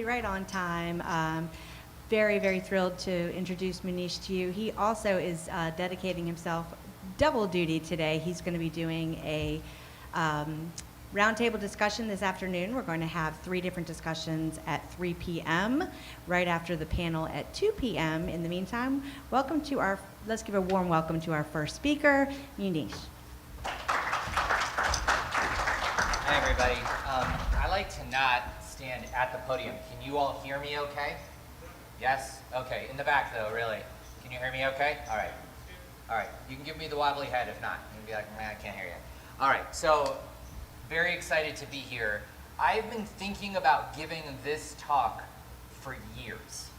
actually right on time. Very, very thrilled to introduce Manish to you. He also is dedicating himself double duty today. He's going to be doing a roundtable discussion this afternoon. We're going to have 3 different discussions at 3 p.m., right after the panel at 2 p.m. In the meantime, let's give a warm welcome to our first speaker, Manish. Hi, everybody. I like to not stand at the podium. Can you all hear me okay? Yes? Okay. In the back, though, really. Can you hear me okay? All right. All right. You can give me the wobbly head if not. You can be like, man, I can't hear you. All right. So, very excited to be here. I've been thinking about giving this talk for years.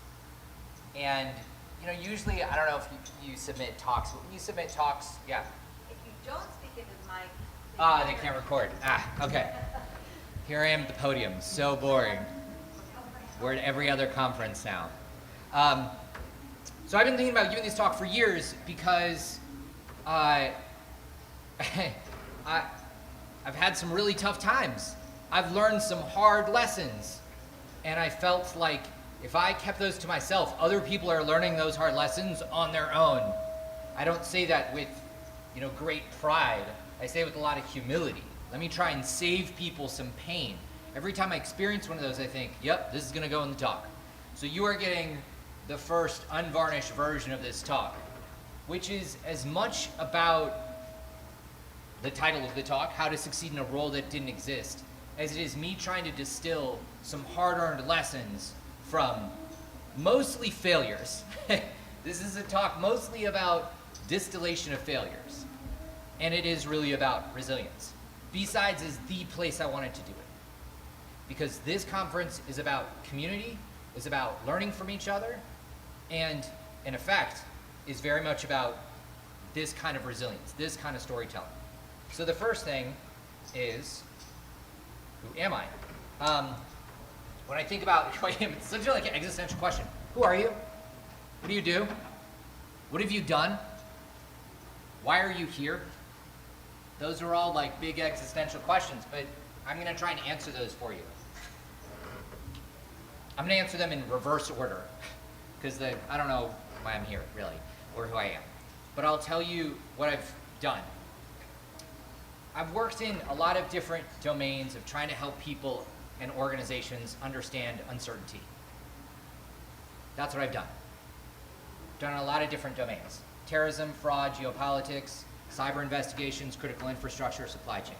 And, you know, usually, I don't know if you submit talks. When you submit talks, yeah. If you don't speak into the mic, they can't record. Okay. Here I am at the podium. So boring. We're at every other conference now. So I've been thinking about giving this talk for years because I've had some really tough times. I've learned some hard lessons. And I felt like if I kept those to myself, other people are learning those hard lessons on their own. I don't say that with, great pride. I say it with a lot of humility. Let me try and save people some pain. Every time I experience one of those, I think, yep, this is going to go in the talk. So you are getting the first unvarnished version of this talk, which is as much about the title of the talk, how to succeed in a role that didn't exist, as it is me trying to distill some hard-earned lessons from mostly failures. This is a talk mostly about distillation of failures, and it is really about resilience. BSides is the place I wanted to do it, because this conference is about community, is about learning from each other, and in effect, is very much about this kind of resilience, this kind of storytelling. So the first thing is, who am I? When I think about who I am, it's such an existential question. Who are you? What do you do? What have you done? Why are you here? Those are all like big existential questions, but I'm going to try and answer those for you. I'm going to answer them in reverse order, because I don't know why I'm here, really, or who I am. But I'll tell you what I've done. I've worked in a lot of different domains of trying to help people and organizations understand uncertainty. That's what I've done. I've done a lot of different domains. Terrorism, fraud, geopolitics, cyber investigations, critical infrastructure, supply chain.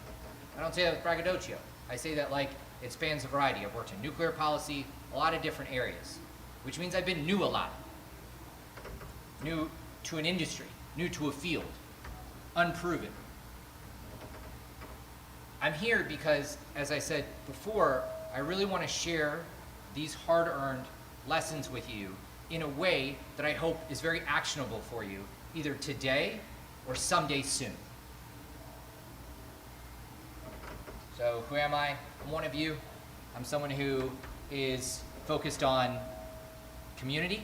I don't say that with braggadocio. I say that like it spans a variety. I've worked in nuclear policy, a lot of different areas, which means I've been new a lot. New to an industry, new to a field, unproven. I'm here because, as I said before, I really want to share these hard-earned lessons with you in a way that I hope is very actionable for you, either today or someday soon. So who am I? I'm one of you. I'm someone who is focused on community,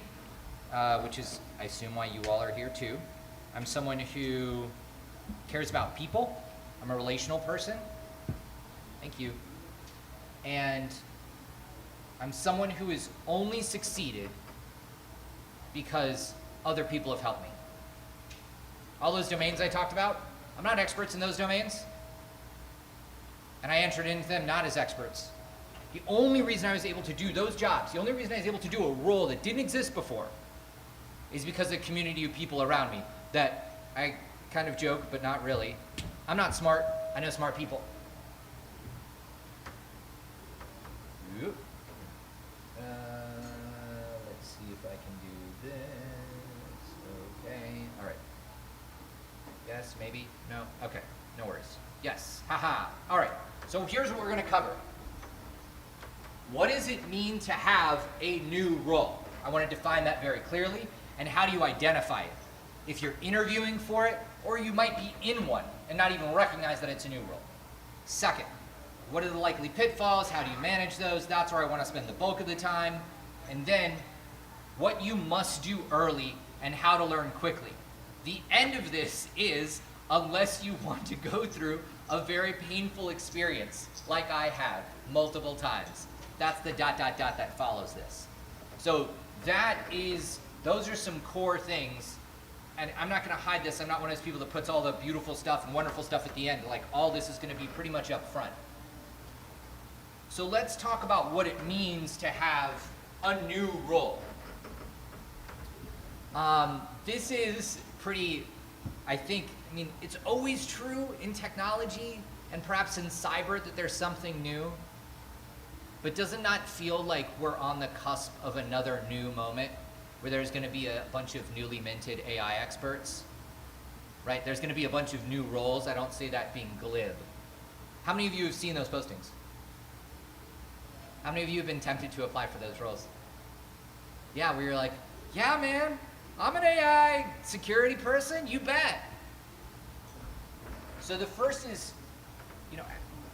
which is, I assume, why you all are here too. I'm someone who cares about people. I'm a relational person. Thank you. And I'm someone who has only succeeded because other people have helped me. All those domains I talked about, I'm not experts in those domains. And I entered into them not as experts. The only reason I was able to do those jobs, the only reason I was able to do a role that didn't exist before, is because of the community of people around me that I kind of joke, but not really. I'm not smart. I know smart people. Let's see if I can do this. Okay. All right. Yes, maybe? No? Okay. No worries. Yes. Haha. All right. So here's what we're going to cover. What does it mean to have a new role? I want to define that very clearly. And how do you identify it? If you're interviewing for it, or you might be in one and not even recognize that it's a new role. Second, what are the likely pitfalls? How do you manage those? That's where I want to spend the bulk of the time. And then, what you must do early and how to learn quickly. The end of this is, unless you want to go through a very painful experience, like I have multiple times, that's the ... that follows this. So those are some core things. And I'm not going to hide this. I'm not one of those people that puts all the beautiful stuff and wonderful stuff at the end. Like, all this is going to be pretty much up front. So let's talk about what it means to have a new role. This is pretty, I mean, it's always true in technology and perhaps in cyber that there's something new. But does it not feel like we're on the cusp of another new moment where there's going to be a bunch of newly minted AI experts? Right? There's going to be a bunch of new roles. I don't say that being glib. How many of you have seen those postings? How many of you have been tempted to apply for those roles? Yeah, where you're like, yeah, man, I'm an AI security person, you bet. So the first is,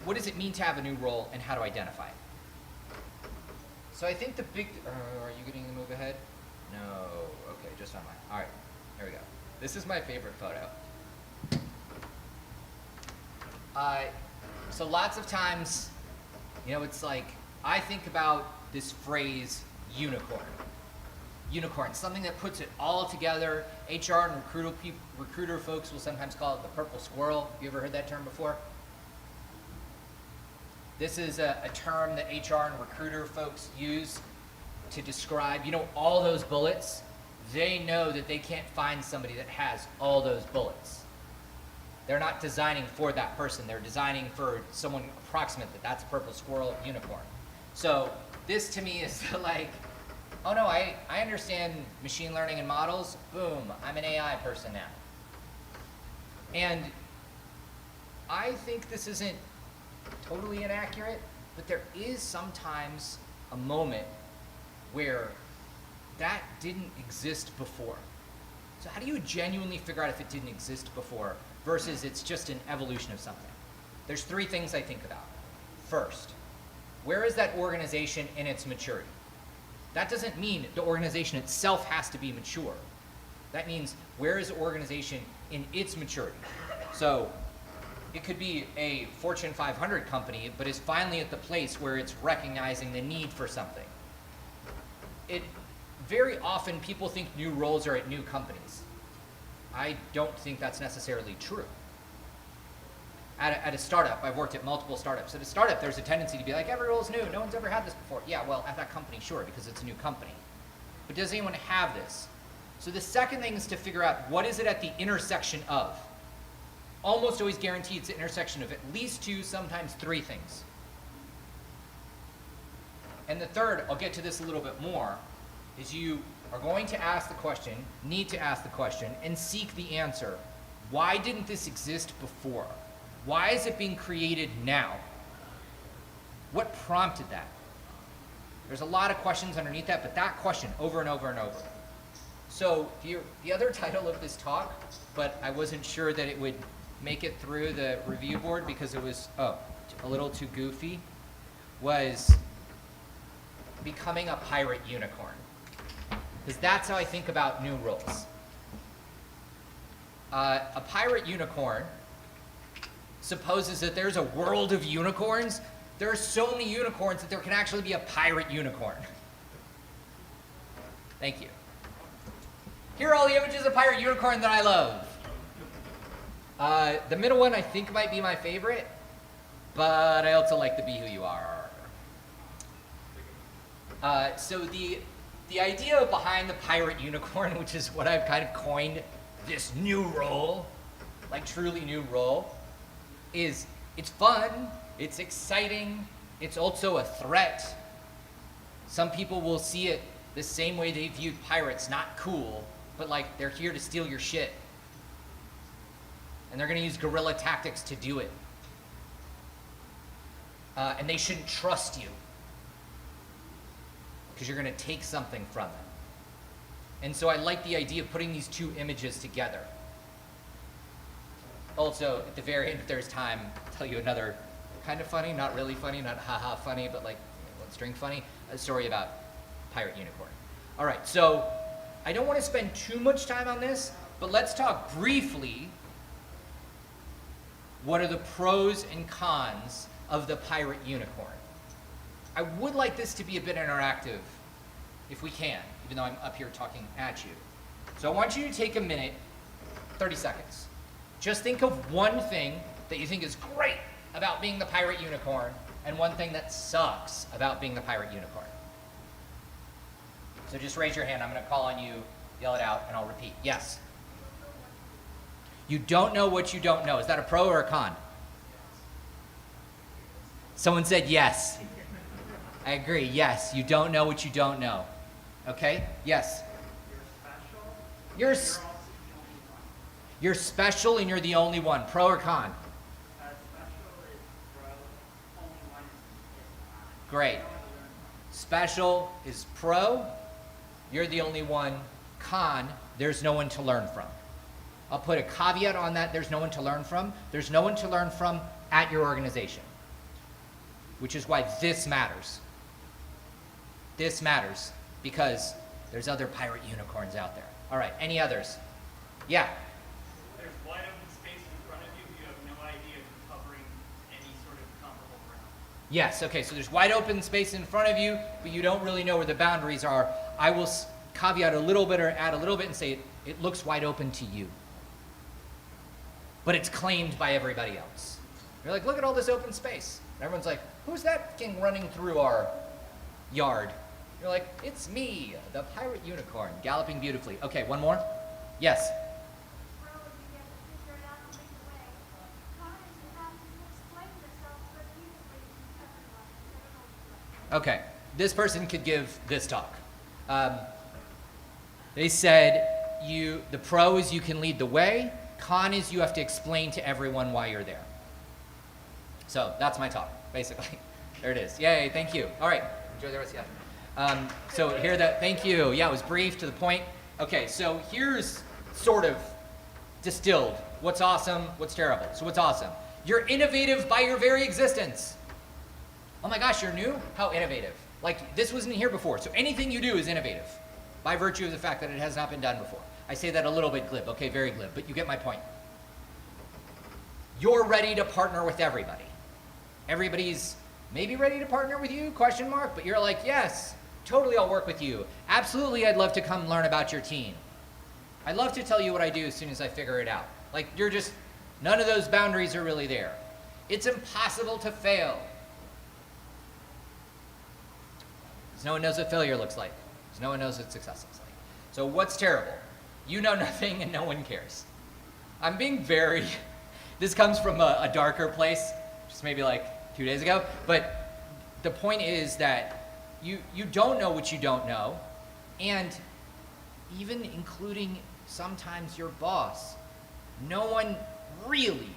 what does it mean to have a new role and how to identify it? So I think the big, are you getting the move ahead? No, okay, just on mine. All right, here we go. This is my favorite photo. So lots of times, it's like, I think about this phrase, unicorn. Unicorn, something that puts it all together. HR and recruiter folks will sometimes call it the purple squirrel. Have you ever heard that term before? This is a term that HR and recruiter folks use to describe, all those bullets. They know that they can't find somebody that has all those bullets. They're not designing for that person. They're designing for someone approximate that's a purple squirrel unicorn. So this to me is like, oh no, I understand machine learning and models. Boom, I'm an AI person now. And I think this isn't totally inaccurate, but there is sometimes a moment where that didn't exist before. So how do you genuinely figure out if it didn't exist before versus it's just an evolution of something? There's three things I think about. First, where is that organization in its maturity? That doesn't mean the organization itself has to be mature. That means where is the organization in its maturity? So it could be a Fortune 500 company, but is finally at the place where it's recognizing the need for something. Very often people think new roles are at new companies. I don't think that's necessarily true. At a startup, I've worked at multiple startups. At a startup, there's a tendency to be like, every role's new, no one's ever had this before. Yeah, well, at that company, sure, because it's a new company. But does anyone have this? So the second thing is to figure out what is it at the intersection of. Almost always guaranteed it's the intersection of at least two, sometimes three things. And the third, I'll get to this a little bit more, is you are going to ask the question, need to ask the question, and seek the answer. Why didn't this exist before? Why is it being created now? What prompted that? There's a lot of questions underneath that, but that question over and over and over. So the other title of this talk, but I wasn't sure that it would make it through the review board because it was a little too goofy, was becoming a pirate unicorn. Because that's how I think about new roles. A pirate unicorn supposes that there's a world of unicorns. There are so many unicorns that there can actually be a pirate unicorn. Thank you. Here are all the images of pirate unicorn that I love. The middle one I think might be my favorite, but I also like the Be Who You Are. So the idea behind the pirate unicorn, which is what I've kind of coined this new role, like truly new role, is it's fun, it's exciting, it's also a threat. Some people will see it the same way they viewed pirates, not cool, but like they're here to steal your shit. And they're going to use guerrilla tactics to do it. And they shouldn't trust you because you're going to take something from them. And so I like the idea of putting these two images together. Also, at the very end, if there's time, I'll tell you another kind of funny, not really funny, not haha funny, but like let's drink funny, a story about pirate unicorn. All right, so I don't want to spend too much time on this, but let's talk briefly. What are the pros and cons of the pirate unicorn? I would like this to be a bit interactive, if we can, even though I'm up here talking at you. So I want you to take a minute, 30 seconds. Just think of one thing that you think is great about being the pirate unicorn, and one thing that sucks about being the pirate unicorn. So just raise your hand. I'm going to call on you, yell it out, and I'll repeat. Yes. You don't know what you don't know. Is that a pro or a con? Someone said yes. I agree. Yes. You don't know what you don't know. Okay? Yes. You're special. You're special and you're the only one. Pro or con? Great. Special is pro. You're the only one. Con, there's no one to learn from. I'll put a caveat on that. There's no one to learn from. There's no one to learn from at your organization, which is why this matters. This matters because there's other pirate unicorns out there. All right, any others? Yeah. There's wide open space in front of you. You have no idea if you're covering any sort of comparable ground. Yes, okay, so there's wide open space in front of you, but you don't really know where the boundaries are. I will caveat a little bit or add a little bit and say it looks wide open to you. But it's claimed by everybody else. You're like, look at all this open space. And everyone's like, who's that thing running through our yard? You're like, it's me, the pirate unicorn, galloping beautifully. Okay, one more? Yes? Okay, this person could give this talk. They said, the pro is you can lead the way, con is you have to explain to everyone why you're there. So that's my talk, basically. There it is. Yay, thank you. All right, enjoy the rest of the so here thank you. Yeah, it was brief, to the point. Okay, so here's sort of distilled what's awesome, what's terrible. So what's awesome? You're innovative by your very existence. Oh my gosh, you're new? How innovative. Like, this wasn't here before, so anything you do is innovative by virtue of the fact that it has not been done before. I say that a little bit glib, okay, very glib, but you get my point. You're ready to partner with everybody. Everybody's maybe ready to partner with you, question mark, but you're like, yes, totally I'll work with you. Absolutely, I'd love to come learn about your team. I'd love to tell you what I do as soon as I figure it out. Like, you're just, none of those boundaries are really there. It's impossible to fail. Because no one knows what failure looks like. Because no one knows what success looks like. So what's terrible? You know nothing and no one cares. I'm being very, this comes from a darker place, just maybe like 2 days ago, but the point is that you don't know what you don't know, and even including sometimes your boss, no one really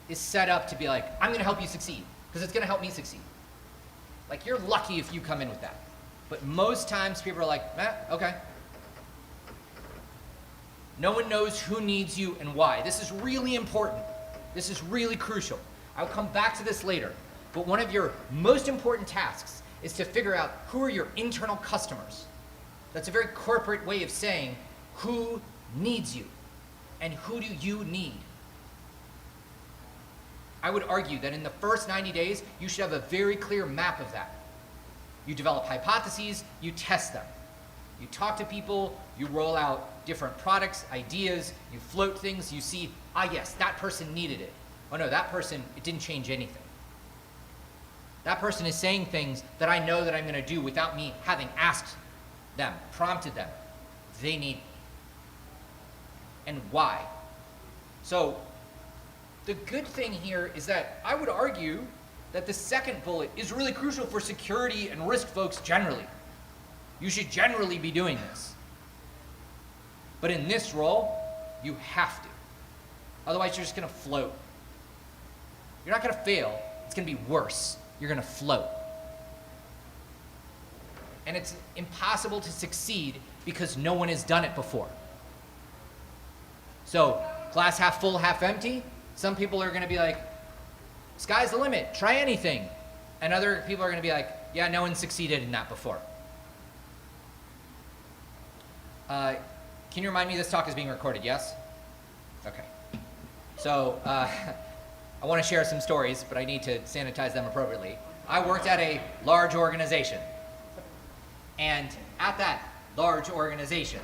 is set up to be like, I'm going to help you succeed, because it's going to help me succeed. Like, you're lucky if you come in with that. But most times people are like, okay. No one knows who needs you and why. This is really important. This is really crucial. I'll come back to this later. But one of your most important tasks is to figure out who are your internal customers. That's a very corporate way of saying who needs you and who do you need. I would argue that in the first 90 days, you should have a very clear map of that. You develop hypotheses, you test them. You talk to people, you roll out different products, ideas, you float things, you see, yes, that person needed it. Oh no, that person, it didn't change anything. That person is saying things that I know that I'm going to do without me having asked them, prompted them. They need me. And why? So, the good thing here is that I would argue that the second bullet is really crucial for security and risk folks generally. You should generally be doing this. But in this role, you have to. Otherwise, you're just going to float. You're not going to fail. It's going to be worse. You're going to float. And it's impossible to succeed because no one has done it before. So, glass half full, half empty. Some people are going to be like, sky's the limit, try anything. And other people are going to be like, yeah, no one succeeded in that before. Can you remind me this talk is being recorded, yes? Okay. So, I want to share some stories, but I need to sanitize them appropriately. I worked at a large organization. And at that large organization,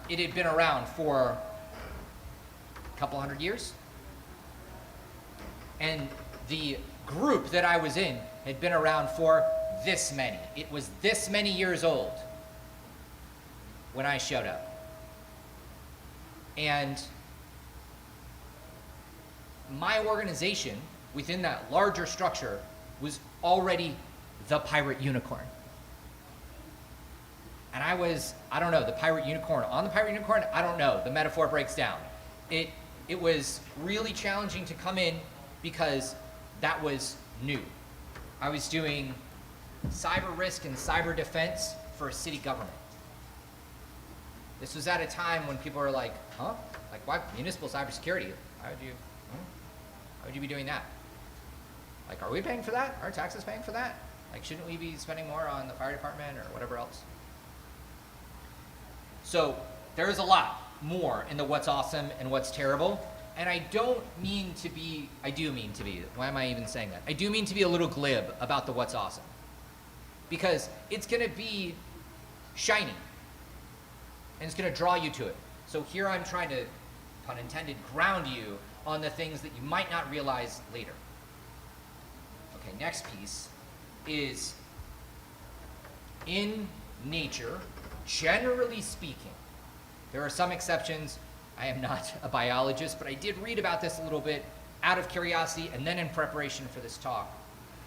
it had been around for a couple hundred years. And the group that I was in had been around for this many. It was this many years old when I showed up. And my organization within that larger structure was already the pirate unicorn. And I don't know, the pirate unicorn on the pirate unicorn, I don't know, the metaphor breaks down. It was really challenging to come in because that was new. I was doing cyber risk and cyber defense for a city government. This was at a time when people were like, huh? Like, why municipal cybersecurity? Why would you be doing that? Like, are we paying for that? Are taxes paying for that? Like, shouldn't we be spending more on the fire department or whatever else? So there is a lot more in the what's awesome and what's terrible. And I do mean to be, why am I even saying that? I do mean to be a little glib about the what's awesome. Because it's gonna be shiny. And it's gonna draw you to it. So here I'm trying to, pun intended, ground you on the things that you might not realize later. Okay, next piece is in nature, generally speaking, there are some exceptions. I am not a biologist, but I did read about this a little bit out of curiosity and then in preparation for this talk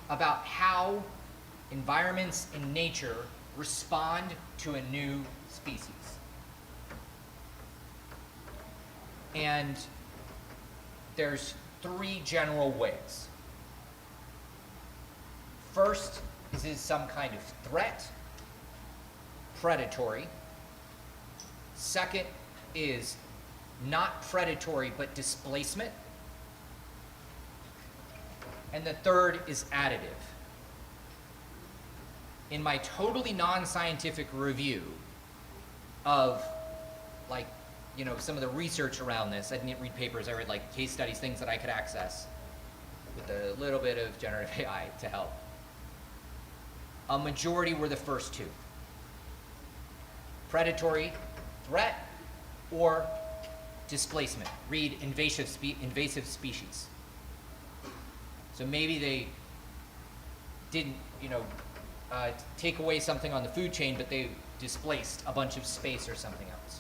about how environments in nature respond to a new species. And there's three general ways. First is some kind of threat, predatory. Second is not predatory, but displacement. And the third is additive. In my totally non-scientific review of, like, some of the research around this, I didn't read papers, I read like case studies, things that I could access with a little bit of generative AI to help. A majority were the first two. Predatory, threat, or displacement. Read invasive species. So maybe they didn't, take away something on the food chain, but they displaced a bunch of space or something else.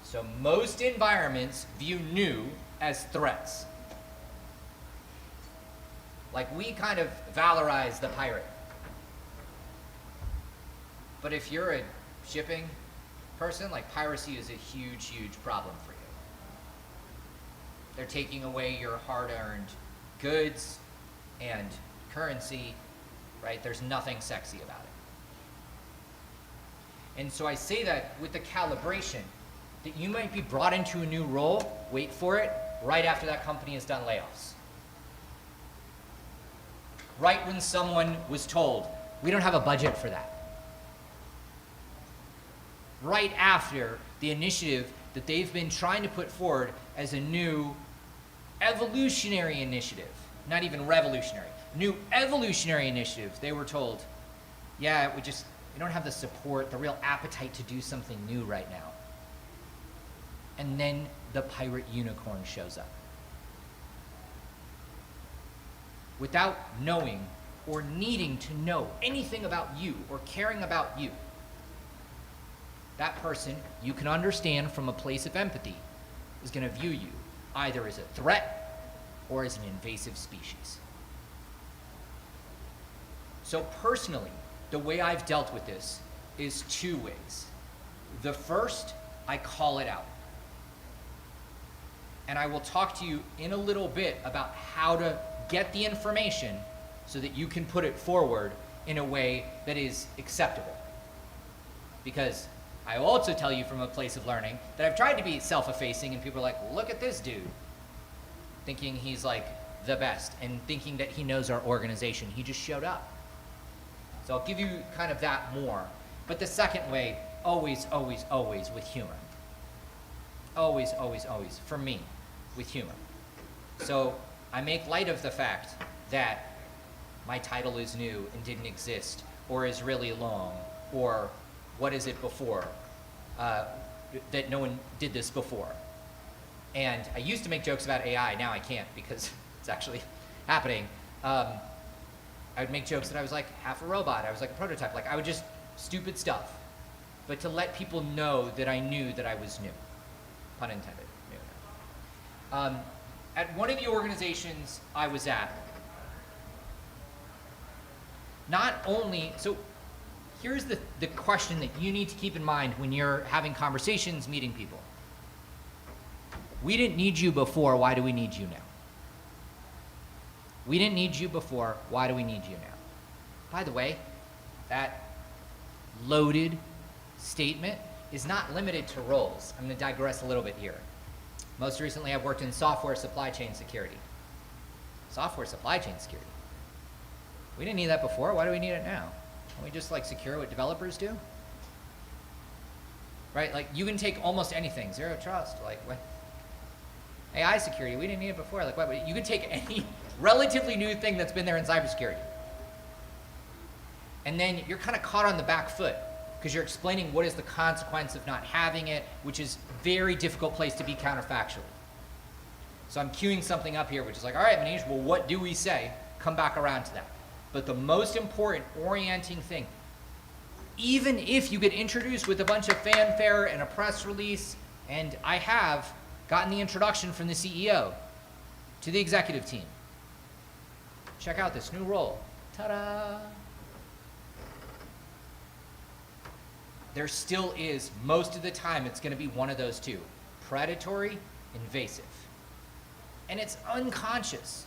So most environments view new as threats. Like, we kind of valorize the pirate. But if you're a shipping person, like, piracy is a huge, huge problem for you. They're taking away your hard-earned goods and currency, right? There's nothing sexy about it. And so I say that with the calibration that you might be brought into a new role, wait for it, right after that company has done layoffs. Right when someone was told, we don't have a budget for that. Right after the initiative that they've been trying to put forward as a new evolutionary initiative, not even revolutionary, new evolutionary initiative, they were told, yeah, we don't have the support, the real appetite to do something new right now. And then the pirate unicorn shows up. Without knowing or needing to know anything about you or caring about you, that person, you can understand from a place of empathy, is going to view you either as a threat or as an invasive species. So personally, the way I've dealt with this is two ways. The first, I call it out. And I will talk to you in a little bit about how to get the information so that you can put it forward in a way that is acceptable. Because I will also tell you from a place of learning that I've tried to be self-effacing and people are like, look at this dude, thinking he's like the best and thinking that he knows our organization. He just showed up. So I'll give you kind of that more. But the second way, always, always, always with humor. Always, always, always, for me, with humor. So I make light of the fact that my title is new and didn't exist, or is really long, or what is it before, that no one did this before. And I used to make jokes about AI, now I can't because it's actually happening. I would make jokes that I was like half a robot, I was like a prototype, like I would just stupid stuff. But to let people know that I knew that I was new, pun intended, new. At one of the organizations I was at, not only, so here's the question that you need to keep in mind when you're having conversations, meeting people. We didn't need you before, why do we need you now? We didn't need you before, why do we need you now? By the way, that loaded statement is not limited to roles. I'm going to digress a little bit here. Most recently, I've worked in software supply chain security. Software supply chain security. We didn't need that before, why do we need it now? Can we just like secure what developers do? Right, like you can take almost anything, zero trust, like what? AI security, we didn't need it before, like what? You can take any relatively new thing that's been there in cybersecurity. And then you're kind of caught on the back foot because you're explaining what is the consequence of not having it, which is a very difficult place to be counterfactually. So I'm queuing something up here, which is like, all right, Manish, well, what do we say? Come back around to that. But the most important orienting thing, even if you get introduced with a bunch of fanfare and a press release, and I have gotten the introduction from the CEO to the executive team. Check out this new role. Ta-da! There still is, most of the time, it's going to be one of those two. Predatory, invasive. And it's unconscious.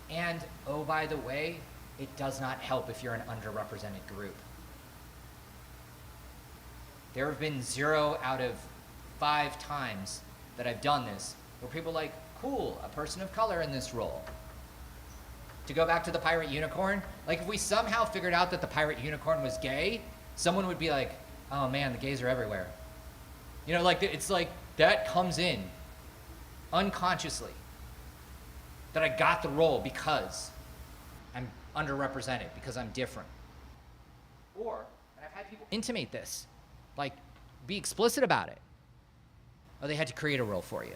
And, oh, by the way, it does not help if you're an underrepresented group. There have been 0 out of 5 times that I've done this where people are like, cool, a person of color in this role. To go back to the pirate unicorn, like if we somehow figured out that the pirate unicorn was gay, someone would be like, oh man, the gays are everywhere. You know, like it's like that comes in unconsciously. That I got the role because I'm underrepresented, because I'm different. Or, and I've had people intimate this, like be explicit about it. Oh, they had to create a role for you.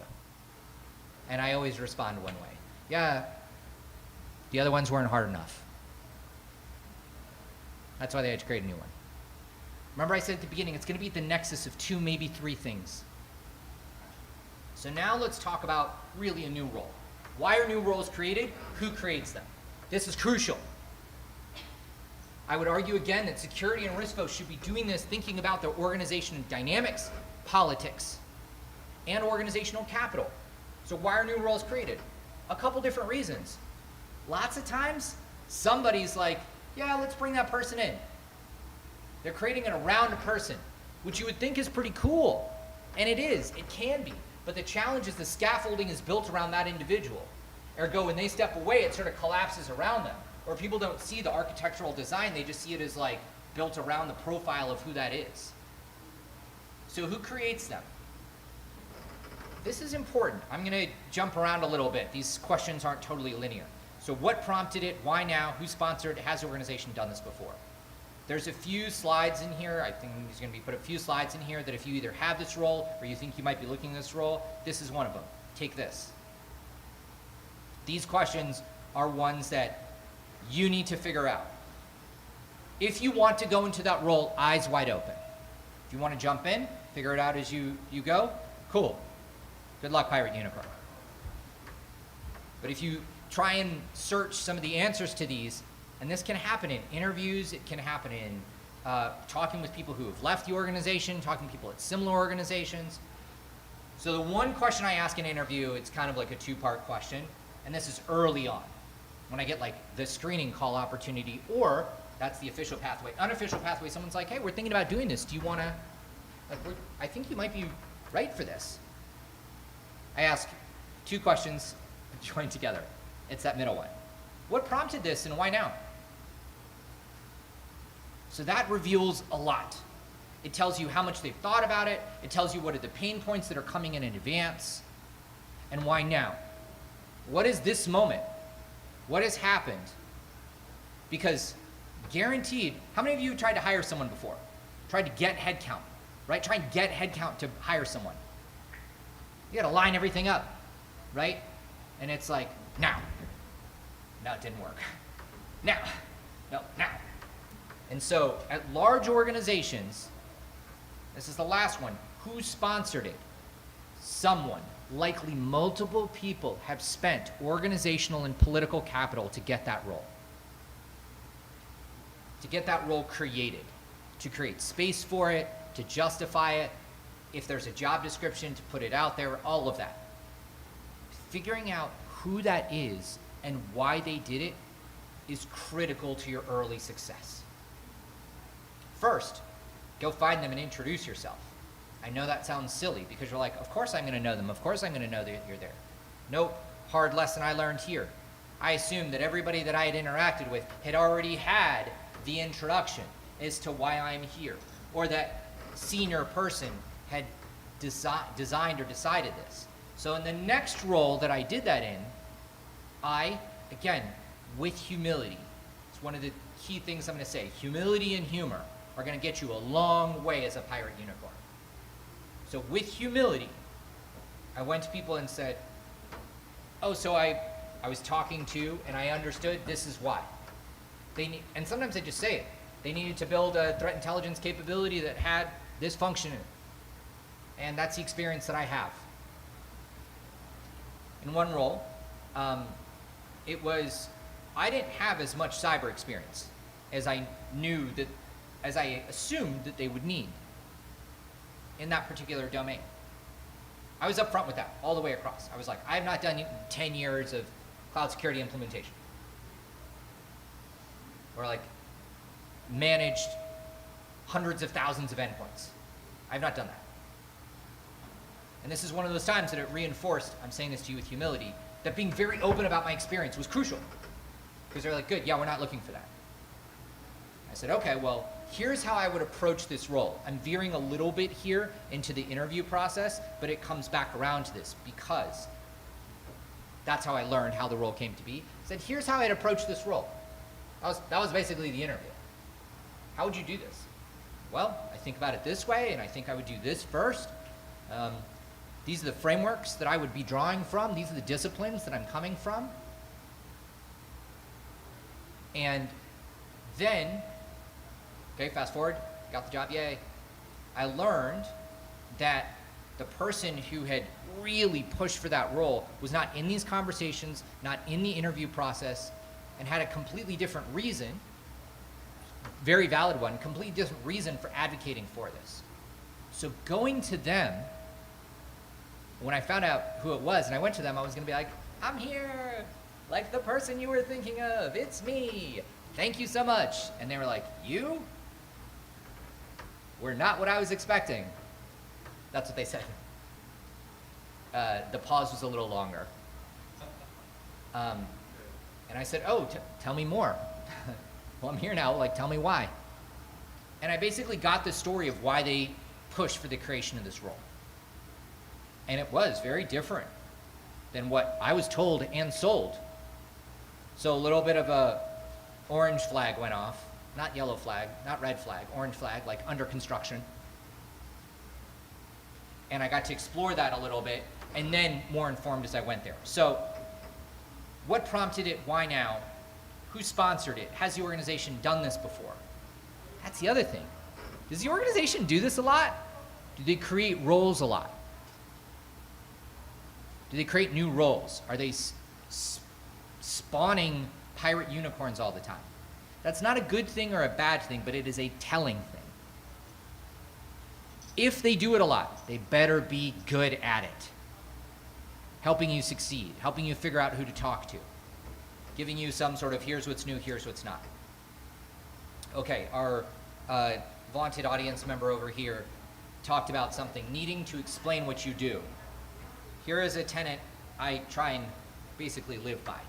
And I always respond one way. Yeah, the other ones weren't hard enough. That's why they had to create a new one. Remember I said at the beginning, it's going to be the nexus of 2, maybe 3 things. So now let's talk about really a new role. Why are new roles created? Who creates them? This is crucial. I would argue again that security and risk folks should be doing this, thinking about their organizational dynamics, politics, and organizational capital. So why are new roles created? A couple different reasons. Lots of times, somebody's like, yeah, let's bring that person in. They're creating it around a person, which you would think is pretty cool. And it is, it can be. But the challenge is the scaffolding is built around that individual. Ergo, when they step away, it sort of collapses around them. Or people don't see the architectural design, they just see it as like built around the profile of who that is. So who creates them? This is important. I'm going to jump around a little bit. These questions aren't totally linear. So what prompted it? Why now? Who sponsored it? Has the organization done this before? There's a few slides in here. I think there's going to be put a few slides in here that if you either have this role or you think you might be looking at this role, this is one of them. Take this. These questions are ones that you need to figure out. If you want to go into that role, eyes wide open. If you want to jump in, figure it out as you go, cool. Good luck, Pirate Unicorn. But if you try and search some of the answers to these, and this can happen in interviews, it can happen in talking with people who have left the organization, talking to people at similar organizations. So the one question I ask in an interview, it's kind of like a 2-part question, and this is early on, when I get like the screening call opportunity, or that's the official pathway. Unofficial pathway, someone's like, hey, we're thinking about doing this. Do you want to, like, I think you might be right for this. I ask 2 questions joined together. It's that middle one. What prompted this and why now? So that reveals a lot. It tells you how much they've thought about it. It tells you what are the pain points that are coming in advance and why now. what is this moment? What has happened? Because guaranteed, how many of you tried to hire someone before? Tried to get headcount, right? Try and get headcount to hire someone. You gotta line everything up, right? And it's like, now. No, it didn't work. Now. No, now. And so at large organizations, this is the last one, who sponsored it? Someone, likely multiple people, have spent organizational and political capital to get that role. To get that role created, to create space for it, to justify it, if there's a job description, to put it out there, all of that. Figuring out who that is and why they did it is critical to your early success. First, go find them and introduce yourself. I know that sounds silly because you're like, of course I'm going to know them. Of course I'm going to know that you're there. Nope, hard lesson I learned here. I assumed that everybody that I had interacted with had already had the introduction as to why I'm here, or that senior person had designed or decided this. So in the next role that I did that in, I, again, with humility, it's one of the key things I'm going to say, humility and humor are going to get you a long way as a pirate unicorn. So with humility, I went to people and said, oh, so I was talking to and I understood this is why. And sometimes I just say it. They needed to build a threat intelligence capability that had this function in it. And that's the experience that I have. In one role, I didn't have as much cyber experience as I assumed that they would need in that particular domain. I was upfront with that all the way across. I was like, I have not done 10 years of cloud security implementation. Or like managed hundreds of thousands of endpoints. I've not done that. And this is one of those times that it reinforced, I'm saying this to you with humility, that being very open about my experience was crucial. Because they're like, good, yeah, we're not looking for that. I said, okay, well, here's how I would approach this role. I'm veering a little bit here into the interview process, but it comes back around to this because that's how I learned how the role came to be. I said, here's how I'd approach this role. That was basically the interview. How would you do this? Well, I think about it this way, and I think I would do this first. These are the frameworks that I would be drawing from. These are the disciplines that I'm coming from. And then, okay, fast forward, got the job, yay. I learned that the person who had really pushed for that role was not in these conversations, not in the interview process, and had a completely different reason, very valid one, completely different reason for advocating for this. So going to them, when I found out who it was and I went to them, I was going to be like, I'm here, like the person you were thinking of, it's me, thank you so much. And they were like, you? We're not what I was expecting. That's what they said. The pause was a little longer. And I said, oh, tell me more. Well, I'm here now, like, tell me why. And I basically got the story of why they pushed for the creation of this role. And it was very different than what I was told and sold. So a little bit of a orange flag went off, not yellow flag, not red flag, orange flag, like under construction. And I got to explore that a little bit, and then more informed as I went there. So what prompted it? Why now? Who sponsored it? Has the organization done this before? That's the other thing. Does the organization do this a lot? Do they create roles a lot? Do they create new roles? Are they spawning pirate unicorns all the time? That's not a good thing or a bad thing, but it is a telling thing. If they do it a lot, they better be good at it. Helping you succeed, helping you figure out who to talk to, giving you some sort of here's what's new, here's what's not. Okay, our vaunted audience member over here talked about something, needing to explain what you do. Here is a tenet I try and basically live by.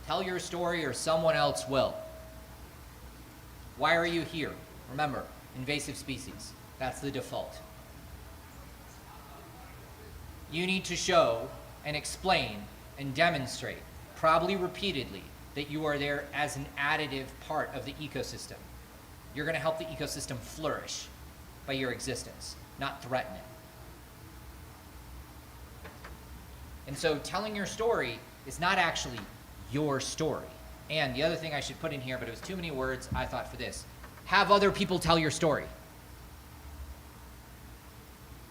Tell your story or someone else will. Why are you here? Remember, invasive species. That's the default. You need to show and explain and demonstrate, probably repeatedly, that you are there as an additive part of the ecosystem. You're going to help the ecosystem flourish by your existence, not threaten it. And so telling your story is not actually your story. And the other thing I should put in here, but it was too many words, I thought for this, have other people tell your story.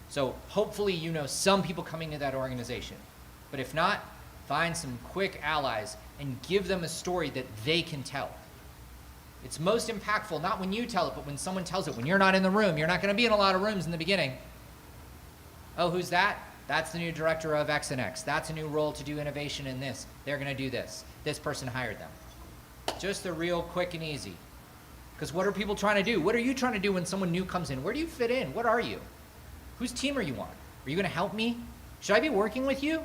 So hopefully you know some people coming to that organization. But if not, find some quick allies and give them a story that they can tell. It's most impactful, not when you tell it, but when someone tells it. When you're not in the room, you're not going to be in a lot of rooms in the beginning. Oh, who's that? That's the new director of X and X. That's a new role to do innovation in this. They're going to do this. This person hired them. Just the real quick and easy. Because what are people trying to do? What are you trying to do when someone new comes in? Where do you fit in? What are you? Whose team are you on? Are you going to help me? Should I be working with you?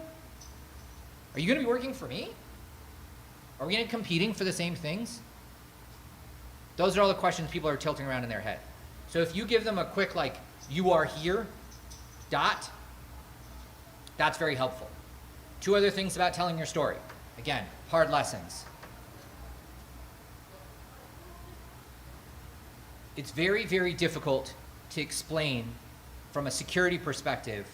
Are you going to be working for me? Are we going to be competing for the same things? Those are all the questions people are tilting around in their head. So if you give them a quick, like, you are here, dot, that's very helpful. Two other things about telling your story. Again, hard lessons. It's very, very difficult to explain from a security perspective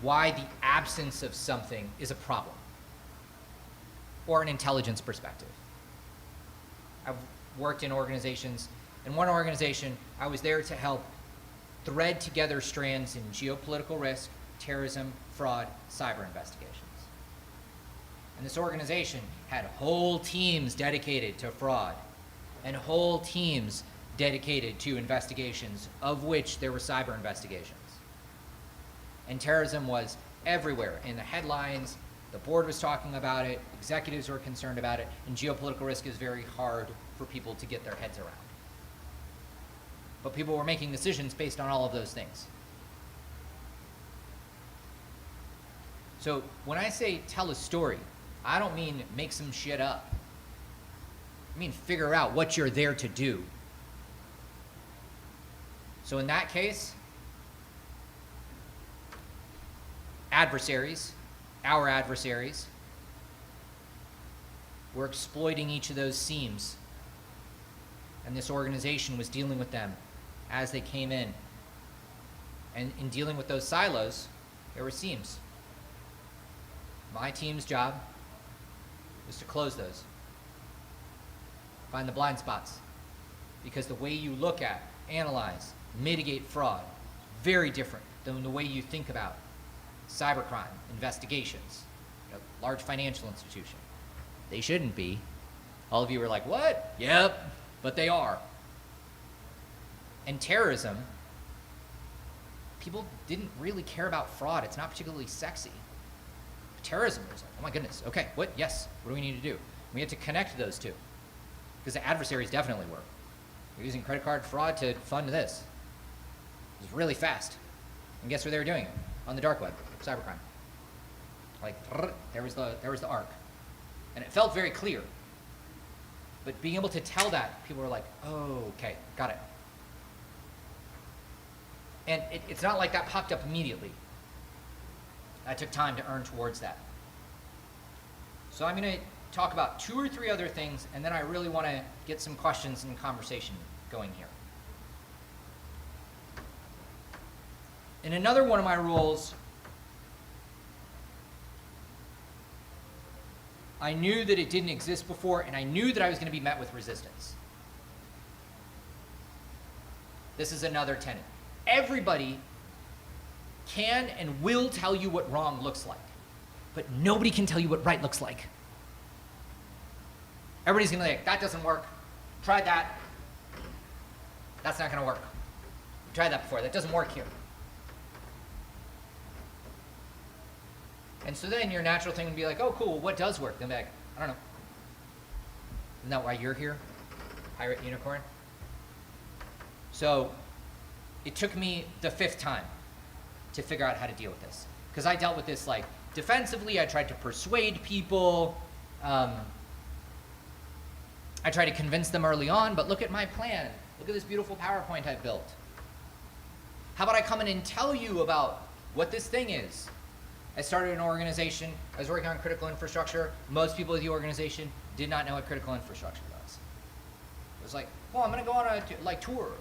why the absence of something is a problem, or an intelligence perspective. I've worked in organizations. In one organization, I was there to help thread together strands in geopolitical risk, terrorism, fraud, cyber investigations. And this organization had whole teams dedicated to fraud and whole teams dedicated to investigations, of which there were cyber investigations. And terrorism was everywhere in the headlines. The board was talking about it, executives were concerned about it, and geopolitical risk is very hard for people to get their heads around. But people were making decisions based on all of those things. So when I say tell a story, I don't mean make some shit up. I mean figure out what you're there to do. So in that case, adversaries, our adversaries, were exploiting each of those seams. And this organization was dealing with them as they came in. And in dealing with those silos, there were seams. My team's job was to close those. Find the blind spots. Because the way you look at, analyze, mitigate fraud, very different than the way you think about cybercrime, investigations, large financial institution. They shouldn't be. All of you are like, what? Yep, but they are. And terrorism, people didn't really care about fraud. It's not particularly sexy. Terrorism was like, oh my goodness, okay, what? Yes, what do we need to do? We had to connect those two. Because the adversaries definitely were. They're using credit card fraud to fund this. It was really fast. And guess where they were doing it? On the dark web, cybercrime. Like, there was the arc. And it felt very clear. But being able to tell that, people were like, oh, okay, got it. And it's not like that popped up immediately. I took time to earn towards that. So I'm going to talk about 2 or 3 other things, and then I really want to get some questions and conversation going here. In another one of my roles, I knew that it didn't exist before, and I knew that I was going to be met with resistance. This is another tenet. Everybody can and will tell you what wrong looks like, but nobody can tell you what right looks like. Everybody's going to be like, that doesn't work. Tried that. That's not going to work. We tried that before. That doesn't work here. And so then your natural thing would be like, oh, cool, what does work? Then be like, I don't know. Isn't that why you're here? Pirate Unicorn? So it took me the 5th time to figure out how to deal with this. Because I dealt with this like defensively. I tried to persuade people. I tried to convince them early on, but look at my plan. Look at this beautiful PowerPoint I've built. How about I come in and tell you about what this thing is? I started an organization. I was working on critical infrastructure. Most people at the organization did not know what critical infrastructure was. It was like, well, I'm going to go on a tour.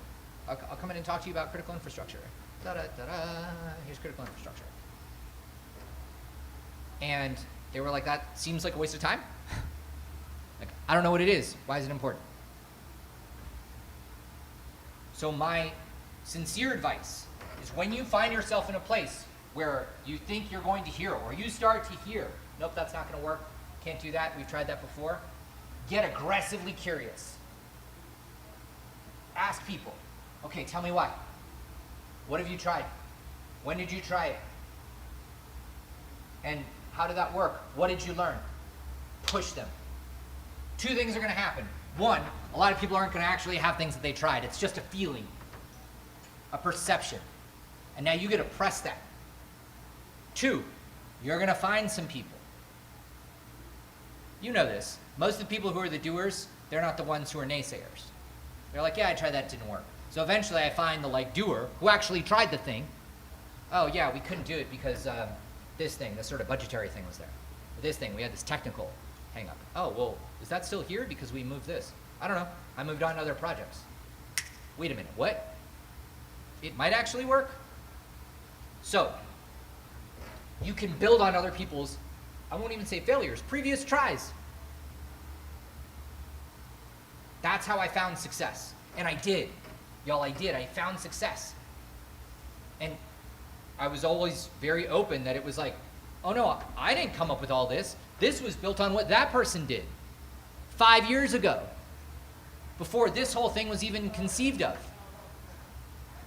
I'll come in and talk to you about critical infrastructure. Da-da-da-da, here's critical infrastructure. And they were like, that seems like a waste of time. Like, I don't know what it is. Why is it important? So my sincere advice is when you find yourself in a place where you think you're going to hear, or you start to hear, nope, that's not going to work, can't do that, we've tried that before, get aggressively curious. Ask people, okay, tell me why. What have you tried? When did you try it? And how did that work? What did you learn? Push them. Two things are going to happen. One, a lot of people aren't going to actually have things that they tried. It's just a feeling, a perception. And now you get to press that. Two, you're going to find some people. You know this. Most of the people who are the doers, they're not the ones who are naysayers. They're like, yeah, I tried that, it didn't work. So eventually I find the doer who actually tried the thing. Oh yeah, we couldn't do it because this sort of budgetary thing was there. Or this thing, we had this technical hang up. Oh, well, is that still here because we moved this? I don't know. I moved on to other projects. Wait a minute, what? It might actually work? So, you can build on other people's, I won't even say failures, previous tries. That's how I found success. And I did. Y'all, I did. I found success. And I was always very open that it was like, oh no, I didn't come up with all this. This was built on what that person did 5 years ago, before this whole thing was even conceived of.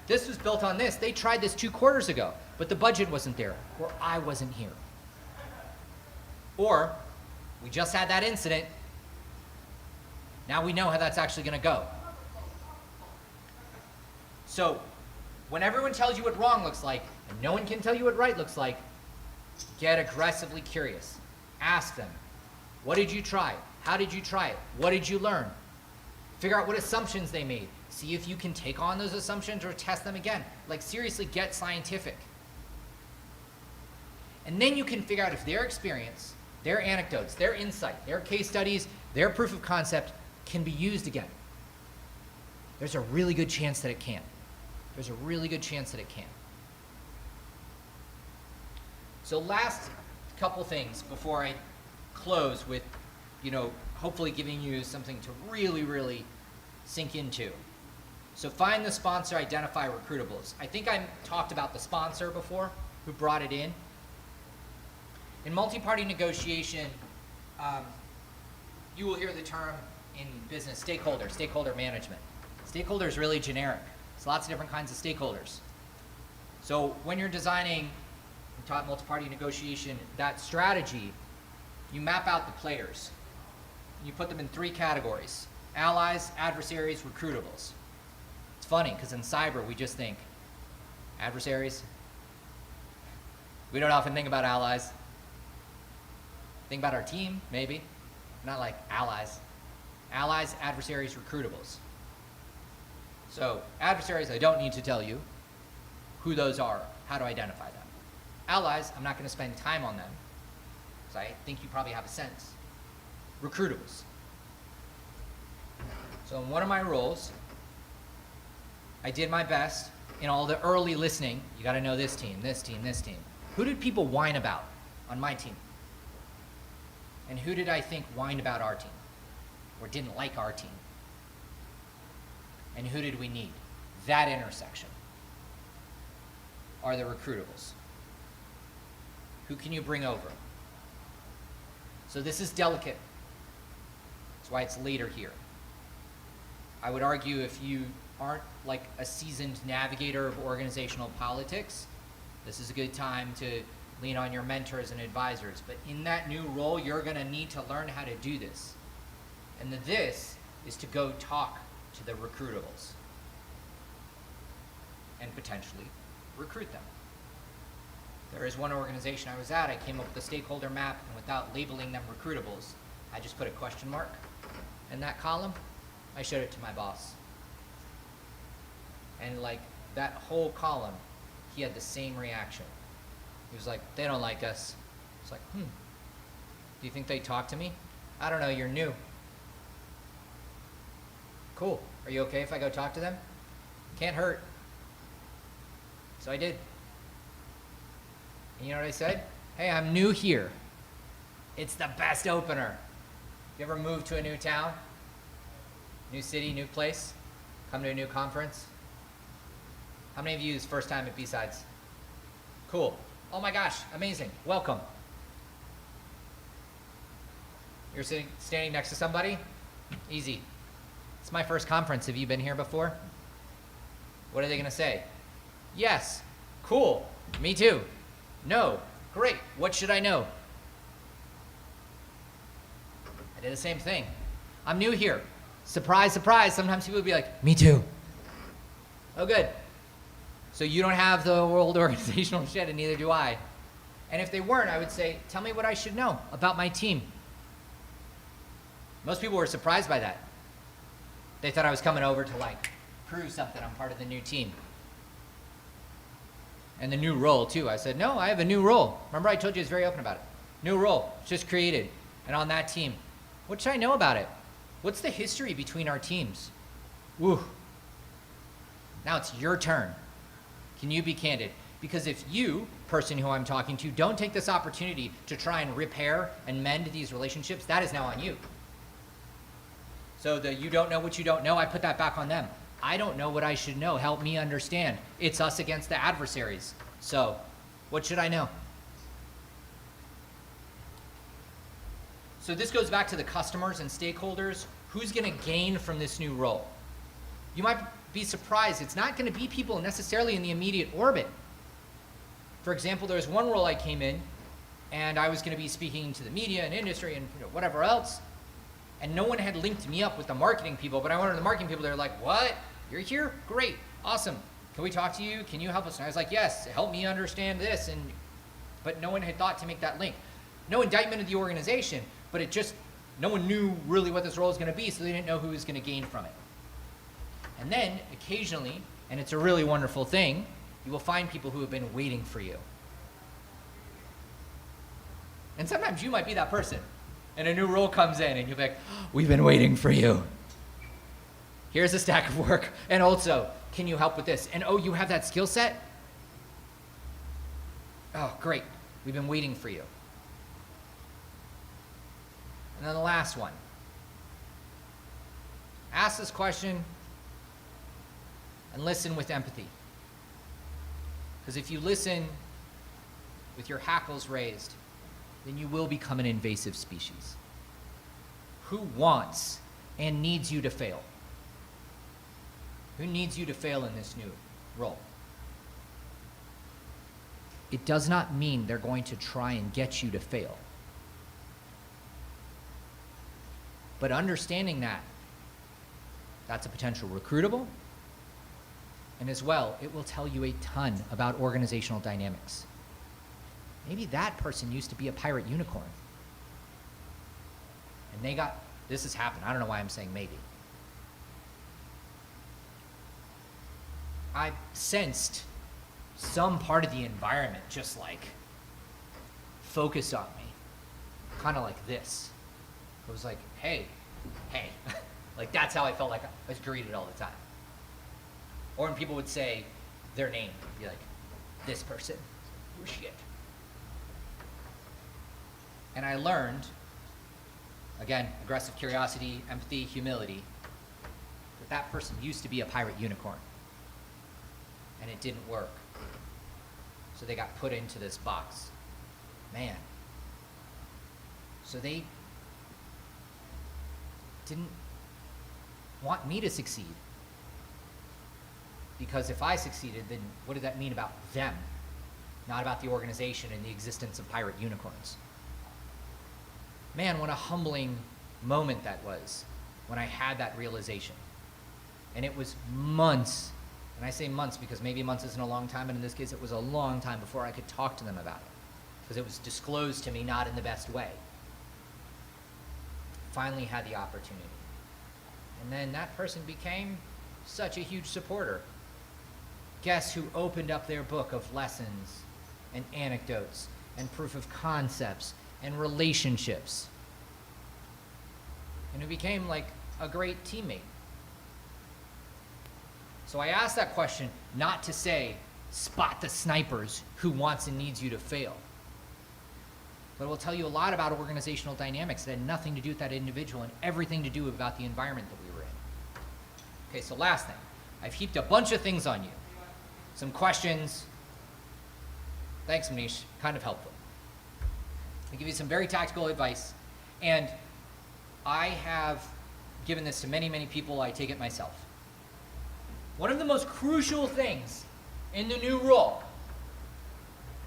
This was built on this. They tried this 2 quarters ago, but the budget wasn't there, or I wasn't here. Or we just had that incident. Now we know how that's actually going to go. So when everyone tells you what wrong looks like, and no one can tell you what right looks like, get aggressively curious. Ask them, what did you try? How did you try it? What did you learn? Figure out what assumptions they made. See if you can take on those assumptions or test them again. Like, seriously, get scientific. And then you can figure out if their experience, their anecdotes, their insight, their case studies, their proof of concept can be used again. There's a really good chance that it can. There's a really good chance that it can. So last couple things before I close with, hopefully giving you something to really, really sink into. So find the sponsor, identify recruitables. I think I talked about the sponsor before, who brought it in. In multi-party negotiation, you will hear the term in business, stakeholder management. Stakeholder is really generic. There's lots of different kinds of stakeholders. So when you're designing, we taught multi-party negotiation, that strategy, you map out the players. You put them in 3 categories: allies, adversaries, recruitables. It's funny, because in cyber, we just think adversaries. We don't often think about allies. Think about our team, maybe. Not like allies. Allies, adversaries, recruitables. So adversaries, I don't need to tell you who those are, how to identify them. Allies, I'm not going to spend time on them, because I think you probably have a sense. Recruitables. So in one of my roles, I did my best in all the early listening. You got to know this team, this team, this team. Who did people whine about on my team? And who did I think whined about our team or didn't like our team? And who did we need? That intersection are the recruitables. Who can you bring over? So this is delicate. That's why it's later here. I would argue if you aren't like a seasoned navigator of organizational politics, this is a good time to lean on your mentors and advisors. But in that new role, you're going to need to learn how to do this. And the this is to go talk to the recruitables and potentially recruit them. There is one organization I was at, I came up with a stakeholder map, and without labeling them recruitables, I just put a question mark in that column. I showed it to my boss. And like that whole column, he had the same reaction. He was like, they don't like us. It's like, do you think they talk to me? I don't know, you're new. Cool. Are you okay if I go talk to them? Can't hurt. So I did. And you know what I said? Hey, I'm new here. It's the best opener. You ever move to a new town? New city, new place? Come to a new conference? How many of you is first time at BSides? Cool. Oh my gosh, amazing. Welcome. You're standing next to somebody? Easy. It's my first conference. Have you been here before? What are they going to say? Yes. Cool. Me too. No. Great. What should I know? I did the same thing. I'm new here. Surprise, surprise. Sometimes people would be like, me too. Oh, good. So you don't have the world organizational shit, and neither do I. And if they weren't, I would say, tell me what I should know about my team. Most people were surprised by that. They thought I was coming over to like prove something. I'm part of the new team. And the new role too. I said, no, I have a new role. Remember I told you I was very open about it. New role, just created. And on that team, what should I know about it? What's the history between our teams? Woo. Now it's your turn. Can you be candid? Because if you, person who I'm talking to, don't take this opportunity to try and repair and mend these relationships, that is now on you. So the you don't know what you don't know, I put that back on them. I don't know what I should know. Help me understand. It's us against the adversaries. So what should I know? So this goes back to the customers and stakeholders. Who's going to gain from this new role? You might be surprised. It's not going to be people necessarily in the immediate orbit. For example, there was one role I came in, and I was going to be speaking to the media and industry and whatever else. And no one had linked me up with the marketing people, but I went to the marketing people, they're like, what? You're here? Great, awesome. Can we talk to you? Can you help us? And I was like, yes, help me understand this. But no one had thought to make that link. No indictment of the organization, but it just, no one knew really what this role was gonna be, so they didn't know who was gonna gain from it. And then, occasionally, and it's a really wonderful thing, you will find people who have been waiting for you. And sometimes you might be that person. And a new role comes in, and you'll be like, oh, we've been waiting for you. Here's a stack of work. And also, can you help with this? And oh, you have that skill set? Oh, great. We've been waiting for you. And then the last one. Ask this question and listen with empathy. Because if you listen with your hackles raised, then you will become an invasive species. Who wants and needs you to fail? Who needs you to fail in this new role? It does not mean they're going to try and get you to fail. But understanding that, that's a potential recruitable, and as well, it will tell you a ton about organizational dynamics. Maybe that person used to be a pirate unicorn. And they got, this has happened. I don't know why I'm saying maybe. I sensed some part of the environment just like focus on me. Kind of like this. It was like, hey, hey. Like that's how I felt like I was greeted all the time. Or when people would say their name, I'd be like, this person, you're shit. And I learned, again, aggressive curiosity, empathy, humility, that that person used to be a pirate unicorn. And it didn't work. So they got put into this box. Man. So they didn't want me to succeed. Because if I succeeded, then what did that mean about them? Not about the organization and the existence of pirate unicorns. Man, what a humbling moment that was when I had that realization. And it was months, and I say months because maybe months isn't a long time, and in this case it was a long time before I could talk to them about it. Because it was disclosed to me not in the best way. Finally had the opportunity. And then that person became such a huge supporter. Guess who opened up their book of lessons and anecdotes and proof of concepts and relationships. And he became like a great teammate. So I asked that question not to say, spot the snipers who wants and needs you to fail. But it will tell you a lot about organizational dynamics that had nothing to do with that individual and everything to do about the environment that we were in. Okay, so last thing. I've heaped a bunch of things on you. Some questions. Thanks, Manish. Kind of helpful. I'll give you some very tactical advice. And I have given this to many, many people. I take it myself. One of the most crucial things in the new role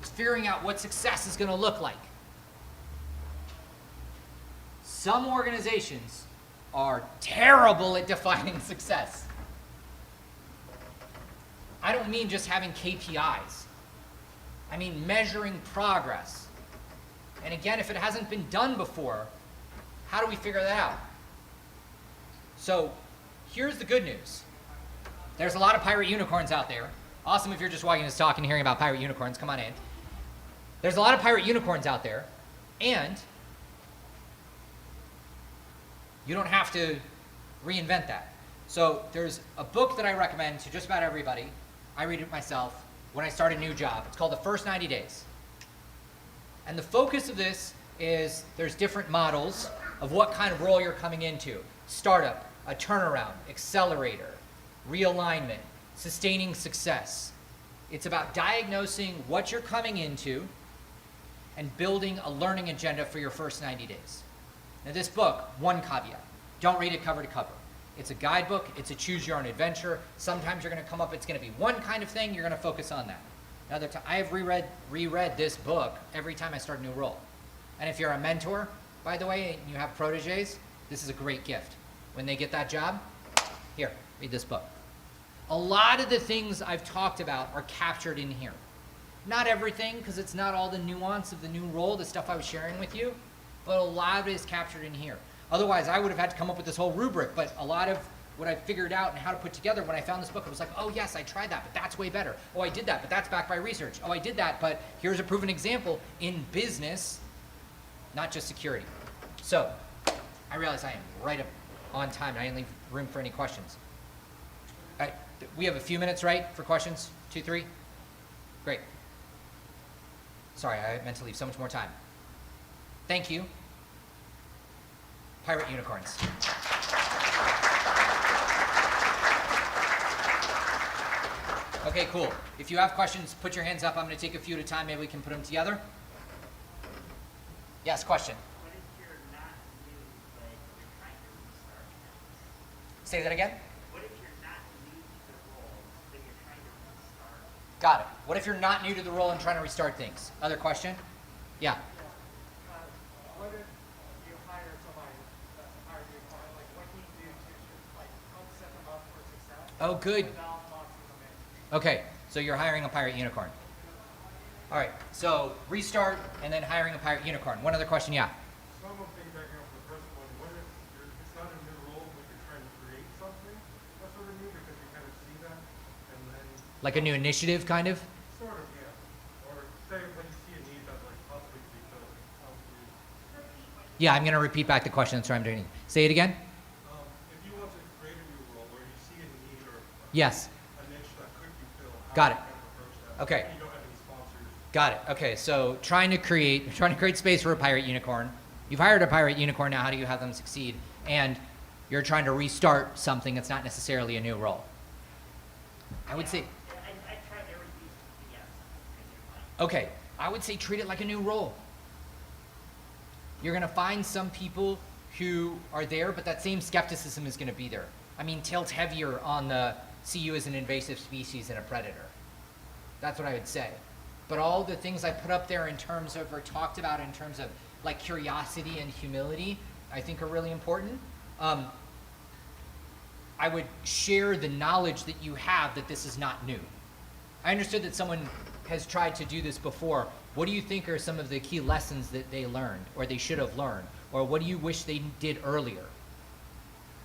is figuring out what success is going to look like. Some organizations are terrible at defining success. I don't mean just having KPIs. I mean measuring progress. And again, if it hasn't been done before, how do we figure that out? So here's the good news. There's a lot of pirate unicorns out there. Awesome if you're just watching this talk and hearing about pirate unicorns, come on in. There's a lot of pirate unicorns out there, and you don't have to reinvent that. So there's a book that I recommend to just about everybody. I read it myself when I start a new job. It's called The First 90 Days. And the focus of this is there's different models of what kind of role you're coming into. Startup, a turnaround, accelerator, realignment, sustaining success. It's about diagnosing what you're coming into and building a learning agenda for your first 90 days. Now this book, one caveat, don't read it cover to cover. It's a guidebook, it's a choose your own adventure. Sometimes you're gonna come up, it's gonna be one kind of thing, you're gonna focus on that. Another time, I have reread this book every time I start a new role. And if you're a mentor, by the way, and you have proteges, this is a great gift. When they get that job, here, read this book. A lot of the things I've talked about are captured in here. Not everything, because it's not all the nuance of the new role, the stuff I was sharing with you, but a lot of it is captured in here. Otherwise, I would have had to come up with this whole rubric, but a lot of what I figured out and how to put together when I found this book, I was like, oh yes, I tried that, but that's way better. Oh, I did that, but that's backed by research. Oh, I did that, but here's a proven example in business, not just security. So, I realize I am right up on time, and I didn't leave room for any questions. All right, we have a few minutes, right, for questions? 2, 3? Great. Sorry, I meant to leave so much more time. Thank you. Pirate unicorns. Okay, cool. If you have questions, put your hands up. I'm going to take a few at a time. Maybe we can put them together. Yes, question. What if you're not new, but you're trying to restart things? Say that again. What if you're not new to the role, but you're trying to restart? Got it. What if you're not new to the role and trying to restart things? Other question? Yeah. What if you hire somebody that's a hire you, like what can you do to like help set them up for success? Oh, good. Without boxing them in? Okay, so you're hiring a pirate unicorn. All right, so restart and then hiring a pirate unicorn. One other question, yeah. Some of things that you know, for the first one, what if it's not a new role, but you're trying to create something that's sort of new because you kind of see that, and then Like a new initiative, kind of? sort of, yeah. Or say when you see a need that's like possibly could be filled, sounds weird. Yeah, I'm going to repeat back the question. That's what I'm doing. Say it again. If you want to create a new role where you see a need or Yes. a niche that could be filled, how Got do it. you kind of approach that? Okay. You don't have any sponsors. Got it. Okay, so trying to create space for a pirate unicorn. You've hired a pirate unicorn. Now, how do you have them succeed? And you're trying to restart something that's not necessarily a new role. I would say, I tried everything to yes. okay, I would say treat it like a new role. You're going to find some people who are there, but that same skepticism is going to be there. I mean, tilt heavier on the see you as an invasive species and a predator. That's what I would say. But all the things I put up there in terms of, or talked about in terms of like curiosity and humility, I think are really important. I would share the knowledge that you have that this is not new. I understood that someone has tried to do this before. What do you think are some of the key lessons that they learned or they should have learned? Or what do you wish they did earlier?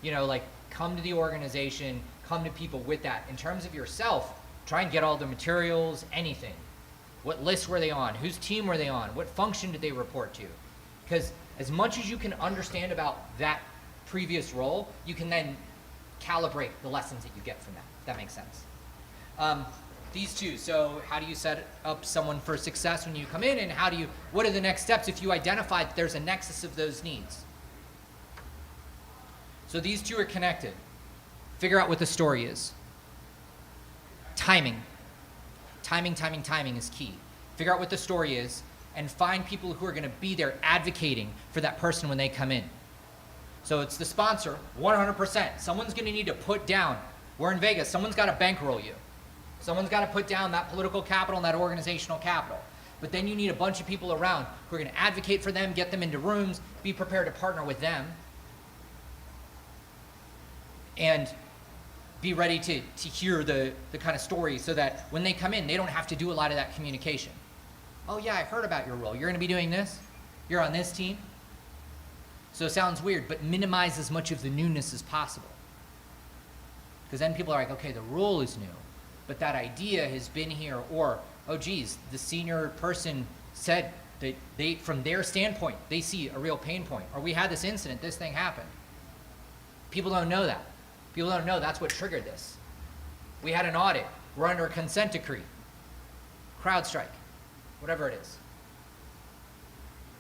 You know, like come to the organization, come to people with that. In terms of yourself, try and get all the materials, anything. What list were they on? Whose team were they on? What function did they report to? Because as much as you can understand about that previous role, you can then calibrate the lessons that you get from that, if that makes sense. These two, so how do you set up someone for success when you come in, and what are the next steps if you identify that there's a nexus of those needs? So these two are connected. Figure out what the story is. Timing. Timing is key. Figure out what the story is and find people who are going to be there advocating for that person when they come in. So it's the sponsor, 100%. Someone's going to need to put down, we're in Vegas, someone's got to bankroll you. Someone's got to put down that political capital and that organizational capital. But then you need a bunch of people around who are going to advocate for them, get them into rooms, be prepared to partner with them, and be ready to hear the kind of story so that when they come in, they don't have to do a lot of that communication. Oh yeah, I heard about your role. You're going to be doing this? You're on this team? So it sounds weird, but minimize as much of the newness as possible. Because then people are like, okay, the role is new, but that idea has been here, or, oh geez, the senior person said that they, from their standpoint, they see a real pain point, or we had this incident, this thing happened. People don't know that. People don't know that's what triggered this. We had an audit, we're under a consent decree, CrowdStrike, whatever it is.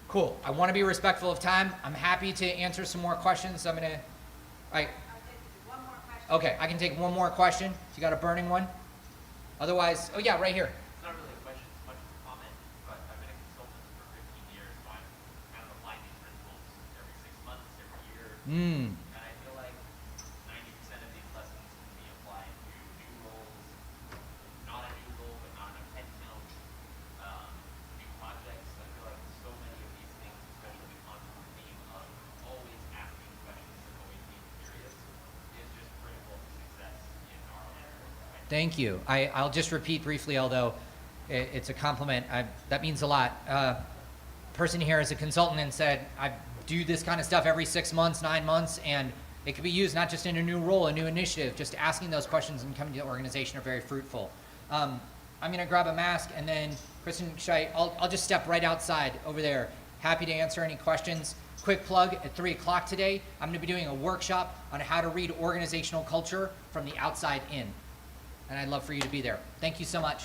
Cool, I want to be respectful of time. I'm happy to answer some more questions. I'm gonna, One more question. okay, I can take one more question. If you got a burning one. Otherwise, oh yeah, right here. It's not really a question, it's much of a comment, but I've been a consultant for 15 years, so I'm kind of applying these principles every 6 months, every year. And I feel like 90% of these lessons can be applied to new roles, not a new role, but not enough headcount, new projects. I feel like so many of these things, especially the constant theme of always asking questions and always being curious, is just critical to success in our life. Thank you. I'll just repeat briefly, although it's a compliment. That means a lot. Person here is a consultant and said, I do this kind of stuff every 6 months, 9 months, and it could be used not just in a new role, a new initiative. Just asking those questions and coming to the organization are very fruitful. I'm going to grab a mask, and then Kristen Scheidt, I'll just step right outside over there. Happy to answer any questions. Quick plug, at 3 o'clock today, I'm going to be doing a workshop on how to read organizational culture from the outside in. And I'd love for you to be there. Thank you so much.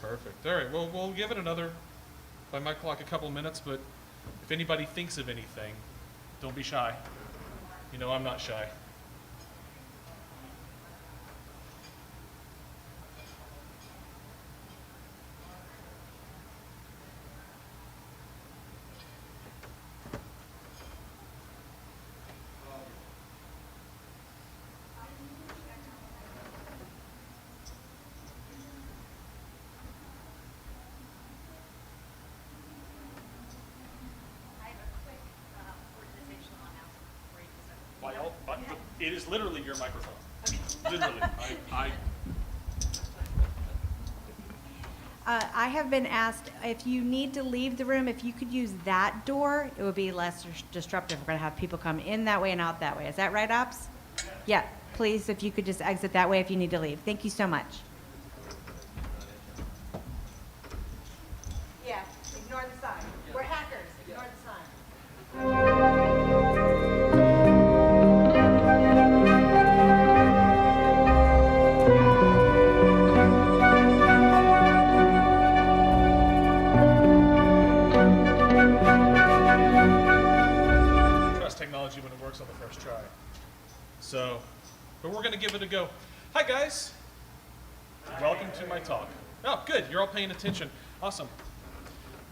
Perfect. All right, well, we'll give it another, by my clock, a couple minutes, but if anybody thinks of anything, don't be shy. You know I'm not shy. I have a quick organizational announcement before you decide. It is literally your microphone. Literally. I have been asked if you need to leave the room, if you could use that door, it would be less disruptive. We're going to have people come in that way and out that way. Is that right, Ops? Yeah, please, if you could just exit that way if you need to leave. Thank you so much. Yeah, ignore the sign. We're hackers. Ignore the sign. Trust technology when it works on the first try. So, but we're going to give it a go. Hi, guys. Welcome to my talk. Oh, good. You're all paying attention. Awesome.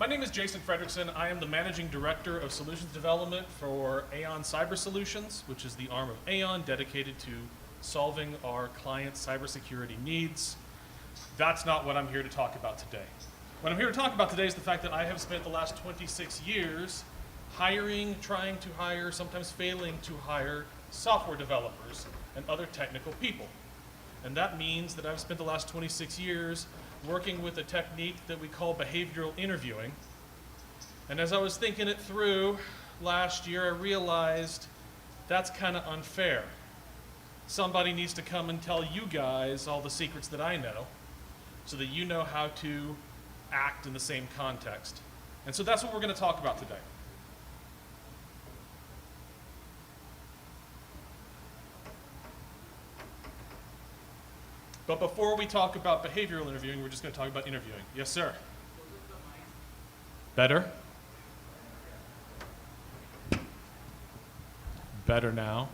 My name is Jason Fredrickson. I am the Managing Director of Solutions Development for Aon Cyber Solutions, which is the arm of Aon dedicated to solving our clients' cybersecurity needs. That's not what I'm here to talk about today. What I'm here to talk about today is the fact that I have spent the last 26 years hiring, trying to hire, sometimes failing to hire software developers and other technical people. And that means that I've spent the last 26 years working with a technique that we call behavioral interviewing. And as I was thinking it through last year, I realized that's kind of unfair. Somebody needs to come and tell you guys all the secrets that I know so that you know how to act in the same context. And so that's what we're going to talk about today. But before we talk about behavioral interviewing, we're just going to talk about interviewing. Yes, sir. Better? Better now.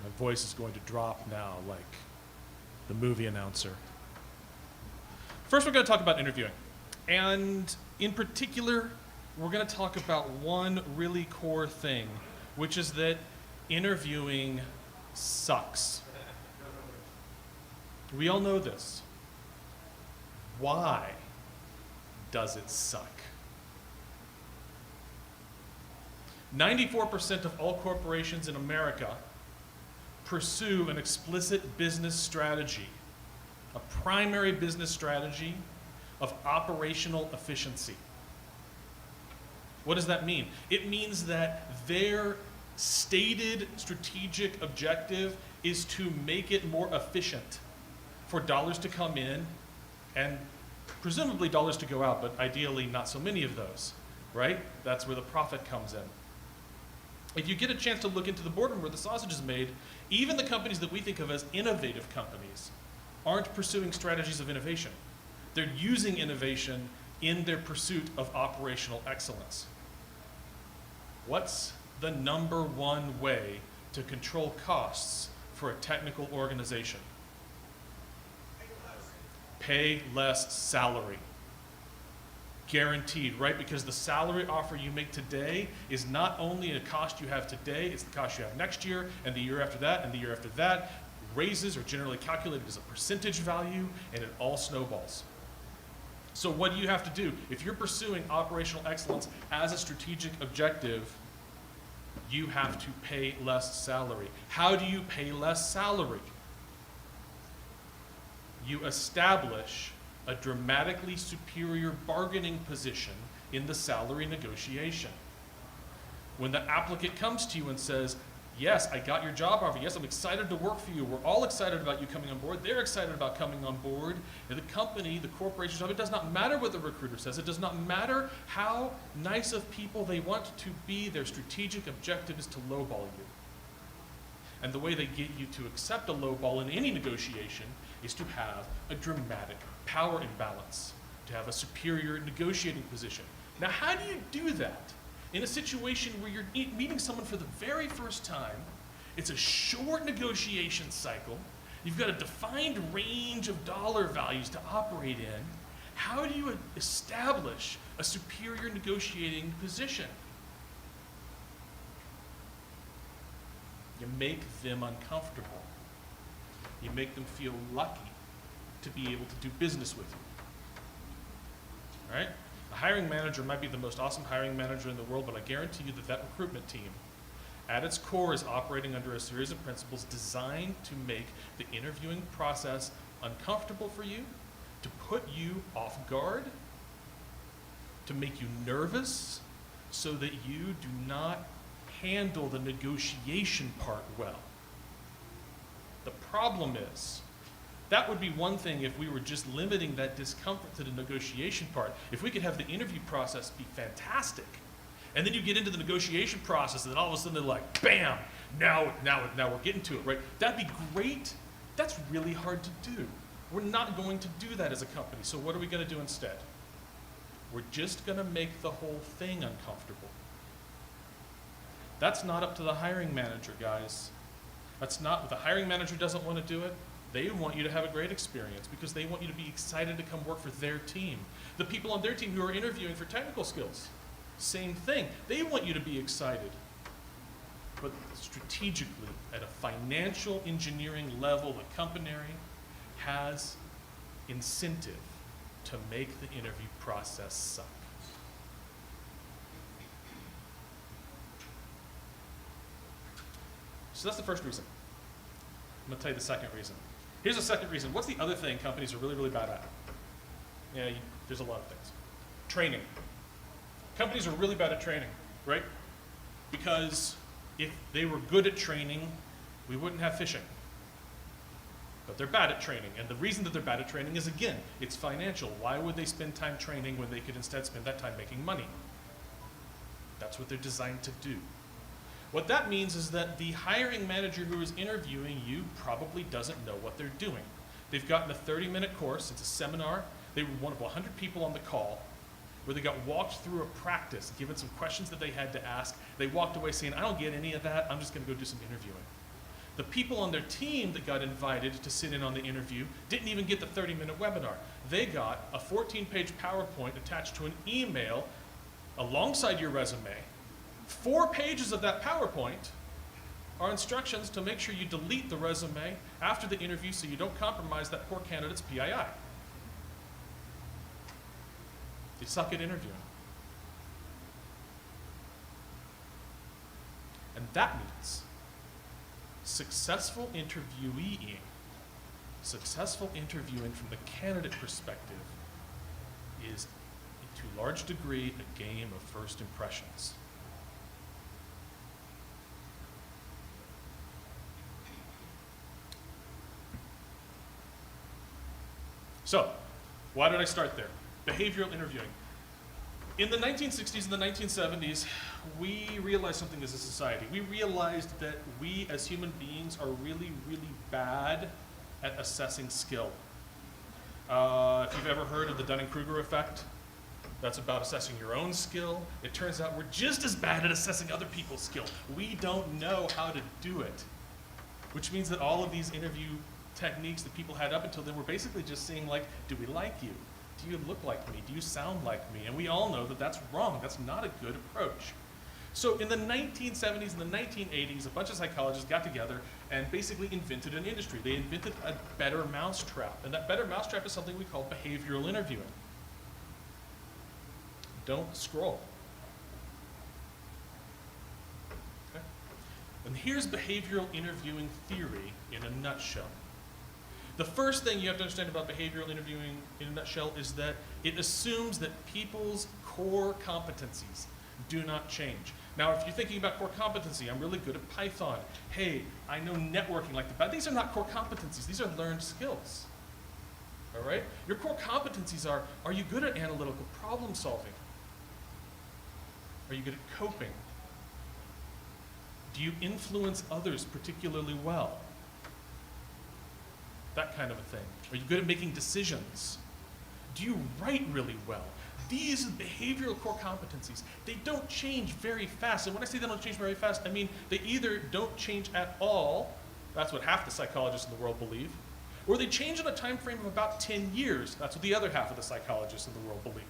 My voice is going to drop now like the movie announcer. First, we're going to talk about interviewing. And in particular, we're going to talk about one really core thing, which is that interviewing sucks. We all know this. Why does it suck? 94% of all corporations in America pursue an explicit business strategy, a primary business strategy of operational efficiency. What does that mean? It means that their stated strategic objective is to make it more efficient for dollars to come in and presumably dollars to go out, but ideally not so many of those, right? That's where the profit comes in. If you get a chance to look into the boardroom where the sausage is made, even the companies that we think of as innovative companies aren't pursuing strategies of innovation. They're using innovation in their pursuit of operational excellence. What's the number one way to control costs for a technical organization? Pay less salary. Guaranteed, right? Because the salary offer you make today is not only a cost you have today, it's the cost you have next year, and the year after that, and the year after that. Raises are generally calculated as a percentage value, and it all snowballs. So what do you have to do? If you're pursuing operational excellence as a strategic objective, you have to pay less salary. How do you pay less salary? You establish a dramatically superior bargaining position in the salary negotiation. When the applicant comes to you and says, yes, I got your job offer. Yes, I'm excited to work for you. We're all excited about you coming on board. They're excited about coming on board. And the company, the corporation, it does not matter what the recruiter says. It does not matter how nice of people they want to be. Their strategic objective is to lowball you. And the way they get you to accept a lowball in any negotiation is to have a dramatic power imbalance, to have a superior negotiating position. Now, how do you do that? In a situation where you're meeting someone for the very first time, it's a short negotiation cycle, you've got a defined range of dollar values to operate in, how do you establish a superior negotiating position? You make them uncomfortable. You make them feel lucky to be able to do business with you. All right? A hiring manager might be the most awesome hiring manager in the world, but I guarantee you that that recruitment team, at its core, is operating under a series of principles designed to make the interviewing process uncomfortable for you, to put you off guard, to make you nervous, so that you do not handle the negotiation part well. The problem is, that would be one thing if we were just limiting that discomfort to the negotiation part. If we could have the interview process be fantastic, and then you get into the negotiation process, and then all of a sudden they're like, bam, now we're getting to it, right? That'd be great. That's really hard to do. We're not going to do that as a company, so what are we going to do instead? We're just going to make the whole thing uncomfortable. That's not up to the hiring manager, guys. That's not, the hiring manager doesn't want to do it. They want you to have a great experience because they want you to be excited to come work for their team. The people on their team who are interviewing for technical skills, same thing. They want you to be excited. But strategically, at a financial engineering level, the company has incentive to make the interview process suck. So that's the first reason. I'm gonna tell you the second reason. Here's the second reason. What's the other thing companies are really, really bad at? Yeah, there's a lot of things. Training. Companies are really bad at training, right? Because if they were good at training, we wouldn't have fishing. But they're bad at training, and the reason that they're bad at training is, again, it's financial. Why would they spend time training when they could instead spend that time making money? That's what they're designed to do. What that means is that the hiring manager who is interviewing you probably doesn't know what they're doing. They've gotten a 30-minute course, it's a seminar. They were one of 100 people on the call where they got walked through a practice, given some questions that they had to ask. They walked away saying, I don't get any of that, I'm just gonna go do some interviewing. The people on their team that got invited to sit in on the interview didn't even get the 30-minute webinar. They got a 14-page PowerPoint attached to an email alongside your resume. 4 pages of that PowerPoint are instructions to make sure you delete the resume after the interview so you don't compromise that poor candidate's PII. They suck at interviewing. And that means successful interviewing from the candidate perspective is, to a large degree, a game of first impressions. So, why did I start there? Behavioral interviewing. In the 1960s and the 1970s, we realized something as a society. We realized that we as human beings are really, really bad at assessing skill. If you've ever heard of the Dunning-Kruger effect, that's about assessing your own skill. It turns out we're just as bad at assessing other people's skill. We don't know how to do it, which means that all of these interview techniques that people had up until then were basically just saying, like, do we like you? Do you look like me? Do you sound like me? And we all know that that's wrong. That's not a good approach. So in the 1970s and the 1980s, a bunch of psychologists got together and basically invented an industry. They invented a better mousetrap. And that better mousetrap is something we call behavioral interviewing. Don't scroll. Okay? And here's behavioral interviewing theory in a nutshell. The first thing you have to understand about behavioral interviewing in a nutshell is that it assumes that people's core competencies do not change. Now, if you're thinking about core competency, I'm really good at Python. Hey, I know networking like the best. These are not core competencies. These are learned skills. All right? Your core competencies are you good at analytical problem solving? Are you good at coping? Do you influence others particularly well? That kind of a thing. Are you good at making decisions? Do you write really well? These behavioral core competencies, they don't change very fast. And when I say they don't change very fast, I mean they either don't change at all, that's what half the psychologists in the world believe, or they change in a time frame of about 10 years. That's what the other half of the psychologists in the world believe.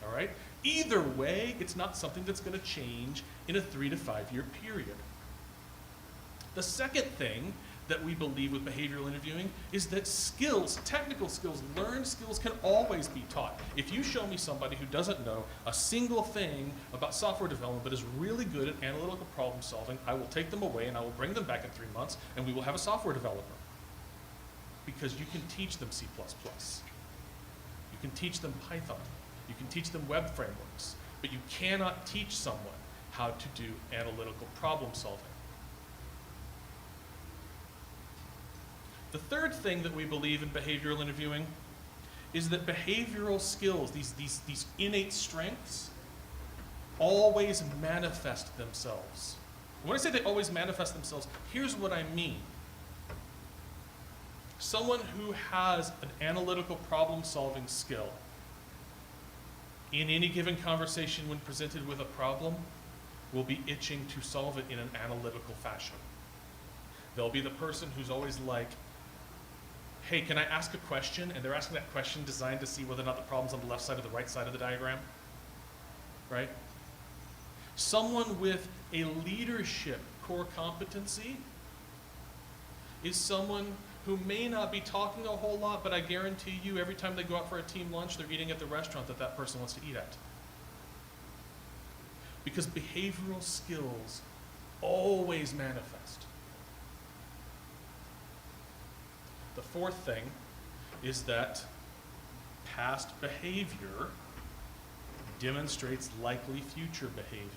All right? Either way, it's not something that's going to change in a 3 to 5 year period. The second thing that we believe with behavioral interviewing is that skills, technical skills, learned skills can always be taught. If you show me somebody who doesn't know a single thing about software development but is really good at analytical problem solving, I will take them away and I will bring them back in 3 months and we will have a software developer. Because you can teach them C++. You can teach them Python. You can teach them web frameworks. But you cannot teach someone how to do analytical problem solving. The third thing that we believe in behavioral interviewing is that behavioral skills, these innate strengths, always manifest themselves. When I say they always manifest themselves, here's what I mean. Someone who has an analytical problem-solving skill in any given conversation when presented with a problem will be itching to solve it in an analytical fashion. They'll be the person who's always like, hey, can I ask a question? And they're asking that question designed to see whether or not the problem's on the left side or the right side of the diagram, right? Someone with a leadership core competency is someone who may not be talking a whole lot, but I guarantee you every time they go out for a team lunch, they're eating at the restaurant that that person wants to eat at. Because behavioral skills always manifest. The fourth thing is that past behavior demonstrates likely future behavior.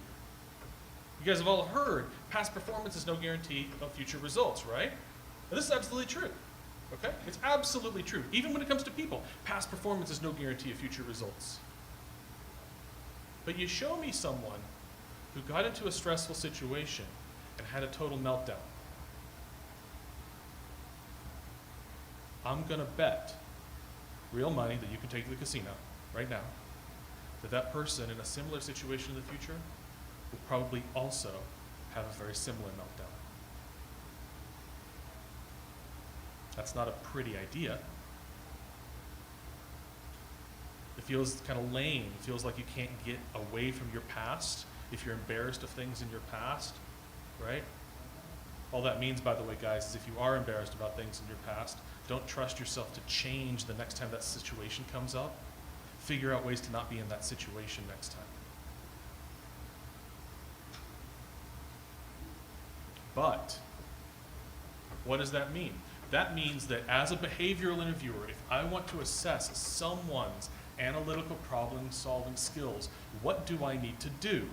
You guys have all heard past performance is no guarantee of future results, right? And this is absolutely true, okay? It's absolutely true. Even when it comes to people, past performance is no guarantee of future results. But you show me someone who got into a stressful situation and had a total meltdown. I'm gonna bet real money that you can take to the casino right now that that person in a similar situation in the future will probably also have a very similar meltdown. That's not a pretty idea. It feels kind of lame. It feels like you can't get away from your past if you're embarrassed of things in your past, right? All that means, by the way, guys, is if you are embarrassed about things in your past, don't trust yourself to change the next time that situation comes up. Figure out ways to not be in that situation next time. But what does that mean? That means that as a behavioral interviewer, if I want to assess someone's analytical problem-solving skills, what do I need to do?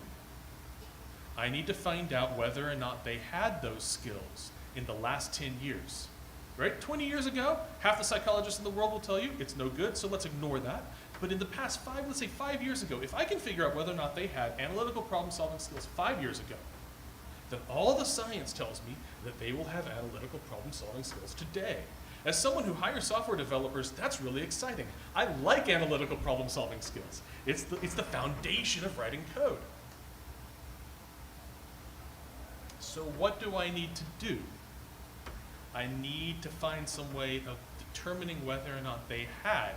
I need to find out whether or not they had those skills in the last 10 years. Right? 20 years ago, half the psychologists in the world will tell you it's no good, so let's ignore that. But in the past let's say 5 years ago, if I can figure out whether or not they had analytical problem-solving skills 5 years ago, then all the science tells me that they will have analytical problem-solving skills today. As someone who hires software developers, that's really exciting. I like analytical problem-solving skills. It's the foundation of writing code. So what do I need to do? I need to find some way of determining whether or not they had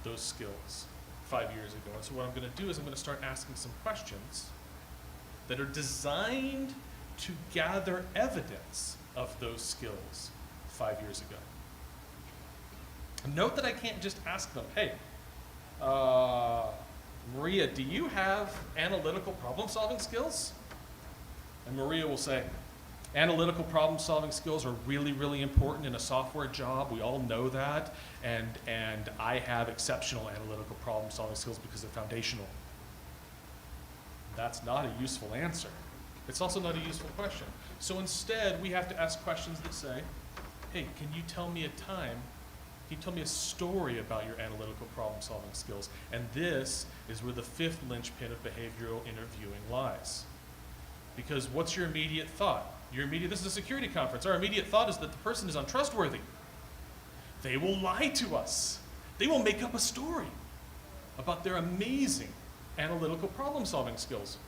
those skills 5 years ago. And so what I'm going to do is I'm going to start asking some questions that are designed to gather evidence of those skills 5 years ago. Note that I can't just ask them, hey, Maria, do you have analytical problem-solving skills? And Maria will say, analytical problem-solving skills are really, really important in a software job. We all know that. And I have exceptional analytical problem-solving skills because they're foundational. That's not a useful answer. It's also not a useful question. So instead, we have to ask questions that say, hey, can you tell me a time, can you tell me a story about your analytical problem-solving skills? And this is where the fifth linchpin of behavioral interviewing lies. Because what's your immediate thought? This is a security conference. Our immediate thought is that the person is untrustworthy. They will lie to us. They will make up a story about their amazing analytical problem-solving skills.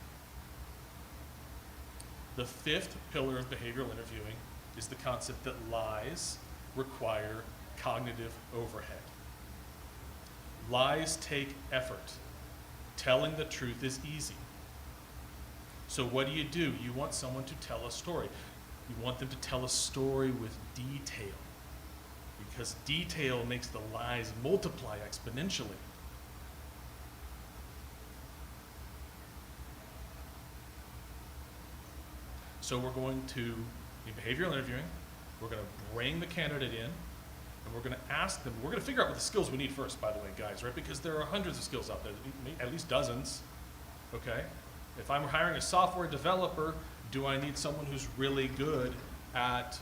The fifth pillar of behavioral interviewing is the concept that lies require cognitive overhead. Lies take effort. Telling the truth is easy. So what do? You want someone to tell a story. You want them to tell a story with detail, because detail makes the lies multiply exponentially. So we're going to, in behavioral interviewing, we're going to bring the candidate in, and we're going to ask them, we're going to figure out what the skills we need first, by the way, guys, right? Because there are hundreds of skills out there, at least dozens, okay? If I'm hiring a software developer, do I need someone who's really good at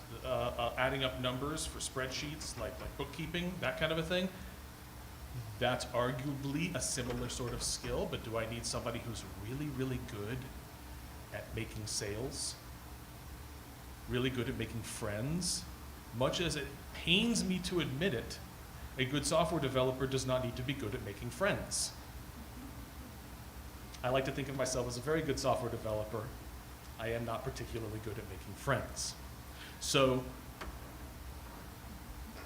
adding up numbers for spreadsheets, like bookkeeping, that kind of a thing? That's arguably a similar sort of skill, but do I need somebody who's really, really good at making sales? Really good at making friends? Much as it pains me to admit it, a good software developer does not need to be good at making friends. I like to think of myself as a very good software developer. I am not particularly good at making friends. So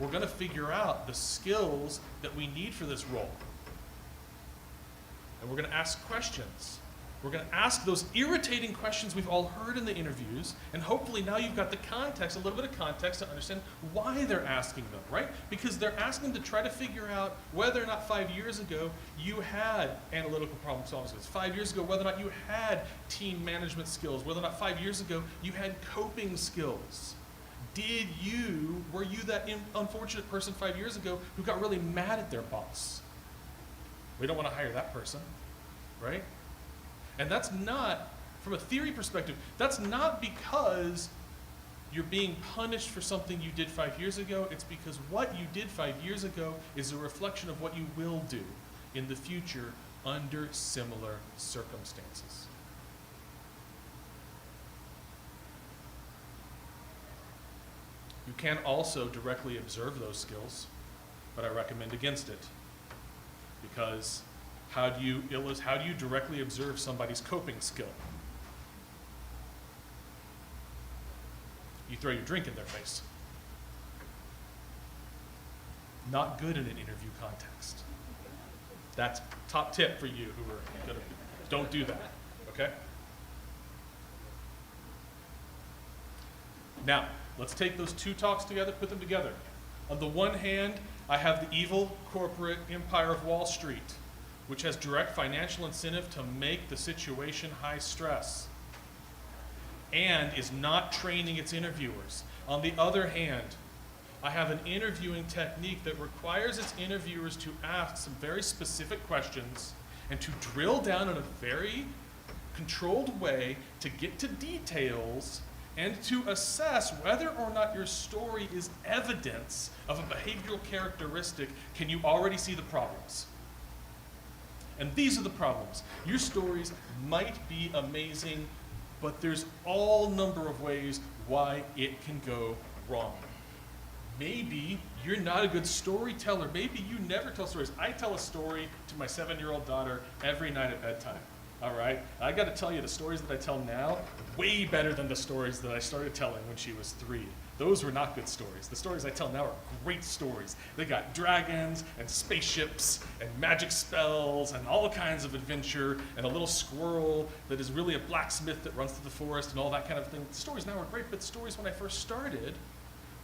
we're going to figure out the skills that we need for this role. And we're going to ask questions. We're going to ask those irritating questions we've all heard in the interviews, and hopefully now you've got the context, a little bit of context to understand why they're asking them, right? Because they're asking to try to figure out whether or not 5 years ago you had analytical problem solving skills. 5 years ago, whether or not you had team management skills, whether or not 5 years ago you had coping skills. Were you that unfortunate person 5 years ago who got really mad at their boss? We don't want to hire that person, right? And that's not, from a theory perspective, that's not because you're being punished for something you did 5 years ago. It's because what you did 5 years ago is a reflection of what you will do in the future under similar circumstances. You can also directly observe those skills, but I recommend against it, because how do you directly observe somebody's coping skill? You throw your drink in their face. Not good in an interview context. That's top tip for you who are gonna, don't do that, okay? Now, let's take those two talks together, put them together. On the one hand, I have the evil corporate empire of Wall Street, which has direct financial incentive to make the situation high stress and is not training its interviewers. On the other hand, I have an interviewing technique that requires its interviewers to ask some very specific questions and to drill down in a very controlled way to get to details and to assess whether or not your story is evidence of a behavioral characteristic. Can you already see the problems? And these are the problems. Your stories might be amazing, but there's all number of ways why it can go wrong. Maybe you're not a good storyteller. Maybe you never tell stories. I tell a story to my 7-year-old daughter every night at bedtime. All right? I got to tell you, the stories that I tell now, way better than the stories that I started telling when she was 3. Those were not good stories. The stories I tell now are great stories. They got dragons and spaceships and magic spells and all kinds of adventure and a little squirrel that is really a blacksmith that runs through the forest and all that kind of thing. The stories now are great, but the stories when I first started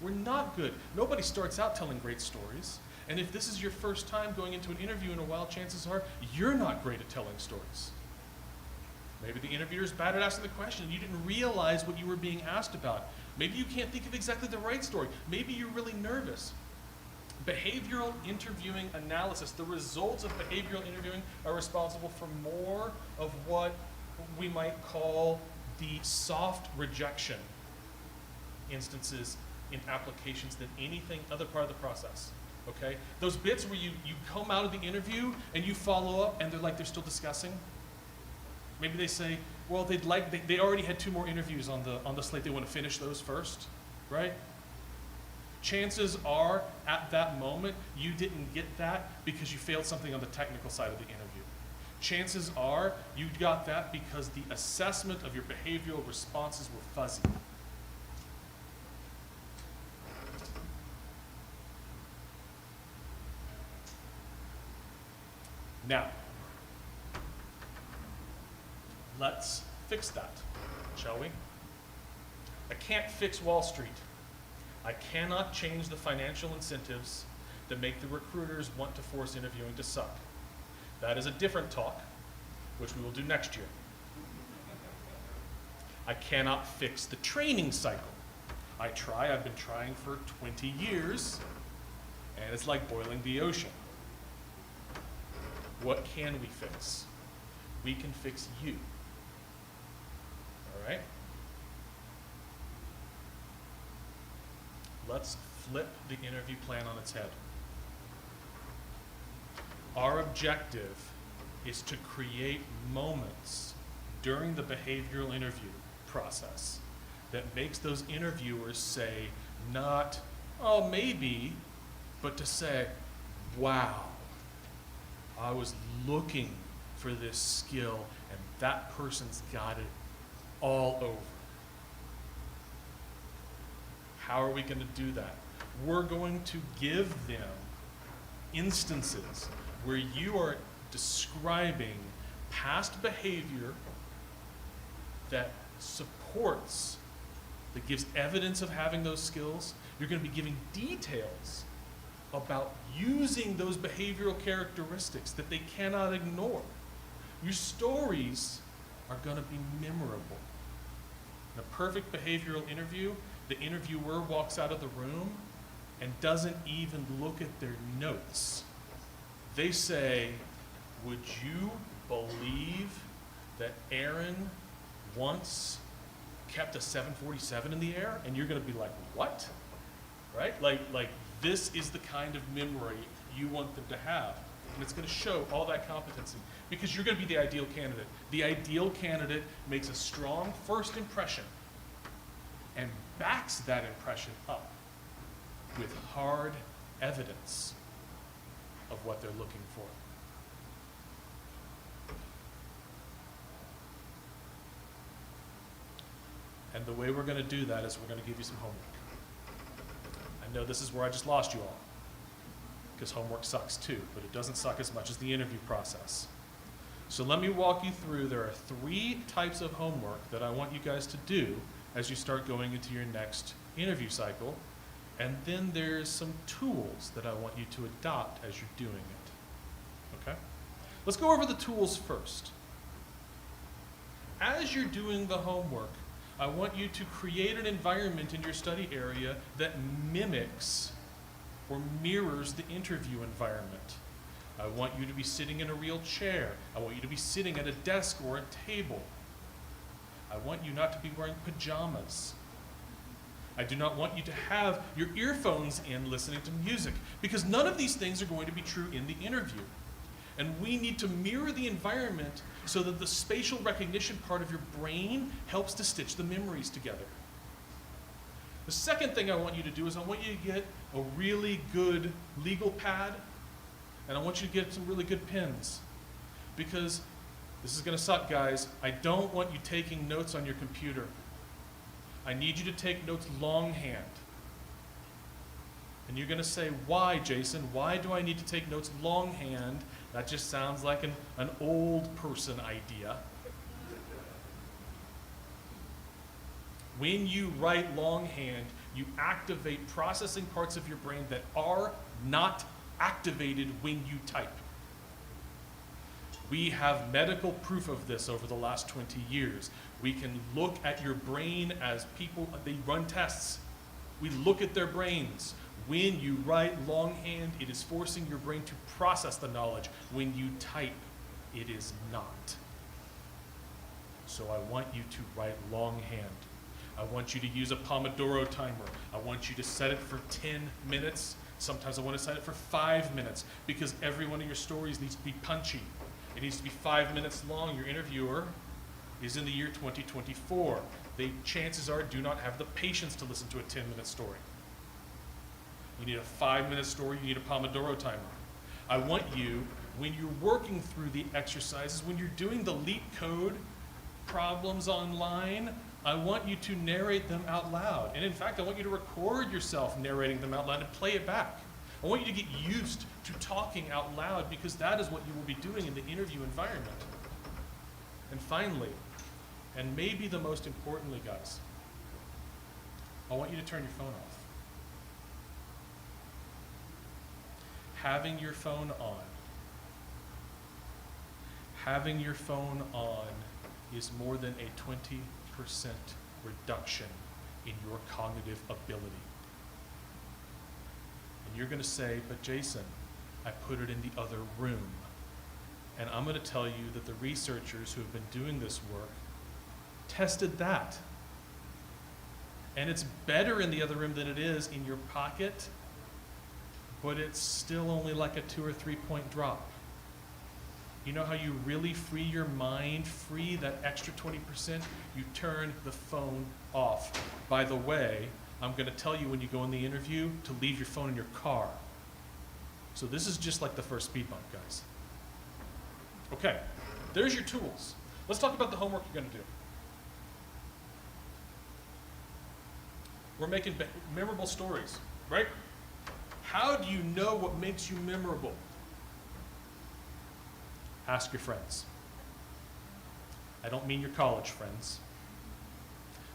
were not good. Nobody starts out telling great stories. And if this is your first time going into an interview in a while, chances are you're not great at telling stories. Maybe the interviewer's bad at asking the question and you didn't realize what you were being asked about. Maybe you can't think of exactly the right story. Maybe you're really nervous. Behavioral interviewing analysis, the results of behavioral interviewing are responsible for more of what we might call the soft rejection instances in applications than anything other part of the process. Okay? Those bits where you come out of the interview and you follow up and they're still discussing. Maybe they say, well, they already had 2 more interviews on the slate. They want to finish those first, right? Chances are, at that moment, you didn't get that because you failed something on the technical side of the interview. Chances are, you got that because the assessment of your behavioral responses were fuzzy. Now, let's fix that, shall we? I can't fix Wall Street. I cannot change the financial incentives that make the recruiters want to force interviewing to suck. That is a different talk, which we will do next year. I cannot fix the training cycle. I've been trying for 20 years, and it's like boiling the ocean. What can we fix? We can fix you. All right? Let's flip the interview plan on its head. Our objective is to create moments during the behavioral interview process that makes those interviewers say, not, oh, maybe, but to say, wow, I was looking for this skill and that person's got it all over. How are we going to do that? We're going to give them instances where you are describing past behavior that supports, that gives evidence of having those skills. You're going to be giving details about using those behavioral characteristics that they cannot ignore. Your stories are going to be memorable. In a perfect behavioral interview, the interviewer walks out of the room and doesn't even look at their notes. They say, would you believe that Aaron once kept a 747 in the air? And you're going to be like, what? Right? Like this is the kind of memory you want them to have. And it's going to show all that competency because you're going to be the ideal candidate. The ideal candidate makes a strong first impression and backs that impression up with hard evidence of what they're looking for. And the way we're going to do that is we're going to give you some homework. I know this is where I just lost you all, because homework sucks too, but it doesn't suck as much as the interview process. So let me walk you through. There are 3 types of homework that I want you guys to do as you start going into your next interview cycle. And then there's some tools that I want you to adopt as you're doing it. Okay? Let's go over the tools first. As you're doing the homework, I want you to create an environment in your study area that mimics or mirrors the interview environment. I want you to be sitting in a real chair. I want you to be sitting at a desk or a table. I want you not to be wearing pajamas. I do not want you to have your earphones in listening to music, because none of these things are going to be true in the interview. And we need to mirror the environment so that the spatial recognition part of your brain helps to stitch the memories together. The second thing I want you to do is I want you to get a really good legal pad, and I want you to get some really good pens. Because this is gonna suck, guys. I don't want you taking notes on your computer. I need you to take notes longhand. And you're gonna say, why, Jason? Why do I need to take notes longhand? That just sounds like an old person idea. When you write longhand, you activate processing parts of your brain that are not activated when you type. We have medical proof of this over the last 20 years. We can look at your brain as people, they run tests. We look at their brains. When you write longhand, it is forcing your brain to process the knowledge. When you type, it is not. So I want you to write longhand. I want you to use a Pomodoro timer. I want you to set it for 10 minutes. Sometimes I want to set it for 5 minutes because every one of your stories needs to be punchy. It needs to be 5 minutes long. Your interviewer is in the year 2024. They, chances are, do not have the patience to listen to a 10-minute story. You need a 5-minute story, you need a Pomodoro timer. I want you, when you're working through the exercises, when you're doing the leap code problems online, I want you to narrate them out loud. And in fact, I want you to record yourself narrating them out loud and play it back. I want you to get used to talking out loud because that is what you will be doing in the interview environment. And finally, and maybe the most importantly, guys, I want you to turn your phone off. Having your phone on is more than a 20% reduction in your cognitive ability. And you're going to say, but Jason, I put it in the other room. And I'm going to tell you that the researchers who have been doing this work tested that. And it's better in the other room than it is in your pocket, but it's still only like a 2 or 3 point drop. You know how you really free your mind, free that extra 20%? You turn the phone off. By the way, I'm going to tell you when you go in the interview to leave your phone in your car. So this is just like the first speed bump, guys. Okay, there's your tools. Let's talk about the homework you're going to do. We're making memorable stories, right? How do you know what makes you memorable? Ask your friends. I don't mean your college friends.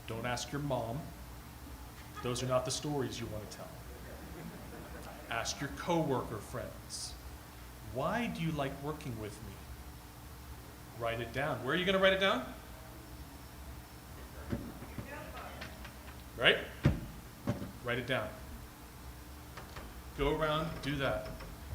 Don't ask your mom. Those are not the stories you want to tell. Ask your coworker friends. Why do you like working with me? Write it down. Where are you going to write it down? Right? Write it down. Go around, do that.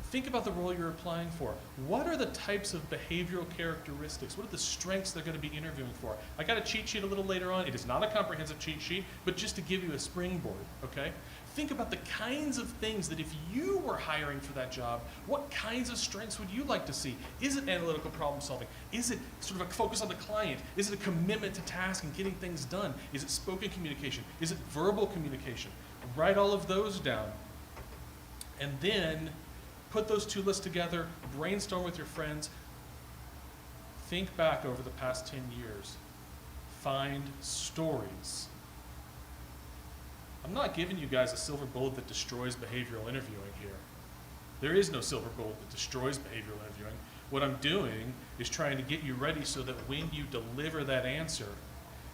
Think about the role you're applying for. What are the types of behavioral characteristics? What are the strengths they're going to be interviewing for? I got a cheat sheet a little later on. It is not a comprehensive cheat sheet, but just to give you a springboard, okay? Think about the kinds of things that if you were hiring for that job, what kinds of strengths would you like to see? Is it analytical problem solving? Is it sort of a focus on the client? Is it a commitment to task and getting things done? Is it spoken communication? Is it verbal communication? Write all of those down. And then put those two lists together, brainstorm with your friends, think back over the past 10 years, find stories. I'm not giving you guys a silver bullet that destroys behavioral interviewing here. There is no silver bullet that destroys behavioral interviewing. What I'm doing is trying to get you ready so that when you deliver that answer,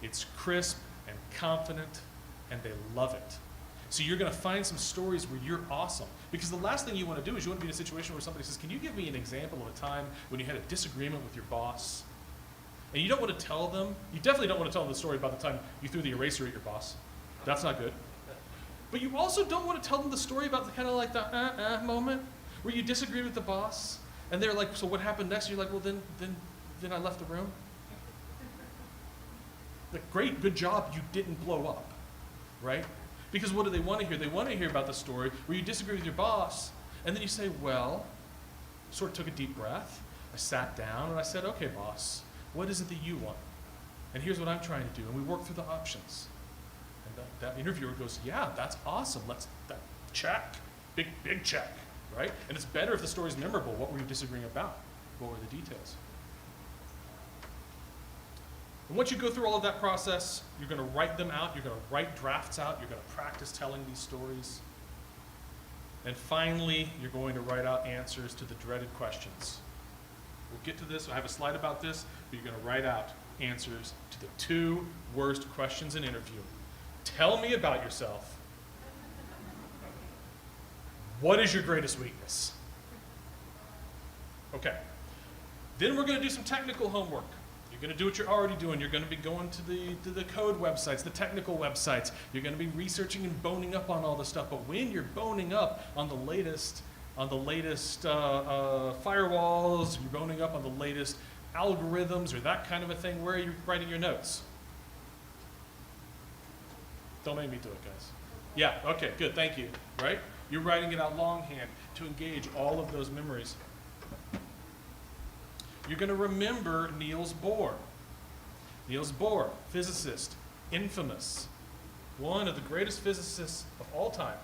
it's crisp and confident and they love it. So you're going to find some stories where you're awesome. Because the last thing you want to do is you want to be in a situation where somebody says, can you give me an example of a time when you had a disagreement with your boss? And you don't want to tell them, you definitely don't want to tell them the story about the time you threw the eraser at your boss. That's not good. But you also don't want to tell them the story about the kind of like the moment where you disagree with the boss and they're like, so what happened next? And you're like, well, then I left the room. Like, great, good job, you didn't blow up, right? Because what do they want to hear? They want to hear about the story where you disagree with your boss, and then you say, well, sort of took a deep breath. I sat down and I said, okay, boss, what is it that you want? And here's what I'm trying to do. And we work through the options. And that interviewer goes, yeah, that's awesome. Check. Big check, right? And it's better if the story's memorable. What were you disagreeing about? What were the details? And once you go through all of that process, you're going to write them out, you're going to write drafts out, you're going to practice telling these stories. And finally, you're going to write out answers to the dreaded questions. We'll get to this, I have a slide about this, but you're going to write out answers to the 2 worst questions in interview. Tell me about yourself. What is your greatest weakness? Okay. Then we're going to do some technical homework. You're going to do what you're already doing. You're going to be going to the code websites, the technical websites. You're going to be researching and boning up on all this stuff. But when you're boning up on the latest firewalls, you're boning up on the latest algorithms or that kind of a thing, where are you writing your notes? Don't make me do it, guys. Yeah, okay, good, thank you, right? You're writing it out longhand to engage all of those memories. You're going to remember Niels Bohr. Niels Bohr, physicist, infamous, one of the greatest physicists of all time,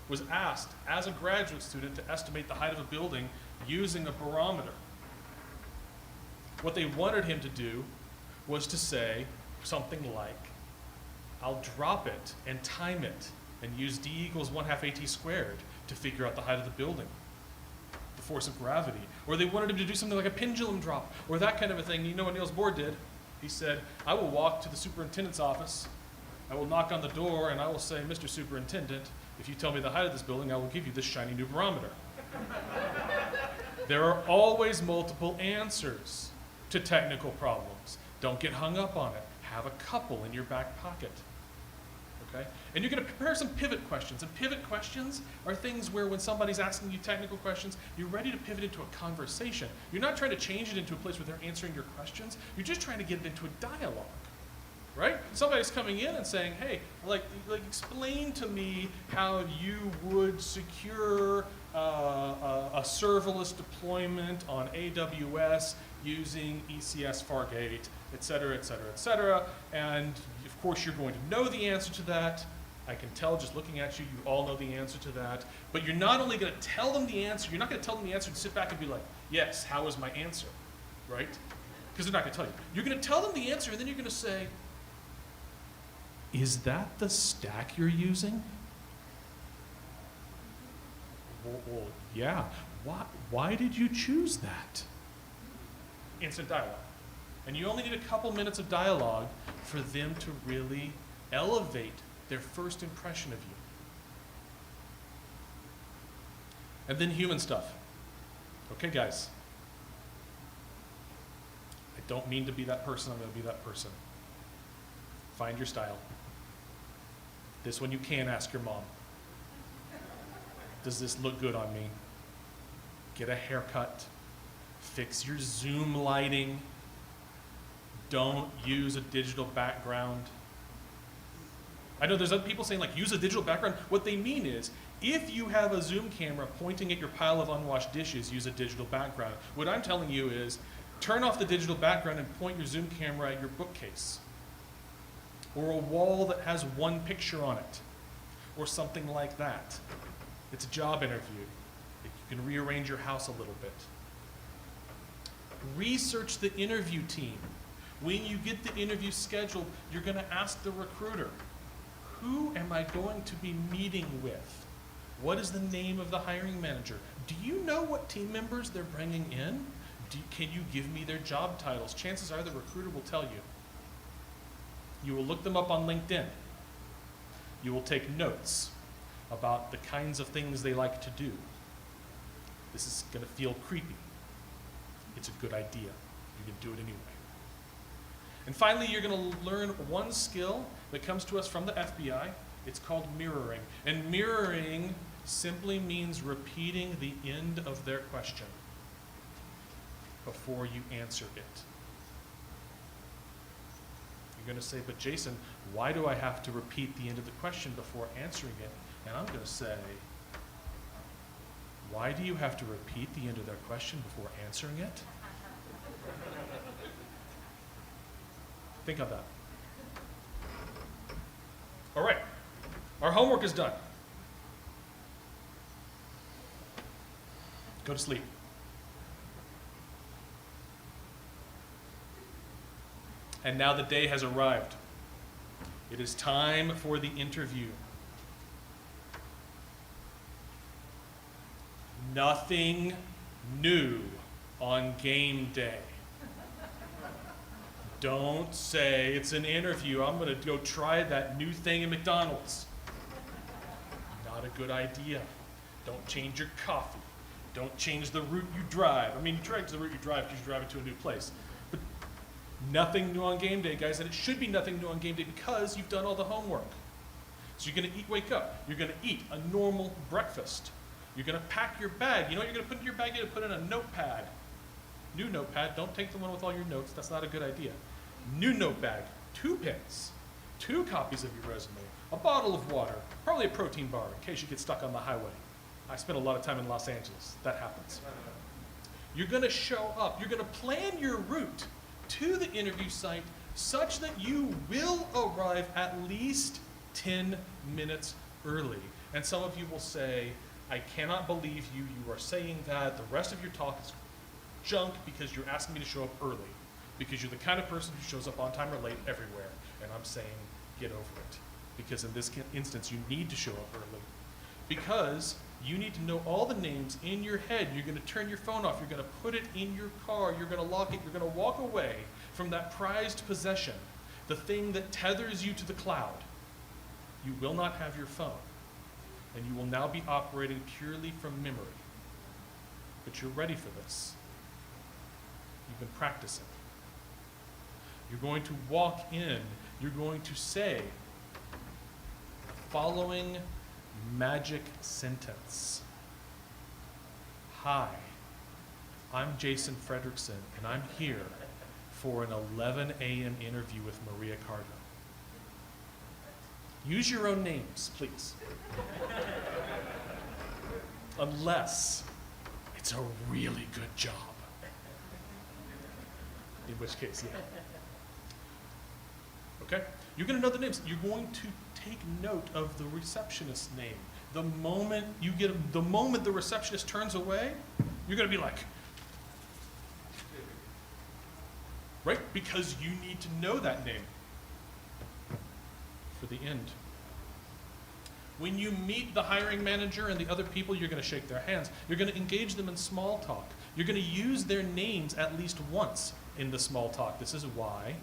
was asked as a graduate student to estimate the height of a building using a barometer. What they wanted him to do was to say something like, I'll drop it and time it and use d = 1/2 at squared to figure out the height of the building, the force of gravity. Or they wanted him to do something like a pendulum drop or that kind of a thing. You know what Niels Bohr did? He said, I will walk to the superintendent's office, I will knock on the door, and I will say, Mr. Superintendent, if you tell me the height of this building, I will give you this shiny new barometer. There are always multiple answers to technical problems. Don't get hung up on it. Have a couple in your back pocket. Okay? And you're going to prepare some pivot questions. And pivot questions are things where when somebody's asking you technical questions, you're ready to pivot into a conversation. You're not trying to change it into a place where they're answering your questions. You're just trying to get it into a dialogue. Right? Somebody's coming in and saying, hey, like explain to me how you would secure a serverless deployment on AWS using ECS Fargate, et cetera, et cetera, et cetera. And of course, you're going to know the answer to that. I can tell just looking at you, you all know the answer to that. But you're not only going to tell them the answer, you're not going to tell them the answer and sit back and be like, yes, how is my answer? Right? Because they're not going to tell you. You're going to tell them the answer, and then you're going to say, is that the stack you're using? Well, yeah. Why did you choose that? Instant dialogue. And you only need a couple minutes of dialogue for them to really elevate their first impression of you. And then human stuff. Okay, guys. I don't mean to be that person, I'm going to be that person. Find your style. This one you can ask your mom. Does this look good on me? Get a haircut. Fix your Zoom lighting. Don't use a digital background. I know there's other people saying like use a digital background. What they mean is if you have a Zoom camera pointing at your pile of unwashed dishes, use a digital background. What I'm telling you is turn off the digital background and point your Zoom camera at your bookcase or a wall that has one picture on it or something like that. It's a job interview. You can rearrange your house a little bit. Research the interview team. When you get the interview scheduled, you're going to ask the recruiter, who am I going to be meeting with? What is the name of the hiring manager? Do you know what team members they're bringing in? Can you give me their job titles? Chances are the recruiter will tell you. You will look them up on LinkedIn. You will take notes about the kinds of things they like to do. This is going to feel creepy. It's a good idea. You can do it anyway. And finally, you're going to learn one skill that comes to us from the FBI. It's called mirroring. And mirroring simply means repeating the end of their question before you answer it. You're going to say, but Jason, why do I have to repeat the end of the question before answering it? And I'm going to say, why do you have to repeat the end of their question before answering it? Think of that. All right, our homework is done. Go to sleep. And now the day has arrived. It is time for the interview. Nothing new on game day. Don't say it's an interview. I'm going to go try that new thing at McDonald's. Not a good idea. Don't change your coffee. Don't change the route you drive. I mean, you change the route you drive because you're driving to a new place. But nothing new on game day, guys, and it should be nothing new on game day because you've done all the homework. So you're going to wake up. You're going to eat a normal breakfast. You're going to pack your bag. You know what you're going to put in your bag? You're going to put in a notepad. New notepad. Don't take the one with all your notes. That's not a good idea. New note bag. 2 pens. 2 copies of your resume. A bottle of water. Probably a protein bar in case you get stuck on the highway. I spent a lot of time in Los Angeles. That happens. You're going to show up. You're going to plan your route to the interview site such that you will arrive at least 10 minutes early. And some of you will say, I cannot believe you. You are saying that. The rest of your talk is junk because you're asking me to show up early. Because you're the kind of person who shows up on time or late everywhere. And I'm saying, get over it. Because in this instance, you need to show up early. Because you need to know all the names in your head. You're going to turn your phone off. You're going to put it in your car. You're going to lock it. You're going to walk away from that prized possession, the thing that tethers you to the cloud. You will not have your phone. And you will now be operating purely from memory. But you're ready for this. You've been practicing. You're going to walk in. You're going to say the following magic sentence. Hi, I'm Jason Fredrickson, and I'm here for an 11 a.m. interview with Maria Cardo. Use your own names, please. Unless it's a really good job. In which case, yeah. Okay? You're going to know the names. You're going to take note of the receptionist's name. The moment the receptionist turns away, you're going to be like, right? Because you need to know that name for the end. When you meet the hiring manager and the other people, you're going to shake their hands. You're going to engage them in small talk. You're going to use their names at least once in the small talk. This is why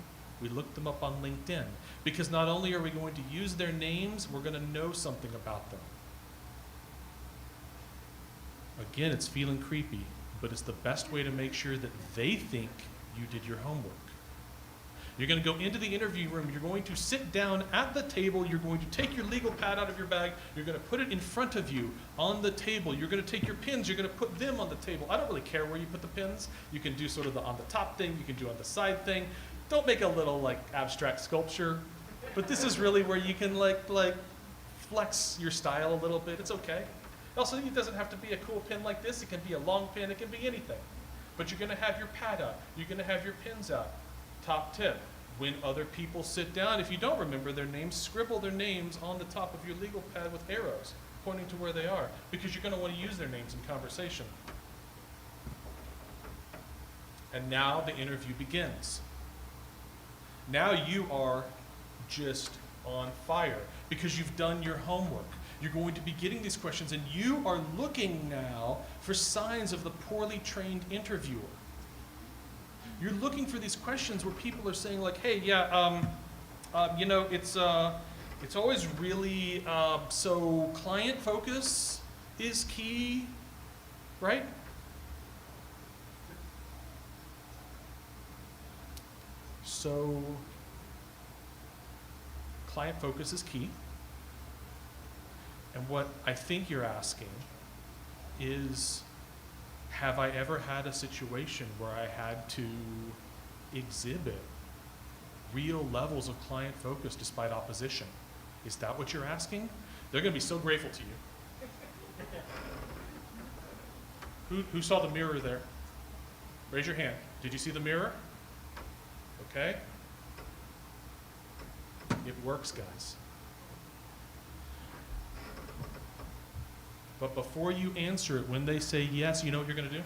we looked them up on LinkedIn. Because not only are we going to use their names, we're going to know something about them. Again, it's feeling creepy, but it's the best way to make sure that they think you did your homework. You're going to go into the interview room. You're going to sit down at the table. You're going to take your legal pad out of your bag. You're going to put it in front of you on the table. You're going to take your pins. You're going to put them on the table. I don't really care where you put the pins. You can do sort of the on the top thing. You can do on the side thing. Don't make a little like abstract sculpture. But this is really where you can like flex your style a little bit. It's okay. Also, it doesn't have to be a cool pin like this. It can be a long pin. It can be anything. But you're going to have your pad out. You're going to have your pins out. Top tip, when other people sit down, if you don't remember their names, scribble their names on the top of your legal pad with arrows pointing to where they are, because you're going to want to use their names in conversation. And now the interview begins. Now you are just on fire because you've done your homework. You're going to be getting these questions, and you are looking now for signs of the poorly trained interviewer. You're looking for these questions where people are saying like, hey, yeah, you know, it's always really, so client focus is key, right? So client focus is key. And what I think you're asking is, have I ever had a situation where I had to exhibit real levels of client focus despite opposition? Is that what you're asking? They're going to be so grateful to you. Who saw the mirror there? Raise your hand. Did you see the mirror? Okay. It works, guys. But before you answer it, when they say yes, you know what you're going to do?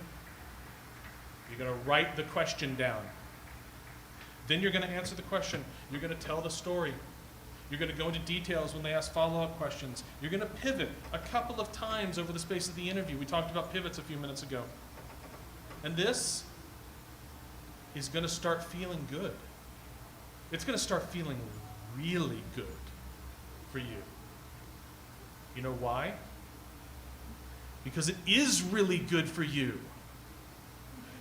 You're going to write the question down. Then you're going to answer the question. You're going to tell the story. You're going to go into details when they ask follow-up questions. You're going to pivot a couple of times over the space of the interview. We talked about pivots a few minutes ago. And this is going to start feeling good. It's going to start feeling really good for you. You know why? Because it is really good for you.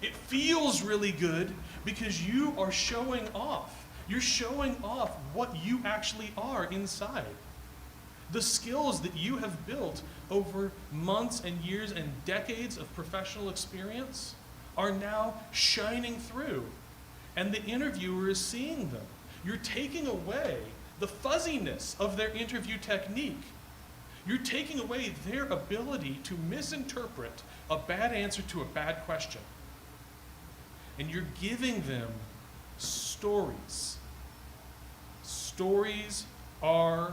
It feels really good because you are showing off. You're showing off what you actually are inside. The skills that you have built over months and years and decades of professional experience are now shining through. And the interviewer is seeing them. You're taking away the fuzziness of their interview technique. You're taking away their ability to misinterpret a bad answer to a bad question. And you're giving them stories. Stories are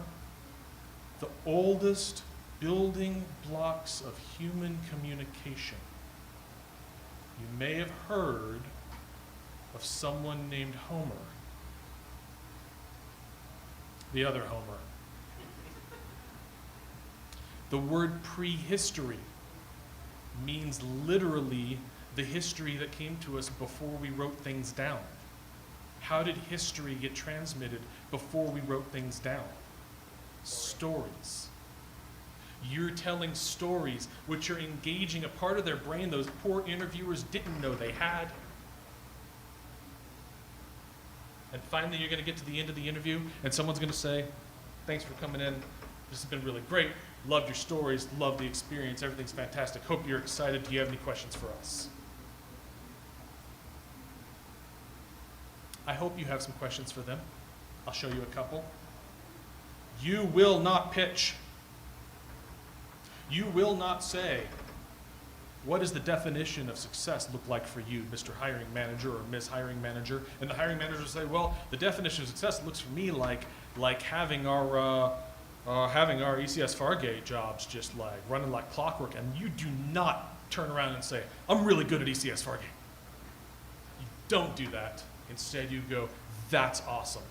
the oldest building blocks of human communication. You may have heard of someone named Homer. The other Homer. The word prehistory means literally the history that came to us before we wrote things down. How did history get transmitted before we wrote things down? Stories. You're telling stories which are engaging a part of their brain those poor interviewers didn't know they had. And finally, you're going to get to the end of the interview, and someone's going to say, "Thanks for coming in. This has been really great. Loved your stories, loved the experience. Everything's fantastic. Hope you're excited. Do you have any questions for us?" I hope you have some questions for them. I'll show you a couple. You will not pitch. You will not say, "What does the definition of success look like for you, Mr. Hiring Manager or Ms. Hiring Manager?" And the hiring manager will say, "Well, the definition of success looks for me like having our ECS Fargate jobs just like running like clockwork." And you do not turn around and say, "I'm really good at ECS Fargate." You don't do that. Instead, you go, "That's awesome.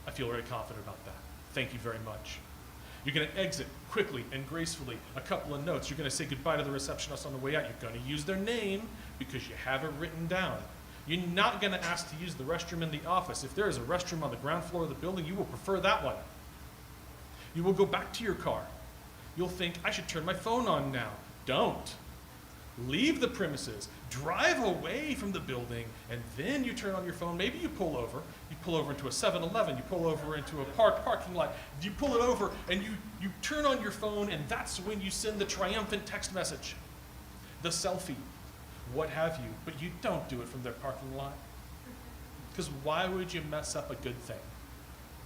I feel very confident about that. Thank you very much." You're going to exit quickly and gracefully. A couple of notes. You're going to say goodbye to the receptionist on the way out. You're going to use their name because you have it written down. You're not going to ask to use the restroom in the office. If there is a restroom on the ground floor of the building, you will prefer that one. You will go back to your car. You'll think, "I should turn my phone on now." Don't. Leave the premises, drive away from the building, and then you turn on your phone. Maybe you pull over. You pull over into a 7-Eleven. You pull over into a parking lot. You pull it over, and you turn on your phone, and that's when you send the triumphant text message, the selfie, what have you. But you don't do it from their parking lot. Because why would you mess up a good thing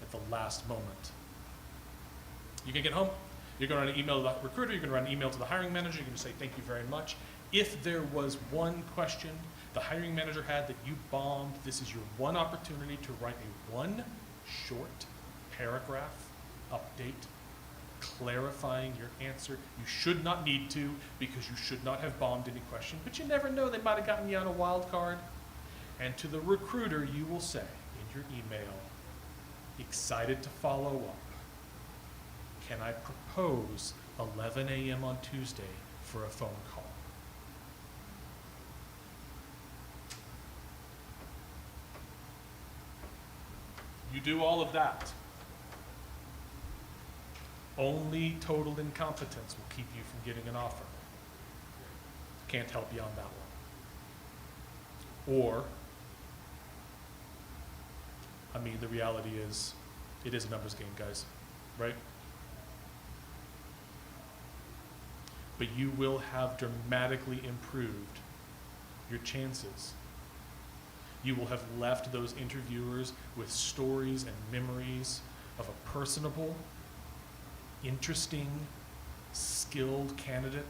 at the last moment? You can get home. You're going to write an email to the recruiter. You're going to write an email to the hiring manager. You're going to say, "Thank you very much. If there was one question the hiring manager had that you bombed, this is your one opportunity to write a one short paragraph update clarifying your answer. You should not need to because you should not have bombed any question, but you never know, they might have gotten you on a wild card." And to the recruiter, you will say in your email, "Excited to follow up. Can I propose 11 a.m. on Tuesday for a phone call?" You do all of that. Only total incompetence will keep you from getting an offer. Can't help you on that one. Or, I mean, the reality is, it is a numbers game, guys, right? But you will have dramatically improved your chances. You will have left those interviewers with stories and memories of a personable, interesting, skilled candidate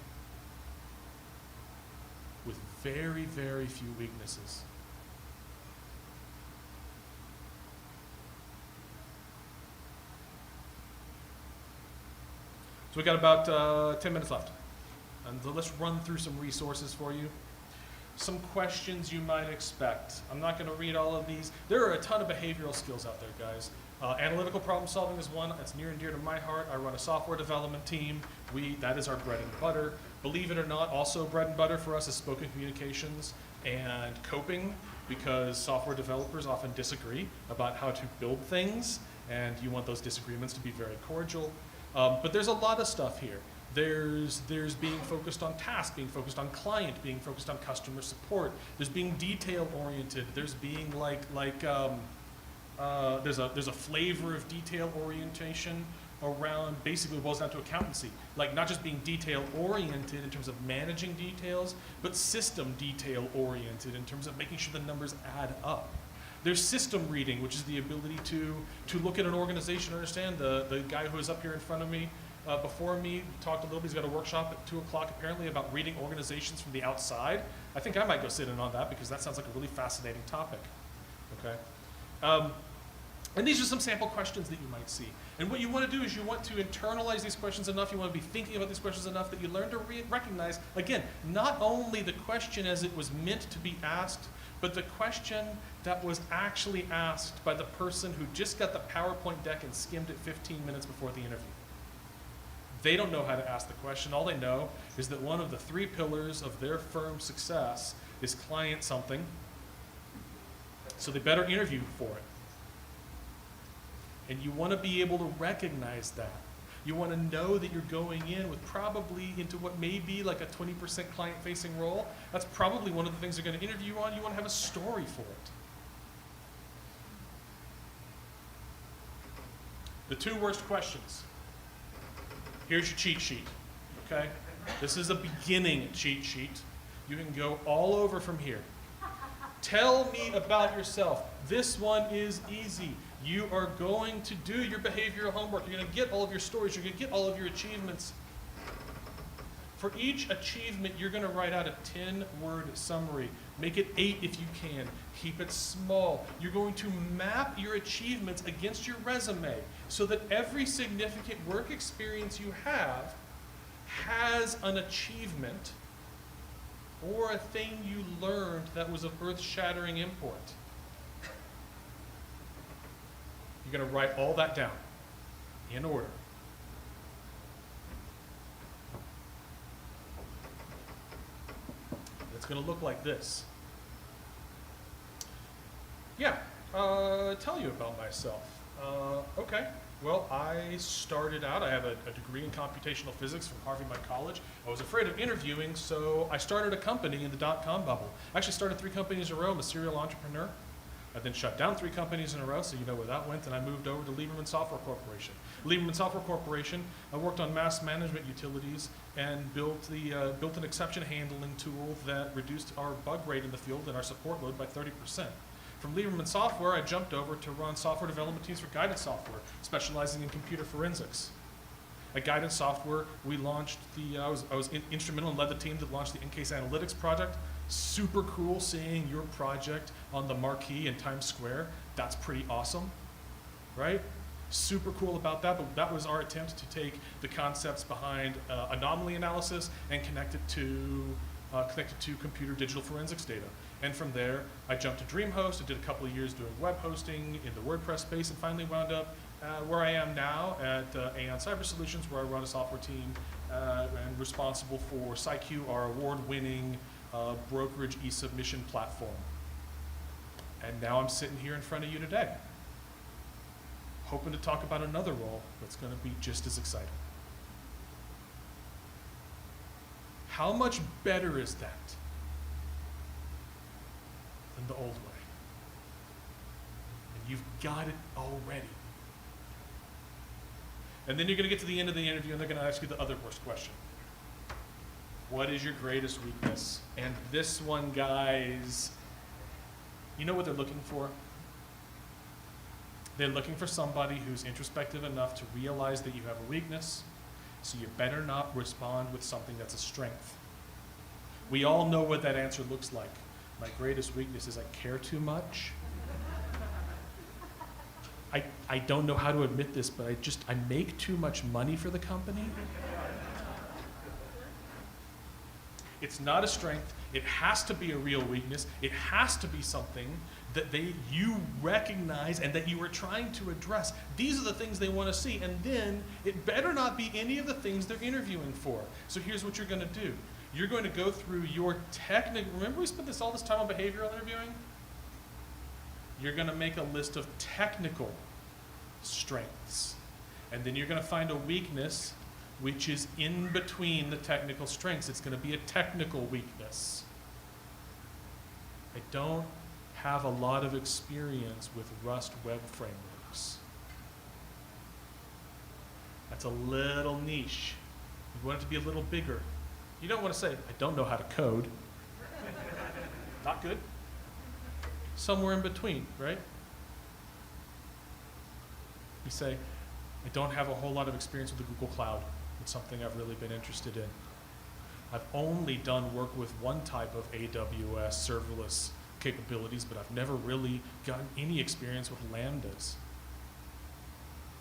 with very, very few weaknesses. So we got about 10 minutes left. And so let's run through some resources for you. Some questions you might expect. I'm not going to read all of these. There are a ton of behavioral skills out there, guys. Analytical problem solving is one that's near and dear to my heart. I run a software development team. That is our bread and butter. Believe it or not, also bread and butter for us is spoken communications and coping, because software developers often disagree about how to build things, and you want those disagreements to be very cordial. But there's a lot of stuff here. There's being focused on task, being focused on client, being focused on customer support. There's being detail oriented. There's being there's a flavor of detail orientation around basically what boils down to accountancy. Like not just being detail oriented in terms of managing details, but system detail oriented in terms of making sure the numbers add up. There's system reading, which is the ability to look at an organization, understand the guy who is up here in front of me, before me, talked a little bit. He's got a workshop at 2 o'clock apparently about reading organizations from the outside. I think I might go sit in on that because that sounds like a really fascinating topic. Okay. And these are some sample questions that you might see. And what you want to do is you want to internalize these questions enough, you want to be thinking about these questions enough that you learn to recognize, again, not only the question as it was meant to be asked, but the question that was actually asked by the person who just got the PowerPoint deck and skimmed it 15 minutes before the interview. They don't know how to ask the question. All they know is that one of the 3 pillars of their firm's success is client something, so they better interview for it. And you want to be able to recognize that. You want to know that you're going in with probably into what may be like a 20% client-facing role. That's probably one of the things they're going to interview you on. You want to have a story for it. The 2 worst questions. Here's your cheat sheet, okay? This is a beginning cheat sheet. You can go all over from here. Tell me about yourself. This one is easy. You are going to do your behavioral homework. You're going to get all of your stories. You're going to get all of your achievements. For each achievement, you're going to write out a 10-word summary. Make it 8 if you can. Keep it small. You're going to map your achievements against your resume so that every significant work experience you have has an achievement or a thing you learned that was of earth-shattering import. You're going to write all that down in order. It's going to look like this. Yeah, tell you about myself. Okay, well, I started out, I have a degree in computational physics from Harvey-Mudd College. I was afraid of interviewing, so I started a company in the dot-com bubble. I actually started 3 companies in a row. I'm a serial entrepreneur. I then shut down 3 companies in a row, so you know where that went, and I moved over to Lieberman Software Corporation. Lieberman Software Corporation, I worked on mass management utilities and built an exception handling tool that reduced our bug rate in the field and our support load by 30%. From Lieberman Software, I jumped over to run software development teams for guidance software, specializing in computer forensics. At guidance software, we launched I was instrumental and led the team that launched the In-Case Analytics project. Super cool seeing your project on the marquee in Times Square. That's pretty awesome, right? Super cool about that, but that was our attempt to take the concepts behind anomaly analysis and connect it to computer digital forensics data. And from there, I jumped to DreamHost. I did a couple of years doing web hosting in the WordPress space, and finally wound up where I am now at Aon Cyber Solutions, where I run a software team and responsible for PsyQ, our award-winning brokerage e-submission platform. And now I'm sitting here in front of you today, hoping to talk about another role that's going to be just as exciting. How much better is that than the old way? And you've got it already. And then you're going to get to the end of the interview and they're going to ask you the other worst question. What is your greatest weakness? And this one, guys, you know what they're looking for? They're looking for somebody who's introspective enough to realize that you have a weakness, so you better not respond with something that's a strength. We all know what that answer looks like. My greatest weakness is I care too much. I don't know how to admit this, but I make too much money for the company. It's not a strength. It has to be a real weakness. It has to be something that you recognize and that you are trying to address. These are the things they want to see. And then it better not be any of the things they're interviewing for. So here's what you're going to do. You're going to go through your technical, remember we spent all this time on behavioral interviewing? You're going to make a list of technical strengths. And then you're going to find a weakness which is in between the technical strengths. It's going to be a technical weakness. I don't have a lot of experience with Rust web frameworks. That's a little niche. You want it to be a little bigger. You don't want to say, I don't know how to code. Not good. Somewhere in between, right? You say, I don't have a whole lot of experience with the Google Cloud. It's something I've really been interested in. I've only done work with one type of AWS serverless capabilities, but I've never really gotten any experience with Lambdas.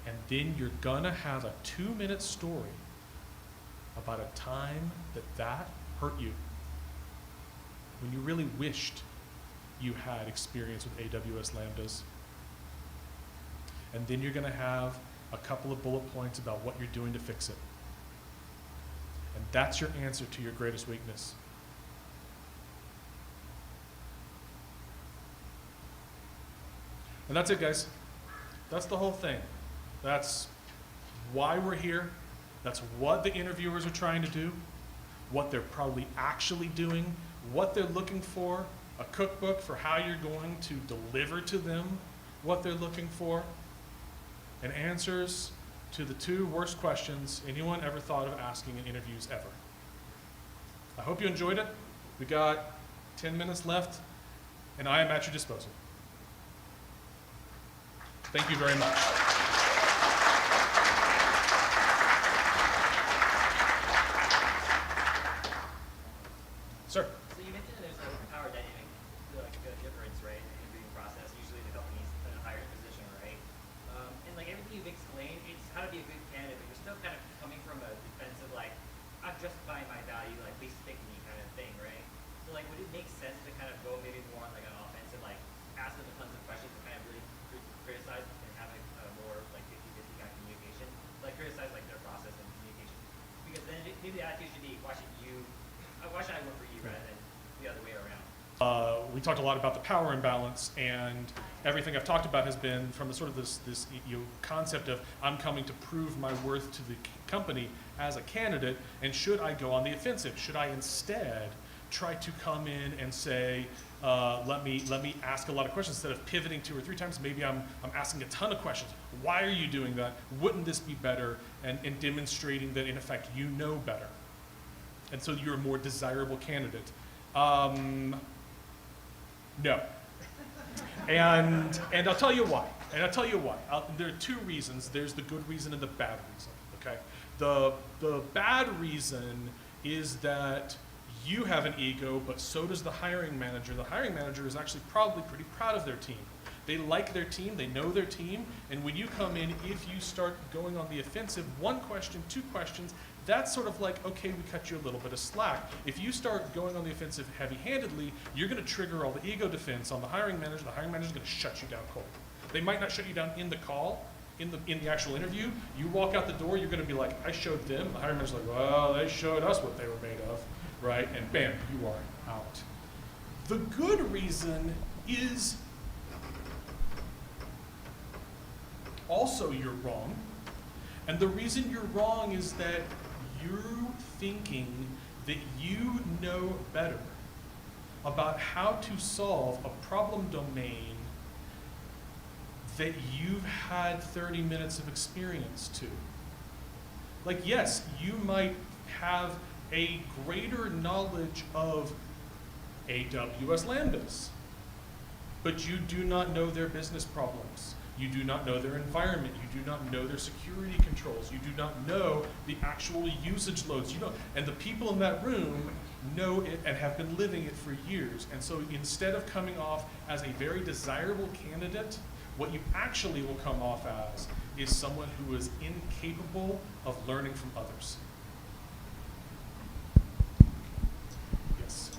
And then you're gonna have a 2-minute story about a time that hurt you, when you really wished you had experience with AWS Lambdas. And then you're gonna have a couple of bullet points about what you're doing to fix it. And that's your answer to your greatest weakness. And that's it, guys. That's the whole thing. That's why we're here. That's what the interviewers are trying to do, what they're probably actually doing, what they're looking for, a cookbook for how you're going to deliver to them what they're looking for, and answers to the 2 worst questions anyone ever thought of asking in interviews ever. I hope you enjoyed it. We got 10 minutes left, and I am at your disposal. Thank you very much. Sir. So you mentioned there's a power dynamic, like a difference, right, in the interviewing process. Usually the company's in a higher position, right? And like everything you've explained, it's how to be a good candidate, but you're still kind of coming from a defensive, like, I'm justifying my value, like, please pick me kind of thing, right? So like, would it make sense to kind of go maybe more on like an offensive, like, ask them tons of questions and kind of really criticize and have a more like 50-50 kind of communication? Like criticize like their process and communication. Because then maybe the attitude should be, why should I work for you rather than the other way around? We talked a lot about the power imbalance, and everything I've talked about has been from the sort of this concept of I'm coming to prove my worth to the company as a candidate, and should I go on the offensive? Should I instead try to come in and say, let me ask a lot of questions instead of pivoting 2 or 3 times? Maybe I'm asking a ton of questions. Why are you doing that? Wouldn't this be better? And demonstrating that in effect you know better, and so you're a more desirable candidate. No. And I'll tell you why. There are 2 reasons. There's the good reason and the bad reason. Okay. The bad reason is that you have an ego, but so does the hiring manager. The hiring manager is actually probably pretty proud of their team. They like their team, they know their team, and when you come in, if you start going on the offensive, 1 question, 2 questions, that's sort of like, okay, we cut you a little bit of slack. If you start going on the offensive heavy-handedly, you're gonna trigger all the ego defense on the hiring manager. The hiring manager's gonna shut you down cold. They might not shut you down in the call, in the actual interview. You walk out the door, you're gonna be like, I showed them. The hiring manager's like, well, they showed us what they were made of, right? And bam, you are out. The good reason is also you're wrong. And the reason you're wrong is that you're thinking that you know better about how to solve a problem domain that you've had 30 minutes of experience to. Like, yes, you might have a greater knowledge of AWS Lambdas, but you do not know their business problems. You do not know their environment. You do not know their security controls. You do not know the actual usage loads. You know, and the people in that room know it and have been living it for years. And so instead of coming off as a very desirable candidate What you actually will come off as is someone who is incapable of learning from others. Yes.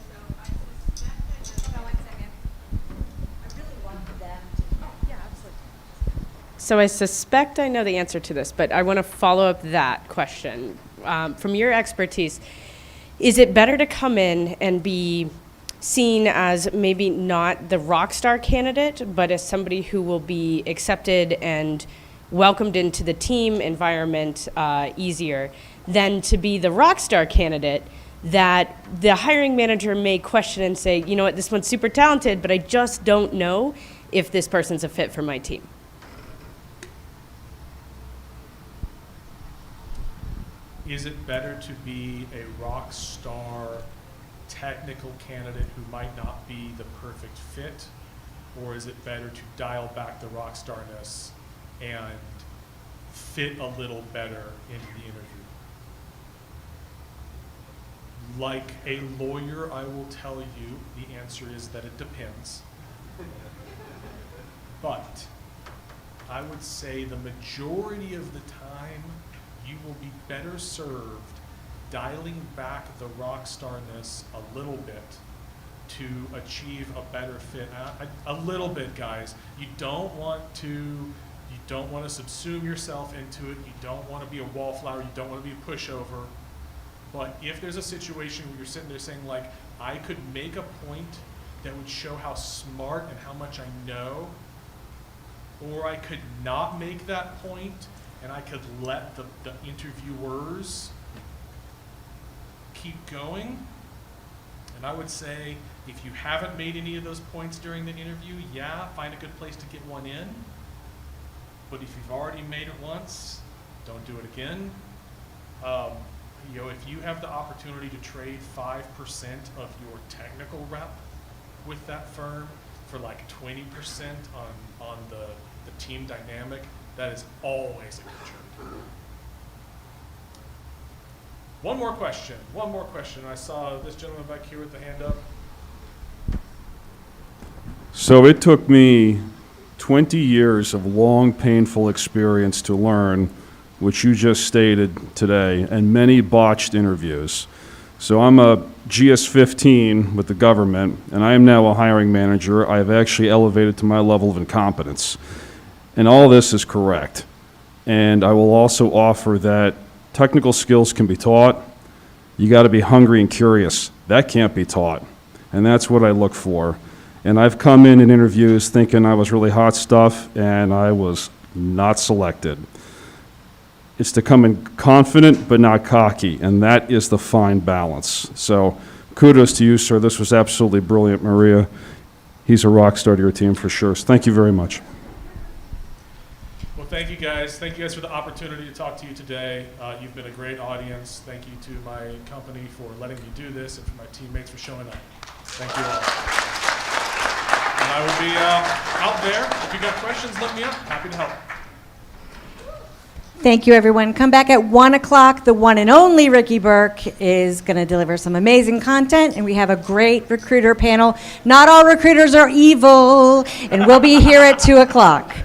So I suspect I know the answer to this, but I want to follow up that question. From your expertise, is it better to come in and be seen as maybe not the rock star candidate, but as somebody who will be accepted and welcomed into the team environment easier than to be the rock star candidate that the hiring manager may question and say, you know what, this one's super talented, but I just don't know if this person's a fit for my team? Is it better to be a rock star technical candidate who might not be the perfect fit, or is it better to dial back the rock starness and fit a little better into the interview? Like a lawyer, I will tell you the answer is that it depends. But I would say the majority of the time you will be better served dialing back the rock starness a little bit to achieve a better fit. A little bit, guys. You don't want to subsume yourself into it. You don't want to be a wallflower. You don't want to be a pushover. But if there's a situation where you're sitting there saying, like, I could make a point that would show how smart and how much I know, or I could not make that point and I could let the interviewers keep going. And I would say, if you haven't made any of those points during the interview, yeah, find a good place to get one in. But if you've already made it once, don't do it again. If you have the opportunity to trade 5% of your technical rep with that firm for like 20% on the team dynamic, that is always a good trade. One more question. I saw this gentleman back here with the hand up. So it took me 20 years of long, painful experience to learn, which you just stated today, and many botched interviews. So I'm a GS-15 with the government, and I am now a hiring manager. I have actually elevated to my level of incompetence. And all this is correct. And I will also offer that technical skills can be taught. You got to be hungry and curious. That can't be taught. And that's what I look for. And I've come in interviews thinking I was really hot stuff, and I was not selected. It's to come in confident but not cocky, and that is the fine balance. So kudos to you, sir. This was absolutely brilliant, Maria. He's a rock star to your team for sure. So thank you very much. Well, thank you guys. Thank you guys for the opportunity to talk to you today. You've been a great audience. Thank you to my company for letting me do this and for my teammates for showing up. Thank you all. And I will be out there. If you got questions, let me know. Happy to help. Thank you, everyone. Come back at 1 o'clock. The one and only Ricky Burke is going to deliver some amazing content, and we have a great recruiter panel. Not all recruiters are evil, and we'll be here at 2 o'clock.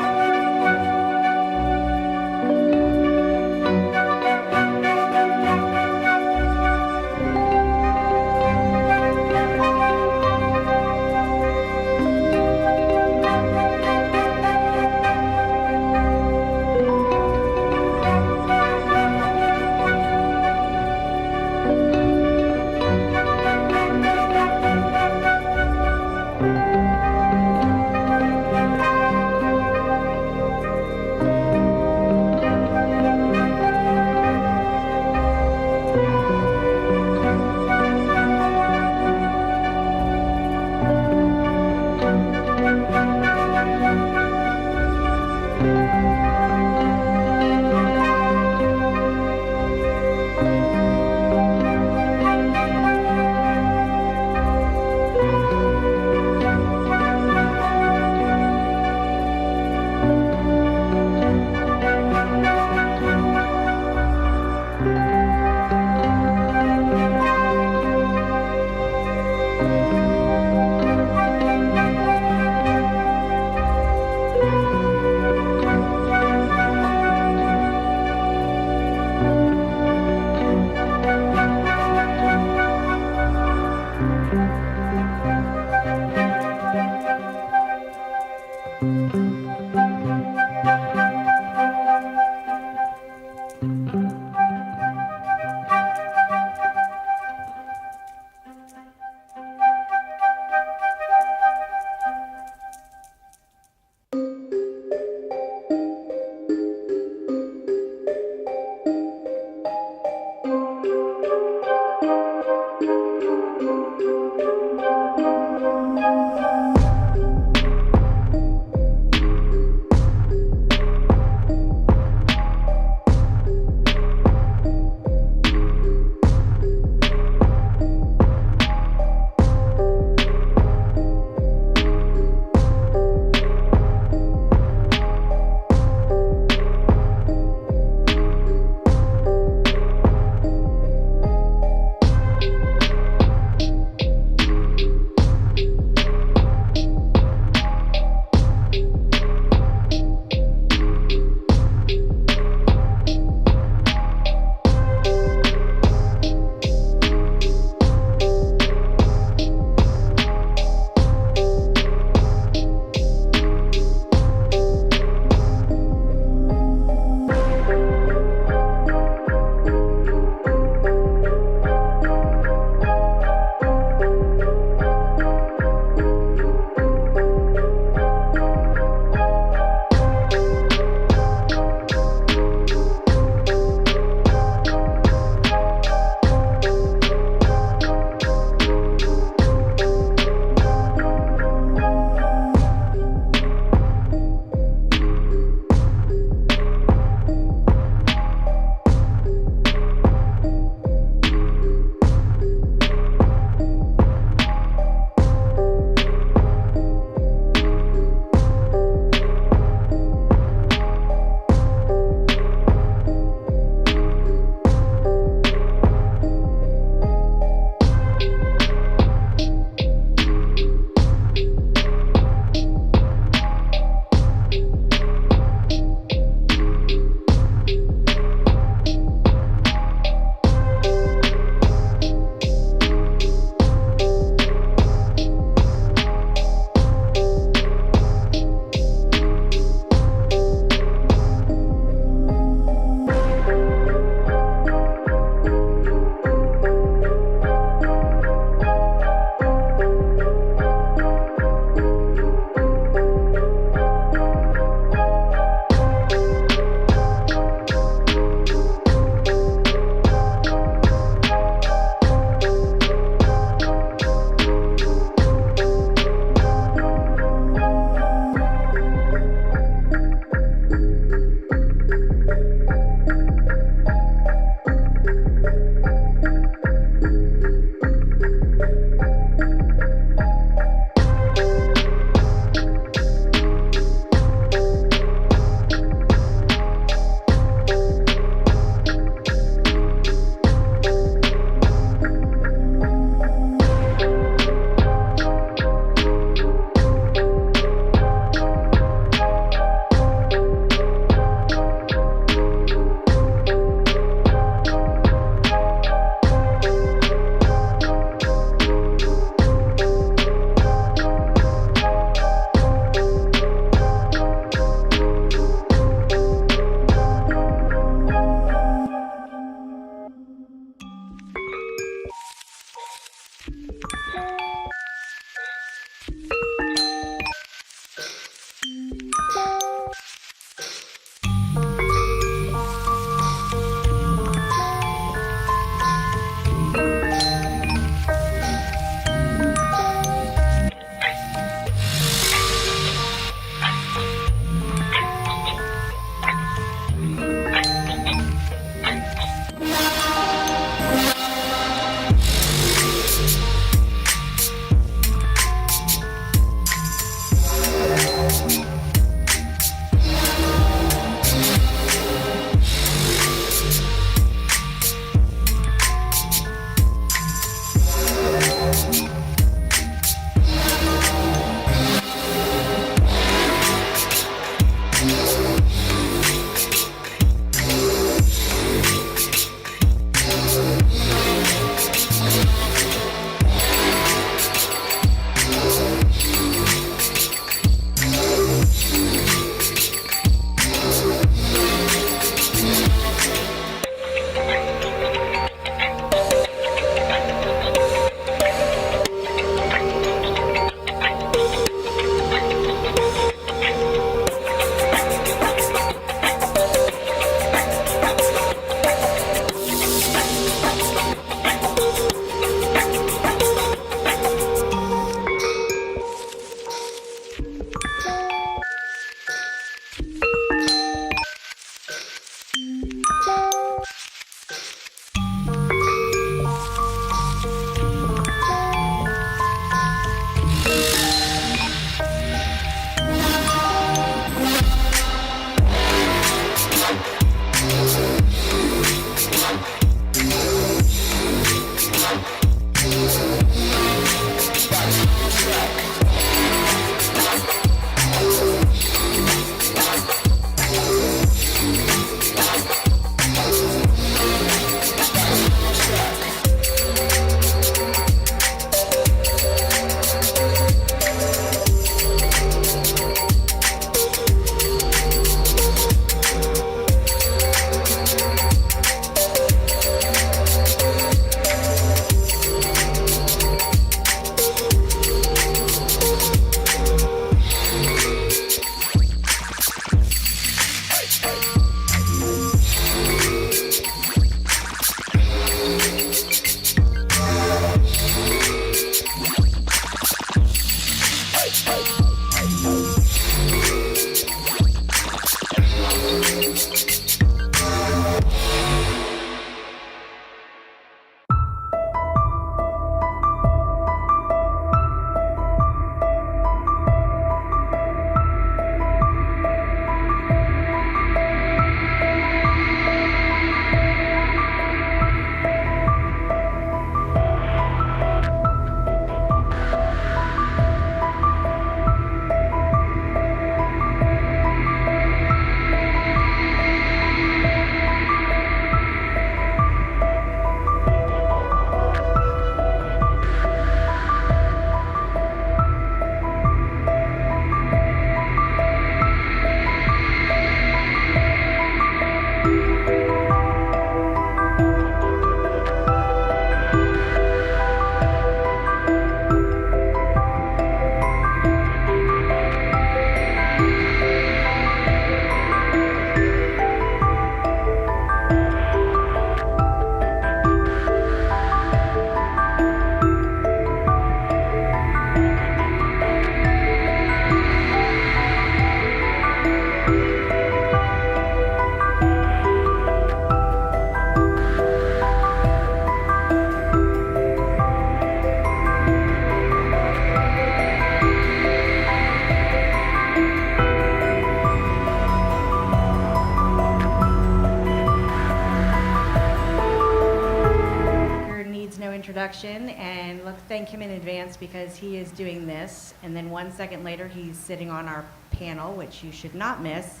introduction and thank him in advance because he is doing this. And then 1 second later, he's sitting on our panel, which you should not miss.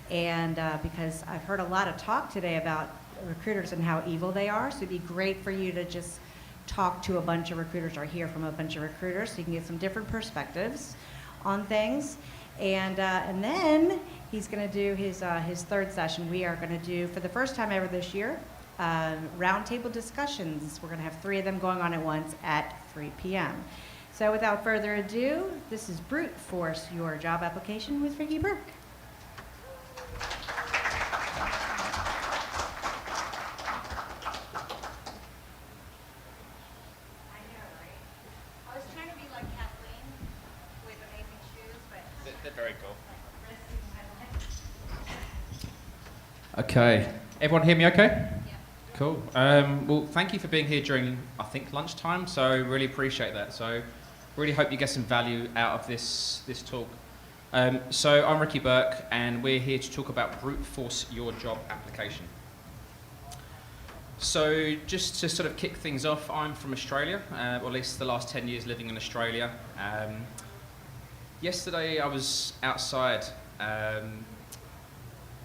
And because I've heard a lot of talk today about recruiters and how evil they are, so it'd be great for you to just talk to a bunch of recruiters or hear from a bunch of recruiters so you can get some different perspectives on things. And then he's going to do his third session. We are going to do, for the first time ever this year, roundtable discussions. We're going to have 3 of them going on at once at 3 p.m. So without further ado, this is Brute Force Your Job Application with Ricky Burke. I know, right? I was trying to be like Kathleen with amazing shoes, but They're very cool. risking my life. Okay. Everyone hear me okay? Yeah. Cool. Well, thank you for being here during, I think, lunchtime. So really appreciate that. So really hope you get some value out of this talk. So I'm Ricky Burke, and we're here to talk about brute force your job application. So just to sort of kick things off, I'm from Australia, or at least the last 10 years living in Australia. Yesterday I was outside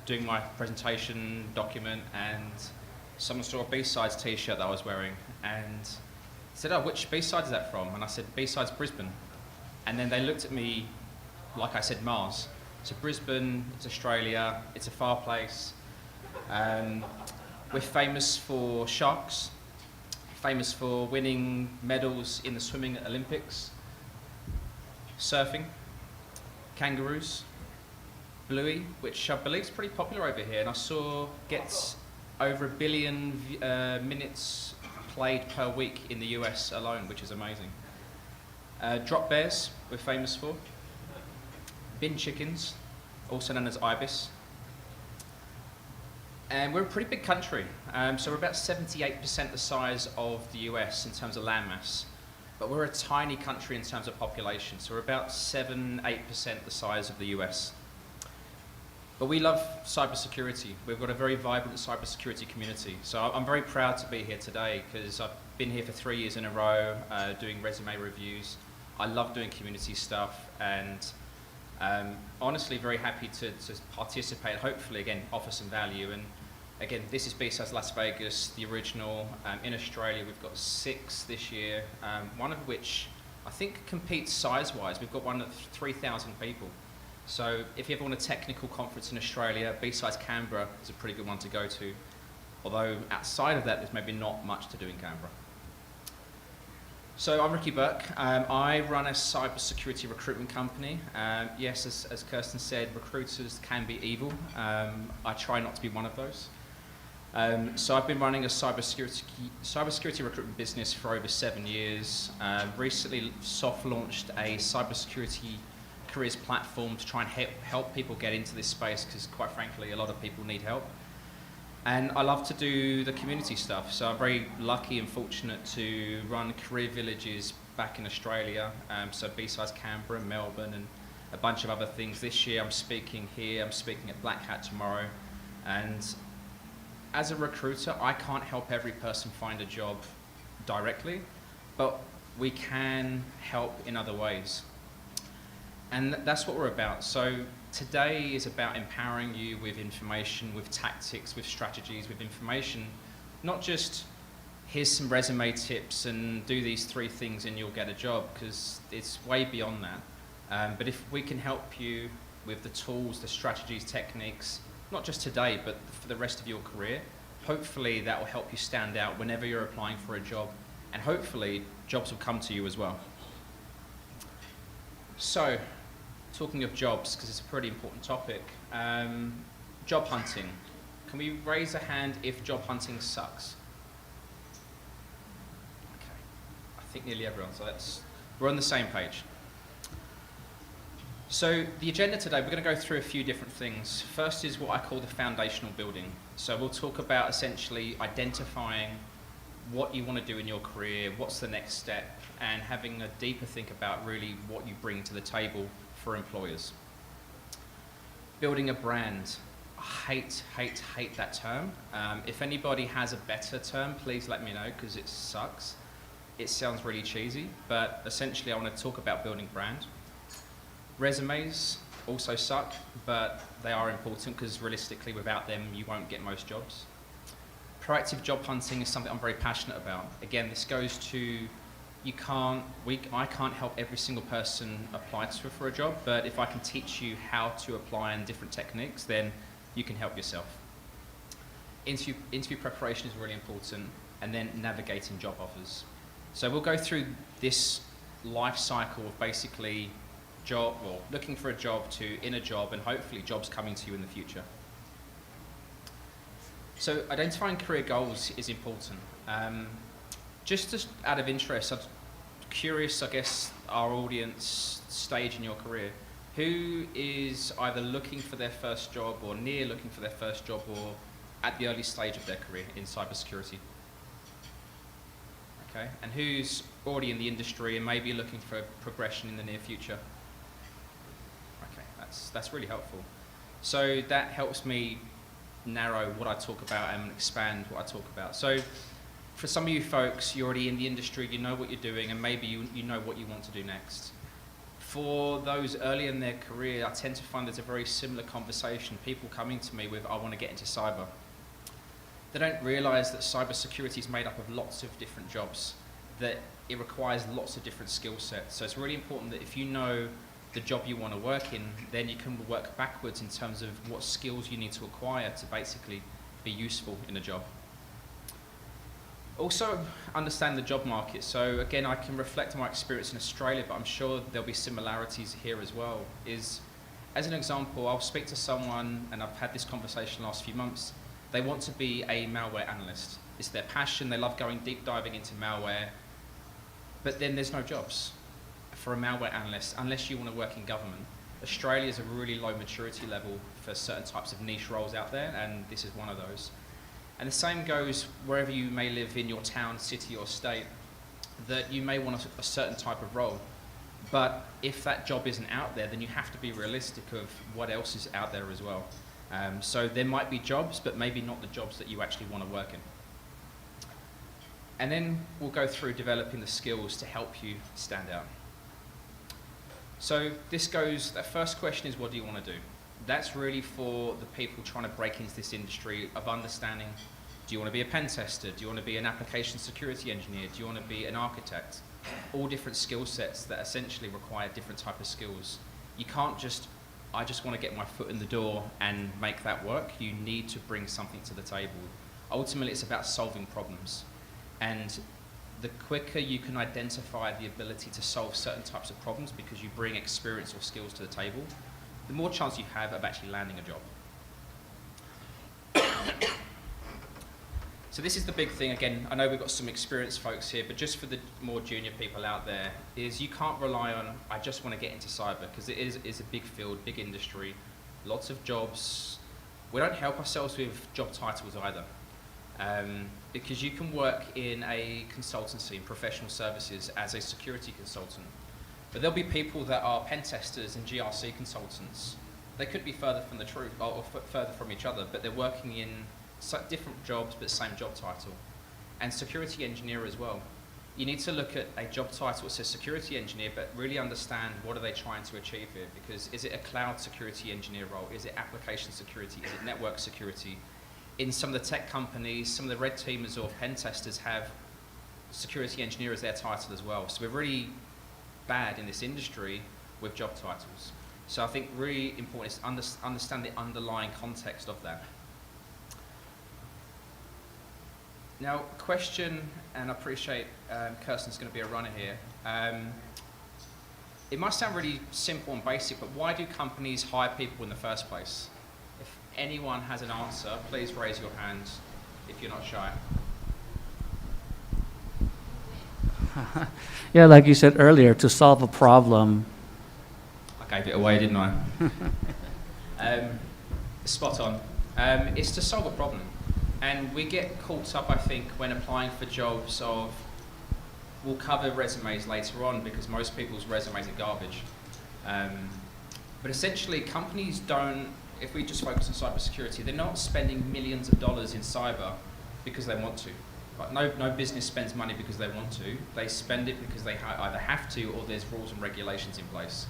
doing my presentation document, and someone saw a B-Sides t-shirt that I was wearing and said, "Oh, which B-Sides is that from?" And I said, "B-Sides Brisbane." And then they looked at me like I said Mars. So Brisbane, it's Australia, it's a far place. We're famous for sharks, famous for winning medals in the swimming Olympics, surfing, kangaroos, Bluey, which I believe is pretty popular over here, and I saw gets over 1 billion minutes played per week in the US alone, which is amazing. Drop bears, we're famous for. Bin chickens, also known as ibis. And we're a pretty big country, so we're about 78% the size of the US in terms of landmass. But we're a tiny country in terms of population, so we're about 7-8% the size of the US. But we love cybersecurity. We've got a very vibrant cybersecurity community. So I'm very proud to be here today because I've been here for 3 years in a row doing resume reviews. I love doing community stuff, and honestly very happy to participate, hopefully again offer some value. And again, this is BSides Las Vegas, the original. In Australia we've got 6 this year, one of which I think competes size-wise. We've got one of 3,000 people. So if you ever want a technical conference in Australia, BSides Canberra is a pretty good one to go to. Although outside of that, there's maybe not much to do in Canberra. So I'm Ricky Burke. I run a cybersecurity recruitment company. Yes, as Kirsten said, recruiters can be evil. I try not to be one of those. So I've been running a cybersecurity recruitment business for over 7 years. Recently soft launched a cybersecurity careers platform to try and help people get into this space, because quite frankly a lot of people need help. And I love to do the community stuff, so I'm very lucky and fortunate to run career villages back in Australia, so BSides Canberra, Melbourne, and a bunch of other things. This year I'm speaking here, I'm speaking at Black Hat tomorrow, and as a recruiter I can't help every person find a job directly, but we can help in other ways. And that's what we're about. So today is about empowering you with information, with tactics, with strategies, with information. Not just, here's some resume tips and do these 3 things and you'll get a job, because it's way beyond that. But if we can help you with the tools, the strategies, techniques, not just today, but for the rest of your career, hopefully that will help you stand out whenever you're applying for a job. And hopefully jobs will come to you as well. So, talking of jobs, because it's a pretty important topic, job hunting. Can we raise a hand if job hunting sucks? Okay, I think nearly everyone, so we're on the same page. So the agenda today, we're going to go through a few different things. First is what I call the foundational building. So we'll talk about essentially identifying what you want to do in your career, what's the next step, and having a deeper think about really what you bring to the table for employers. Building a brand. I hate that term. If anybody has a better term, please let me know, because it sucks. it sounds really cheesy, but essentially I want to talk about building brand. Resumes also suck, but they are important because realistically without them you won't get most jobs. Proactive job hunting is something I'm very passionate about. Again, this goes to I can't help every single person apply for a job, but if I can teach you how to apply and different techniques, then you can help yourself. Interview preparation is really important, and then navigating job offers. So we'll go through this life cycle of basically looking for a job to in a job, and hopefully jobs coming to you in the future. So identifying career goals is important. Just out of interest, I'm curious, I guess, our audience stage in your career. Who is either looking for their first job or near looking for their first job or at the early stage of their career in cybersecurity? Okay, and who's already in the industry and maybe looking for progression in the near future? Okay, that's really helpful. So that helps me narrow what I talk about and expand what I talk about. So for some of you folks, you're already in the industry, you know what you're doing, and maybe you know what you want to do next. For those early in their career, I tend to find there's a very similar conversation. People coming to me with, I want to get into cyber. They don't realize that cybersecurity is made up of lots of different jobs, that it requires lots of different skill sets. So it's really important that if you know the job you want to work in, then you can work backwards in terms of what skills you need to acquire to basically be useful in a job. Also, understand the job market. So again, I can reflect on my experience in Australia, but I'm sure there'll be similarities here as well. As an example, I'll speak to someone, and I've had this conversation the last few months, they want to be a malware analyst. It's their passion, they love going deep diving into malware, but then there's no jobs for a malware analyst unless you want to work in government. Australia is a really low maturity level for certain types of niche roles out there, and this is one of those. And the same goes wherever you may live in your town, city or state, that you may want a certain type of role. But if that job isn't out there, then you have to be realistic of what else is out there as well. So there might be jobs, but maybe not the jobs that you actually want to work in. And then we'll go through developing the skills to help you stand out. So the first question is, what do you want to do? That's really for the people trying to break into this industry of understanding, do you want to be a pen tester? Do you want to be an application security engineer? Do you want to be an architect? All different skill sets that essentially require different type of skills. You can't I just want to get my foot in the door and make that work. You need to bring something to the table. Ultimately, it's about solving problems. And the quicker you can identify the ability to solve certain types of problems because you bring experience or skills to the table, the more chance you have of actually landing a job. So this is the big thing. Again, I know we've got some experienced folks here, but just for the more junior people out there, is you can't rely on, I just want to get into cyber, because it is a big field, big industry, lots of jobs. We don't help ourselves with job titles either. Because you can work in a consultancy, in professional services, as a security consultant. But there'll be people that are pen testers and GRC consultants. They could be further from the truth, or further from each other, but they're working in different jobs, but same job title. And security engineer as well. You need to look at a job title that says security engineer, but really understand what are they trying to achieve here, because is it a cloud security engineer role? Is it application security? Is it network security? In some of the tech companies, some of the red teamers or pen testers have security engineer as their title as well. So we're really bad in this industry with job titles. So I think really important is to understand the underlying context of that. Now, question, and I appreciate Kirsten's going to be a runner here. It might sound really simple and basic, but why do companies hire people in the first place? If anyone has an answer, please raise your hand if you're not shy. Yeah, like you said earlier, to solve a problem. I gave it away, didn't I? Spot on. It's to solve a problem. And we get caught up, I think, when applying for jobs of, we'll cover resumes later on because most people's resumes are garbage. But essentially, companies don't, if we just focus on cybersecurity, they're not spending millions of dollars in cyber because they want to. Like no business spends money because they want to. They spend it because they either have to or there's rules and regulations in place.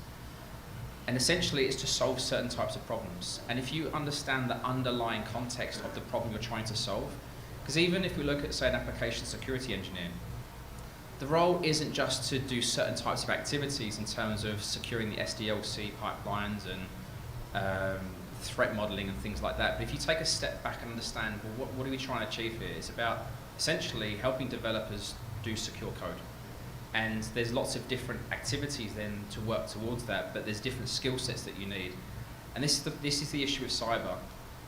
And essentially it's to solve certain types of problems. And if you understand the underlying context of the problem you're trying to solve, because even if we look at, say, an application security engineer, the role isn't just to do certain types of activities in terms of securing the SDLC pipelines and threat modeling and things like that. But if you take a step back and understand, well, what are we trying to achieve here? It's about essentially helping developers do secure code. And there's lots of different activities then to work towards that, but there's different skill sets that you need. And this is the issue with cyber.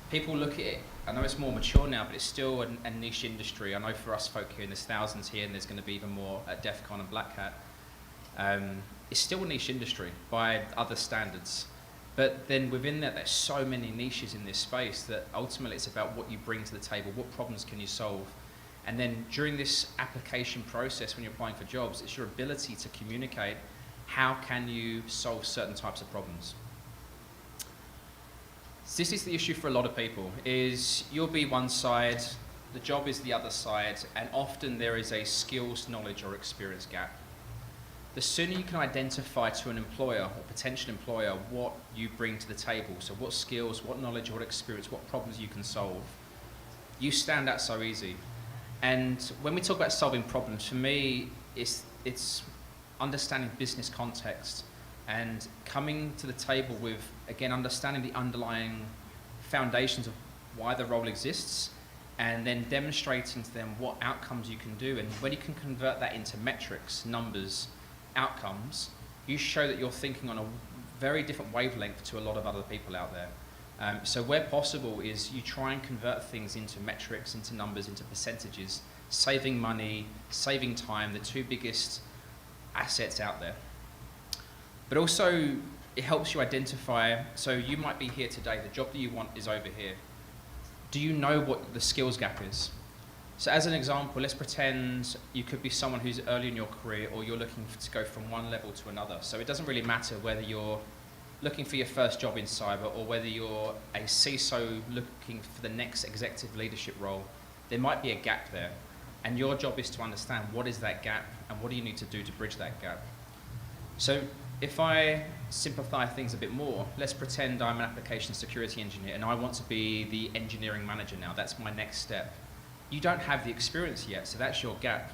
People look at it, I know it's more mature now, but it's still a niche industry. I know for us folk here, and there's thousands here, and there's going to be even more at DEF CON and Black Hat. It's still a niche industry by other standards. But then within that, there's so many niches in this space that ultimately it's about what you bring to the table, what problems can you solve. And then during this application process when you're applying for jobs, it's your ability to communicate how can you solve certain types of problems. So this is the issue for a lot of people, is you'll be one side, the job is the other side, and often there is a skills, knowledge, or experience gap. The sooner you can identify to an employer or potential employer what you bring to the table, so what skills, what knowledge, what experience, what problems you can solve, you stand out so easy. And when we talk about solving problems, for me, it's understanding business context and coming to the table with, again, understanding the underlying foundations of why the role exists, and then demonstrating to them what outcomes you can do. And when you can convert that into metrics, numbers, outcomes, you show that you're thinking on a very different wavelength to a lot of other people out there. So where possible is you try and convert things into metrics, into numbers, into percentages, saving money, saving time, the two biggest assets out there. But also it helps you identify, so you might be here today, the job that you want is over here. Do you know what the skills gap is? So as an example, let's pretend you could be someone who's early in your career or you're looking to go from one level to another. So it doesn't really matter whether you're looking for your first job in cyber or whether you're a CISO looking for the next executive leadership role. There might be a gap there. And your job is to understand what is that gap and what do you need to do to bridge that gap. So if I simplify things a bit more, let's pretend I'm an application security engineer and I want to be the engineering manager now. That's my next step. You don't have the experience yet, so that's your gap.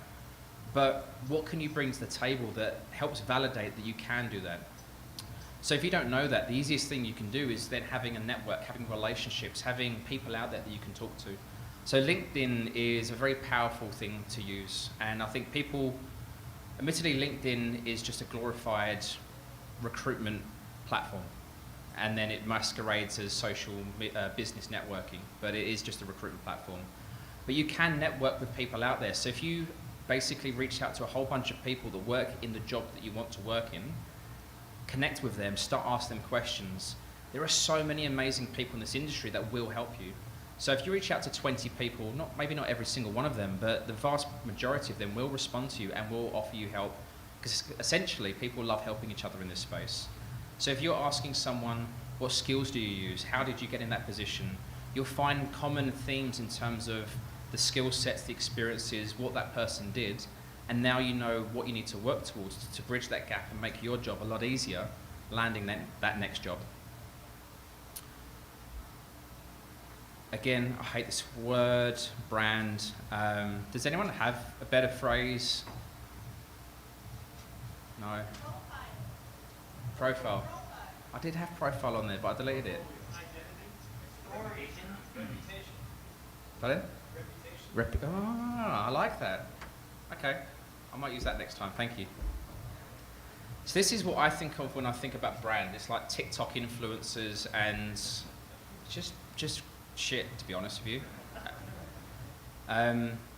But what can you bring to the table that helps validate that you can do that? So if you don't know that, the easiest thing you can do is then having a network, having relationships, having people out there that you can talk to. So LinkedIn is a very powerful thing to use. And I think people, admittedly, LinkedIn is just a glorified recruitment platform. And then it masquerades as social business networking, but it is just a recruitment platform. But you can network with people out there. So if you basically reach out to a whole bunch of people that work in the job that you want to work in, connect with them, start asking them questions. There are so many amazing people in this industry that will help you. So if you reach out to 20 people, maybe not every single one of them, but the vast majority of them will respond to you and will offer you help, because essentially people love helping each other in this space. So if you're asking someone, what skills do you use? How did you get in that position? You'll find common themes in terms of the skill sets, the experiences, what that person did, and now you know what you need to work towards to bridge that gap and make your job a lot easier landing that next job. Again, I hate this word, brand. Does anyone have a better phrase? No? Profile. I did have profile on there, but I deleted it. Pardon? I like that. Okay, I might use that next time, thank you. So this is what I think of when I think about brand. It's like TikTok influencers and just shit, to be honest with you.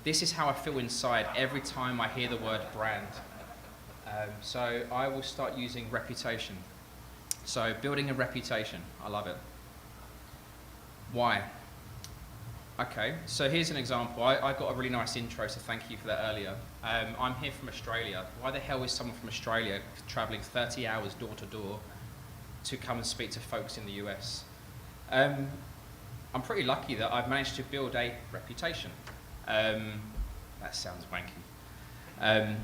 This is how I feel inside every time I hear the word brand. So I will start using reputation. So building a reputation, I love it. Why? Okay, so here's an example. I got a really nice intro, so thank you for that earlier. I'm here from Australia. Why the hell is someone from Australia traveling 30 hours door to door to come and speak to folks in the US? I'm pretty lucky that I've managed to build a reputation. That sounds wanky.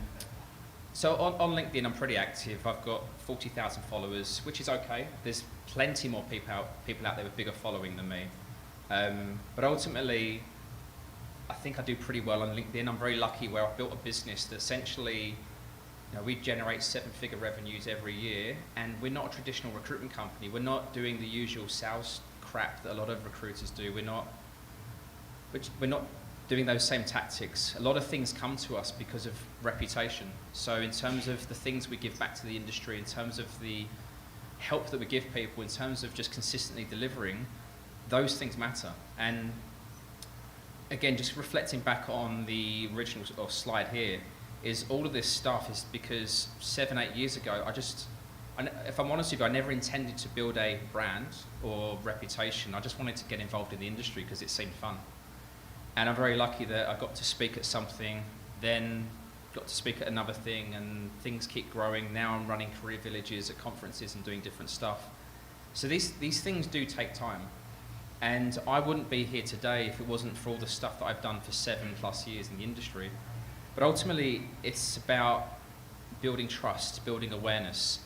So on LinkedIn, I'm pretty active. I've got 40,000 followers, which is okay. There's plenty more people out there with bigger following than me. But ultimately, I think I do pretty well on LinkedIn. I'm very lucky where I've built a business that essentially, we generate 7-figure revenues every year, and we're not a traditional recruitment company. We're not doing the usual sales crap that a lot of recruiters do. We're not doing those same tactics. A lot of things come to us because of reputation. So in terms of the things we give back to the industry, in terms of the help that we give people, in terms of just consistently delivering, those things matter. And again, just reflecting back on the original slide here, is all of this stuff is because 7-8 years ago, if I'm honest with you, I never intended to build a brand or reputation. I just wanted to get involved in the industry because it seemed fun. And I'm very lucky that I got to speak at something, then got to speak at another thing, and things keep growing. Now I'm running career villages at conferences and doing different stuff. So these things do take time. And I wouldn't be here today if it wasn't for all the stuff that I've done for 7+ years in the industry. But ultimately, it's about building trust, building awareness.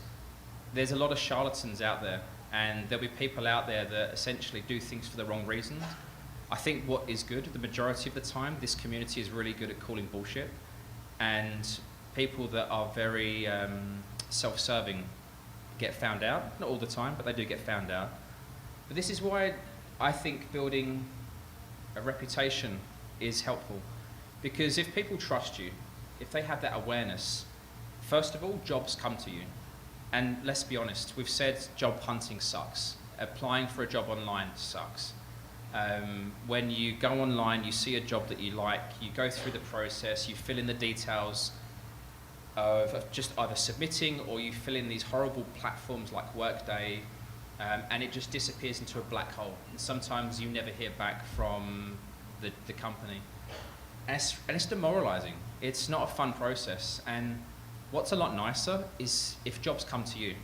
There's a lot of charlatans out there, and there'll be people out there that essentially do things for the wrong reasons. I think what is good, the majority of the time, this community is really good at calling bullshit, and people that are very self-serving get found out. Not all the time, but they do get found out. But this is why I think building a reputation is helpful. Because if people trust you, if they have that awareness, first of all, jobs come to you. And let's be honest, we've said job hunting sucks. Applying for a job online sucks. When you go online, you see a job that you like, you go through the process, you fill in the details of just either submitting, or you fill in these horrible platforms like Workday, and it just disappears into a black hole. And sometimes you never hear back from the company. And it's demoralizing. It's not a fun process. And what's a lot nicer is if jobs come to you.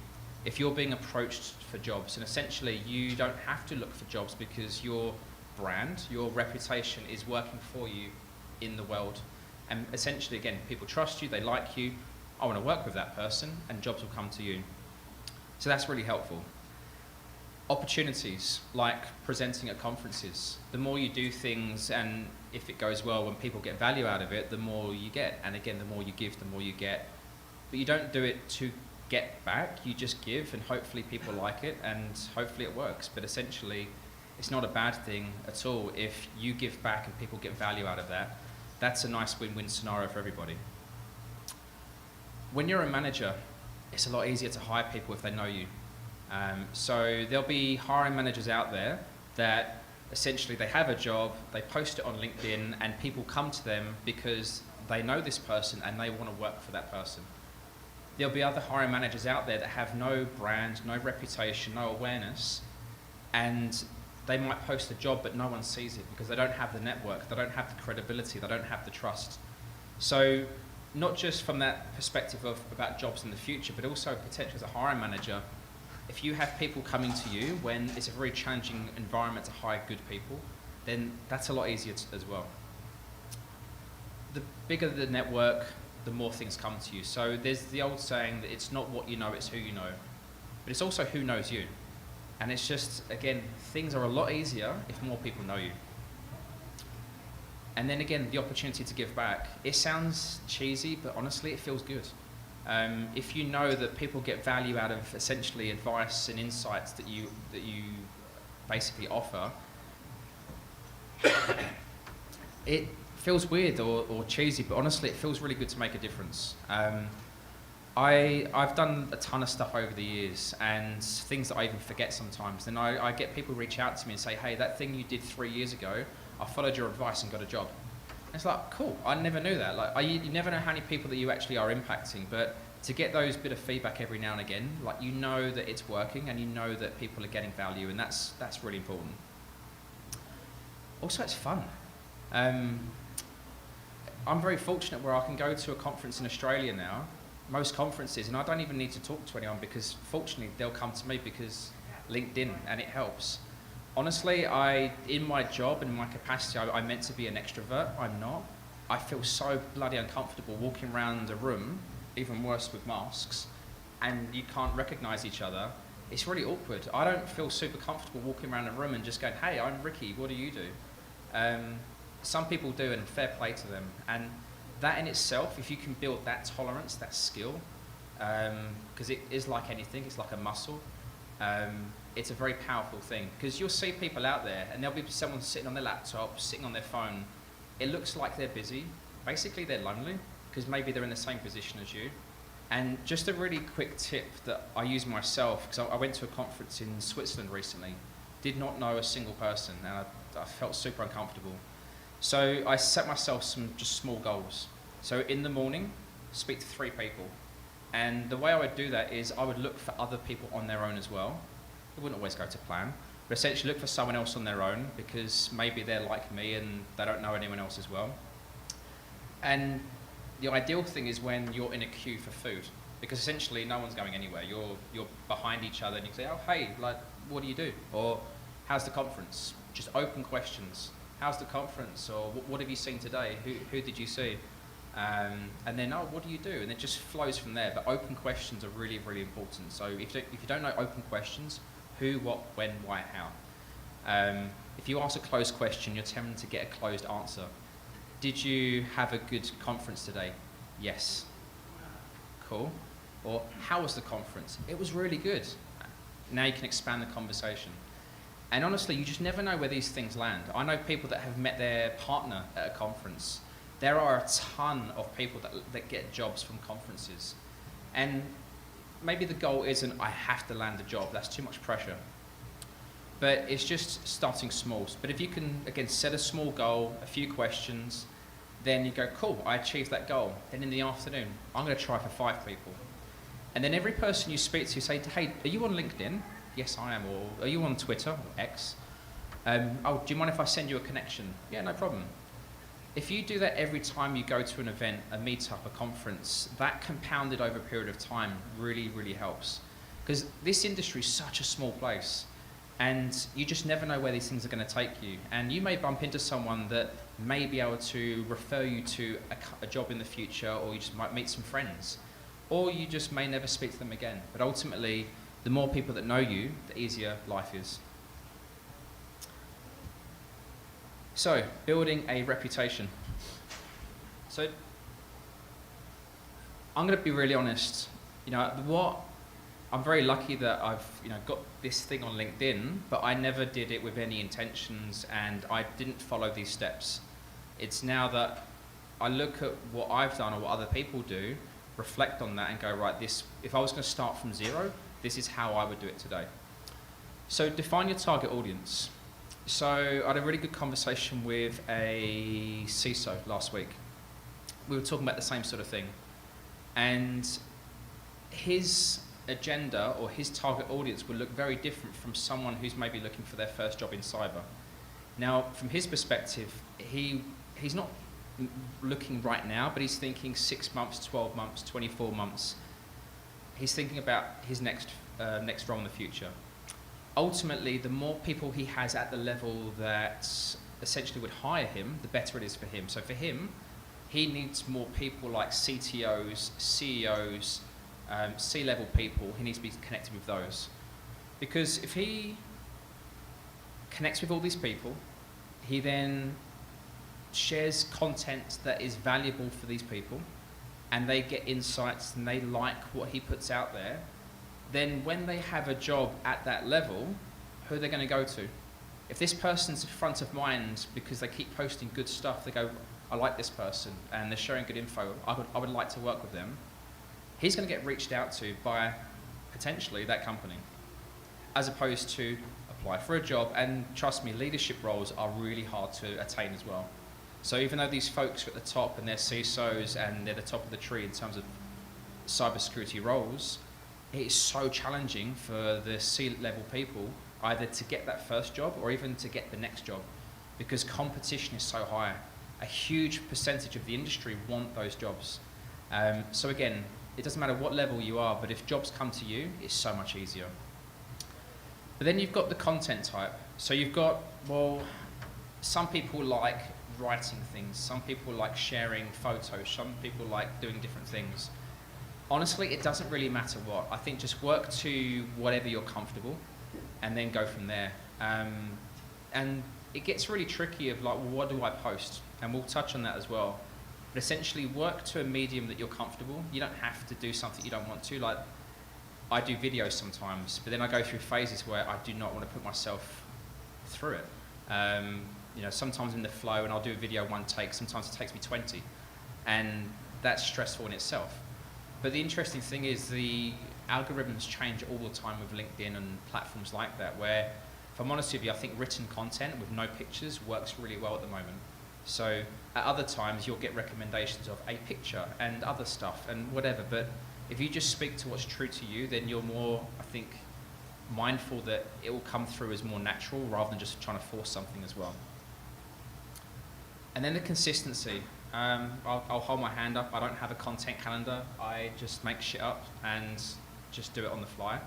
If you're being approached for jobs, and essentially you don't have to look for jobs because your brand, your reputation is working for you in the world. And essentially, again, people trust you, they like you, I want to work with that person, and jobs will come to you. So that's really helpful. Opportunities, like presenting at conferences. The more you do things, and if it goes well, when people get value out of it, the more you get. And again, the more you give, the more you get. But you don't do it to get back, you just give, and hopefully people like it, and hopefully it works. But essentially, it's not a bad thing at all if you give back and people get value out of that. That's a nice win-win scenario for everybody. When you're a manager, it's a lot easier to hire people if they know you. So there'll be hiring managers out there that essentially they have a job, they post it on LinkedIn, and people come to them because they know this person and they want to work for that person. There'll be other hiring managers out there that have no brand, no reputation, no awareness, and they might post a job but no one sees it because they don't have the network, they don't have the credibility, they don't have the trust. So not just from that perspective of about jobs in the future, but also potentially as a hiring manager, if you have people coming to you when it's a very challenging environment to hire good people, then that's a lot easier as well. The bigger the network, the more things come to you. So there's the old saying that it's not what you know, it's who you know. But it's also who knows you. And it's just, again, things are a lot easier if more people know you. And then again, the opportunity to give back. It sounds cheesy, but honestly, it feels good. If you know that people get value out of essentially advice and insights that you basically offer, it feels weird or cheesy, but honestly, it feels really good to make a difference. I've done a ton of stuff over the years, and things that I even forget sometimes. Then I get people reach out to me and say, hey, that thing you did 3 years ago, I followed your advice and got a job. And it's like, cool, I never knew that. Like, you never know how many people that you actually are impacting, but to get those bit of feedback every now and again, like, you know that it's working and you know that people are getting value, and that's really important. Also, it's fun. I'm very fortunate where I can go to a conference in Australia now, most conferences, and I don't even need to talk to anyone because fortunately they'll come to me because LinkedIn, and it helps. Honestly, in my job and my capacity, I meant to be an extrovert. I'm not. I feel so bloody uncomfortable walking around a room, even worse with masks, and you can't recognize each other. It's really awkward. I don't feel super comfortable walking around a room and just going, hey, I'm Ricky, what do you do? Some people do, and fair play to them. And that in itself, if you can build that tolerance, that skill, because it is like anything, it's like a muscle, it's a very powerful thing. Because you'll see people out there, and there'll be someone sitting on their laptop, sitting on their phone. It looks like they're busy. Basically, they're lonely, because maybe they're in the same position as you. And just a really quick tip that I use myself, because I went to a conference in Switzerland recently, did not know a single person, and I felt super uncomfortable. So I set myself some just small goals. So in the morning, speak to 3 people. And the way I would do that is I would look for other people on their own as well. It wouldn't always go to plan, but essentially look for someone else on their own, because maybe they're like me and they don't know anyone else as well. And the ideal thing is when you're in a queue for food, because essentially no one's going anywhere. You're behind each other and you say, oh, hey, like, what do you do? Or how's the conference? Just open questions. How's the conference? Or what have you seen today? Who did you see? And then, oh, what do you do? And it just flows from there. But open questions are really, really important. So if you don't know open questions, who, what, when, why, how. If you ask a closed question, you're tempted to get a closed answer. Did you have a good conference today? Yes. Cool. Or how was the conference? It was really good. Now you can expand the conversation. And honestly, you just never know where these things land. I know people that have met their partner at a conference. There are a ton of people that get jobs from conferences. And maybe the goal isn't, I have to land a job. That's too much pressure. But it's just starting small. But if you can, again, set a small goal, a few questions, then you go, cool, I achieved that goal. Then in the afternoon, I'm going to try for 5 people. And then every person you speak to, say, hey, are you on LinkedIn? Yes, I am. Or are you on Twitter, or X? Oh, do you mind if I send you a connection? Yeah, no problem. If you do that every time you go to an event, a meetup, a conference, that compounded over a period of time really, really helps. Because this industry is such a small place. And you just never know where these things are going to take you. And you may bump into someone that may be able to refer you to a job in the future, or you just might meet some friends. Or you just may never speak to them again. But ultimately, the more people that know you, the easier life is. So, building a reputation. So, I'm going to be really honest. You know, I'm very lucky that I've got this thing on LinkedIn, but I never did it with any intentions, and I didn't follow these steps. It's now that I look at what I've done or what other people do, reflect on that and go, right, if I was going to start from zero, this is how I would do it today. So define your target audience. So I had a really good conversation with a CISO last week. We were talking about the same sort of thing. And his agenda or his target audience will look very different from someone who's maybe looking for their first job in cyber. Now, from his perspective, he's not looking right now, but he's thinking 6 months, 12 months, 24 months. He's thinking about his next role in the future. Ultimately, the more people he has at the level that essentially would hire him, the better it is for him. So for him, he needs more people like CTOs, CEOs, C-level people. He needs to be connected with those. Because if he connects with all these people, he then shares content that is valuable for these people, and they get insights and they like what he puts out there, then when they have a job at that level, who are they going to go to? If this person's front of mind because they keep posting good stuff, they go, I like this person, and they're sharing good info, I would like to work with them, he's going to get reached out to by potentially that company, as opposed to apply for a job. And trust me, leadership roles are really hard to attain as well. So even though these folks are at the top and they're CISOs and they're the top of the tree in terms of cybersecurity roles, it is so challenging for the C-level people either to get that first job or even to get the next job, because competition is so high. A huge percentage of the industry want those jobs. So again, it doesn't matter what level you are, but if jobs come to you, it's so much easier. But then you've got the content type. So you've got, well, some people like writing things. Some people like sharing photos. Some people like doing different things. Honestly, it doesn't really matter what. I think just work to whatever you're comfortable and then go from there. And it gets really tricky of like, well, what do I post? And we'll touch on that as well. But essentially work to a medium that you're comfortable. You don't have to do something you don't want to. Like, I do videos sometimes, but then I go through phases where I do not want to put myself through it. You know, sometimes in the flow, and I'll do a video one take, sometimes it takes me 20. And that's stressful in itself. But the interesting thing is the algorithms change all the time with LinkedIn and platforms like that, where, if I'm honest with you, I think written content with no pictures works really well at the moment. So at other times, you'll get recommendations of a picture and other stuff and whatever. But if you just speak to what's true to you, then you're more, I think, mindful that it will come through as more natural rather than just trying to force something as well. And then the consistency. I'll hold my hand up. I don't have a content calendar. I just make shit up and just do it on the fly.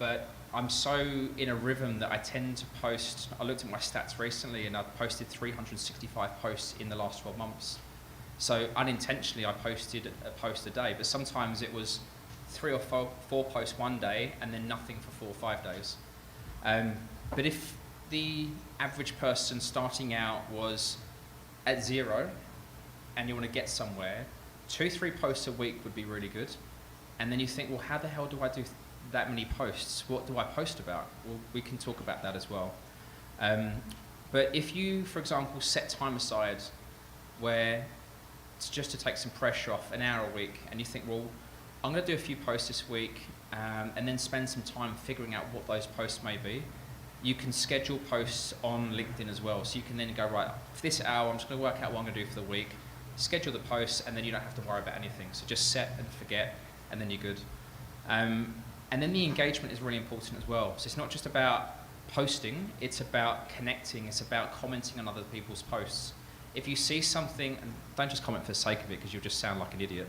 But I'm so in a rhythm that I tend to post. I looked at my stats recently and I've posted 365 posts in the last 12 months. So unintentionally, I posted a post a day, but sometimes it was 3 or 4 posts one day and then nothing for 4 or 5 days. But if the average person starting out was at 0 and you want to get somewhere, 2-3 posts a week would be really good. And then you think, well, how the hell do I do that many posts? What do I post about? Well, we can talk about that as well. But if you, for example, set time aside where it's just to take some pressure off, an hour a week, and you think, well, I'm going to do a few posts this week and then spend some time figuring out what those posts may be. You can schedule posts on LinkedIn as well. So you can then go, right, for this hour, I'm just going to work out what I'm going to do for the week, schedule the posts, and then you don't have to worry about anything. So just set and forget, and then you're good. And then the engagement is really important as well. So it's not just about posting, it's about connecting, it's about commenting on other people's posts. If you see something, and don't just comment for the sake of it because you'll just sound like an idiot,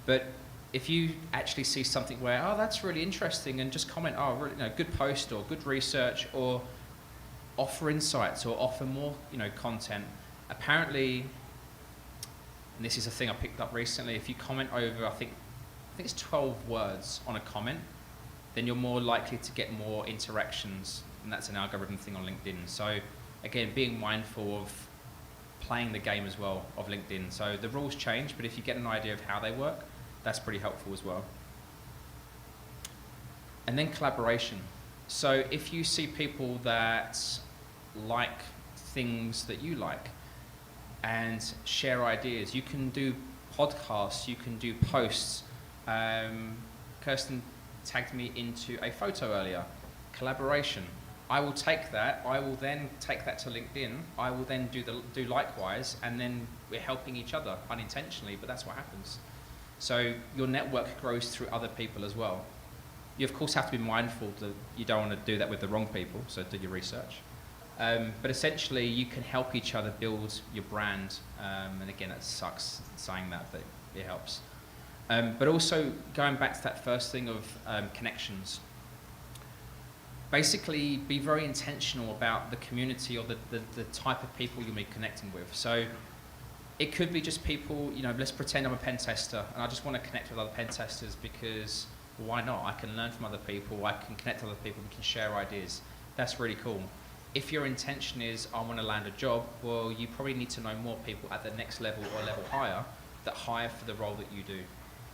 but if you actually see something where, oh, that's really interesting, and just comment, oh, really, good post or good research, or offer insights or offer more, content. Apparently, and this is a thing I picked up recently, if you comment over, I think it's 12 words on a comment, then you're more likely to get more interactions, and that's an algorithm thing on LinkedIn. So again, being mindful of playing the game as well of LinkedIn. So the rules change, but if you get an idea of how they work, that's pretty helpful as well. And then collaboration. So if you see people that like things that you like and share ideas, you can do podcasts, you can do posts. Kirsten tagged me into a photo earlier. Collaboration. I will take that, I will then take that to LinkedIn, I will then do likewise, and then we're helping each other unintentionally, but that's what happens. So your network grows through other people as well. You of course have to be mindful that you don't want to do that with the wrong people, so do your research. But essentially you can help each other build your brand, and again it sucks saying that, but it helps. But also going back to that first thing of connections. Basically be very intentional about the community or the type of people you'll be connecting with. So it could be just people, let's pretend I'm a pen tester and I just want to connect with other pen testers because why not? I can learn from other people, I can connect with other people, we can share ideas. That's really cool. If your intention is I want to land a job, well, you probably need to know more people at the next level or level higher that hire for the role that you do.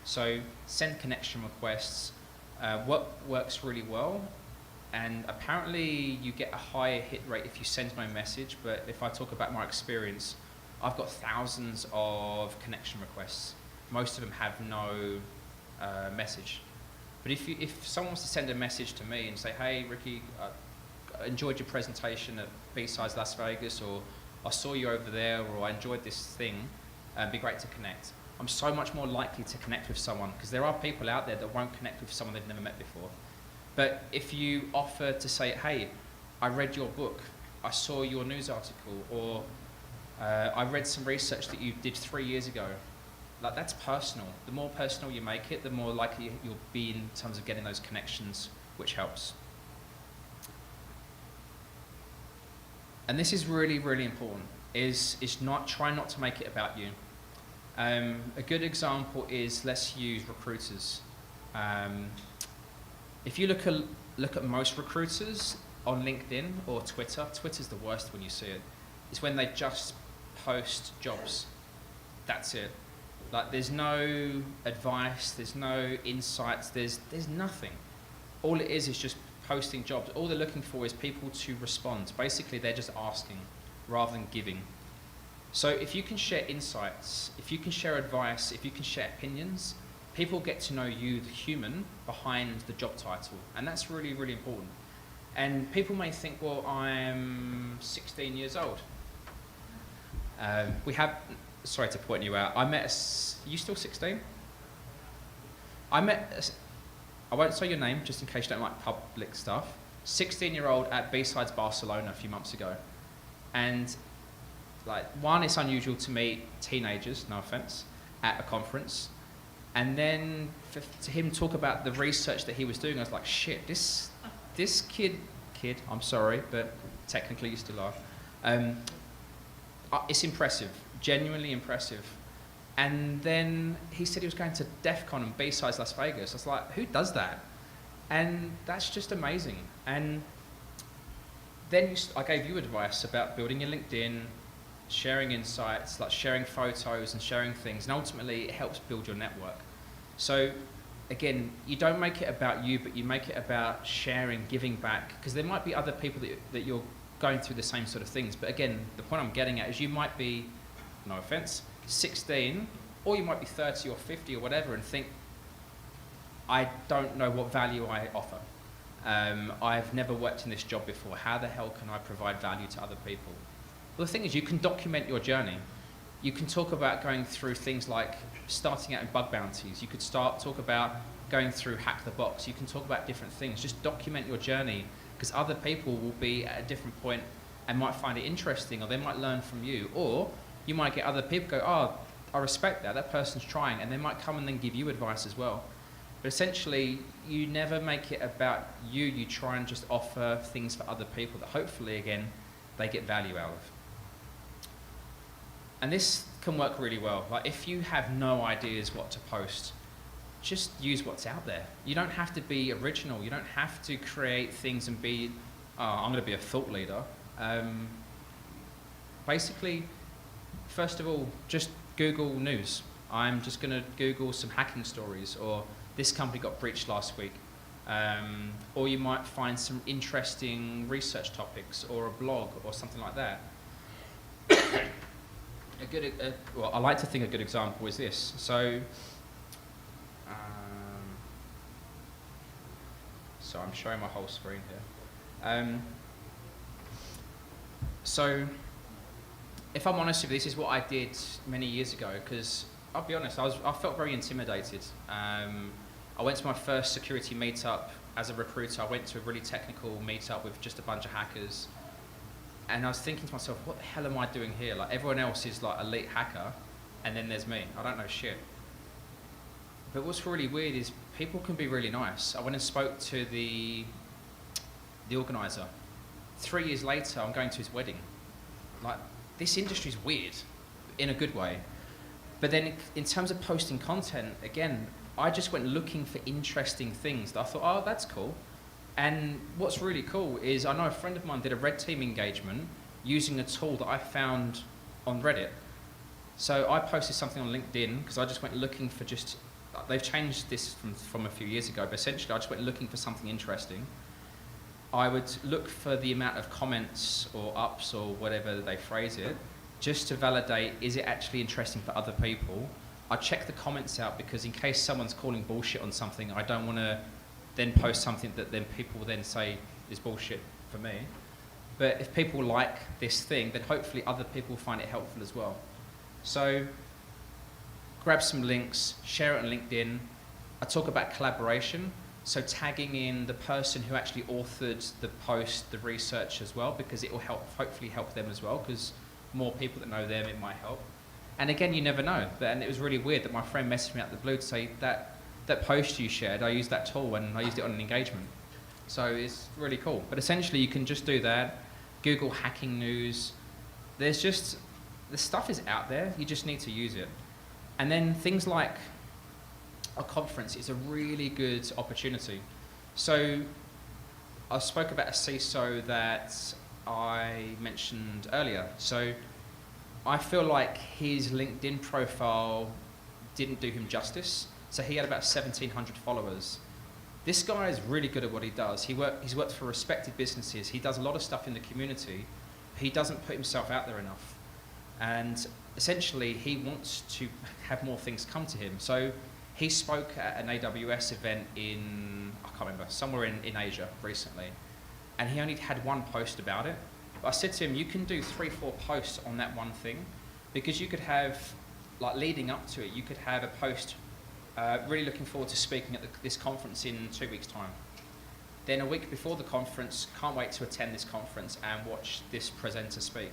So send connection requests. What works really well, and apparently you get a higher hit rate if you send no message, but if I talk about my experience, I've got thousands of connection requests. Most of them have no message. But if someone wants to send a message to me and say, hey, Ricky, I enjoyed your presentation at BSides Las Vegas, or I saw you over there, or I enjoyed this thing, it'd be great to connect. I'm so much more likely to connect with someone because there are people out there that won't connect with someone they've never met before. But if you offer to say, hey, I read your book, I saw your news article, or I read some research that you did 3 years ago, like that's personal. The more personal you make it, the more likely you'll be in terms of getting those connections, which helps. And this is really, really important. is try not to make it about you. A good example is, let's use recruiters. If you look at most recruiters on LinkedIn or Twitter, Twitter's the worst when you see it. It's when they just post jobs. That's it. Like, there's no advice, there's no insights, there's nothing. All it is just posting jobs. All they're looking for is people to respond. Basically, they're just asking rather than giving. So if you can share insights, if you can share advice, if you can share opinions, people get to know you, the human, behind the job title. And that's really, really important. And people may think, well, I'm 16 years old. Sorry to point you out, you still 16? I won't say your name, just in case you don't like public stuff. 16-year-old at B-Sides Barcelona a few months ago. And like, one, it's unusual to meet teenagers, no offense, at a conference. And then to him talk about the research that he was doing, I was like, shit, this kid, I'm sorry, but technically you still are. It's impressive, genuinely impressive. And then he said he was going to DEF CON and B-Sides Las Vegas. I was like, who does that? And that's just amazing. And then I gave you advice about building your LinkedIn, sharing insights, like sharing photos and sharing things. And ultimately, it helps build your network. So again, you don't make it about you, but you make it about sharing, giving back. Because there might be other people that you're going through the same sort of things. But again, the point I'm getting at is you might be, no offense, 16, or you might be 30 or 50 or whatever, and think, I don't know what value I offer. I've never worked in this job before. How the hell can I provide value to other people? Well, the thing is, you can document your journey. You can talk about going through things like starting out in bug bounties. You could talk about going through Hack the Box. You can talk about different things. Just document your journey, because other people will be at a different point and might find it interesting, or they might learn from you. Or you might get other people go, oh, I respect that person's trying, and they might come and then give you advice as well. But essentially, you never make it about you. You try and just offer things for other people that hopefully, again, they get value out of. And this can work really well. Like, if you have no ideas what to post, just use what's out there. You don't have to be original. You don't have to create things and be, oh, I'm going to be a thought leader. Basically, first of all, just Google news. I'm just going to Google some hacking stories, or this company got breached last week. Or you might find some interesting research topics, or a blog, or something like that. Well, I like to think a good example is this. So I'm showing my whole screen here. So if I'm honest with you, this is what I did many years ago, because I'll be honest, I felt very intimidated. I went to my first security meetup as a recruiter. I went to a really technical meetup with just a bunch of hackers. And I was thinking to myself, what the hell am I doing here? Like, everyone else is like elite hacker, and then there's me. I don't know shit. But what's really weird is people can be really nice. I went and spoke to the organizer. 3 years later, I'm going to his wedding. Like, this industry's weird, in a good way. But then in terms of posting content, again, I just went looking for interesting things that I thought, oh, that's cool. And what's really cool is I know a friend of mine did a red team engagement using a tool that I found on Reddit. So I posted something on LinkedIn because I just went looking for they've changed this from a few years ago, but essentially I just went looking for something interesting. I would look for the amount of comments or ups or whatever they phrase it, just to validate, is it actually interesting for other people? I check the comments out, because in case someone's calling bullshit on something, I don't want to then post something that then people will then say is bullshit for me. But if people like this thing, then hopefully other people find it helpful as well. So grab some links, share it on LinkedIn. I talk about collaboration, so tagging in the person who actually authored the post, the research as well, because it will hopefully help them as well, because more people that know them, it might help. And again, you never know. And it was really weird that my friend messaged me out of the blue to say that post you shared, I used that tool and I used it on an engagement. So it's really cool. But essentially, you can just do that. Google hacking news. there's just, the stuff is out there, you just need to use it. And then things like a conference is a really good opportunity. So I spoke about a CISO that I mentioned earlier. So I feel like his LinkedIn profile didn't do him justice. So he had about 1,700 followers. This guy is really good at what he does. He's worked for respected businesses. He does a lot of stuff in the community. He doesn't put himself out there enough. And essentially, he wants to have more things come to him. So he spoke at an AWS event in, I can't remember, somewhere in Asia recently. And he only had one post about it. But I said to him, you can do 3-4 posts on that one thing, because you could have, like leading up to it, you could have a post really looking forward to speaking at this conference in 2 weeks' time. Then a week before the conference, can't wait to attend this conference and watch this presenter speak.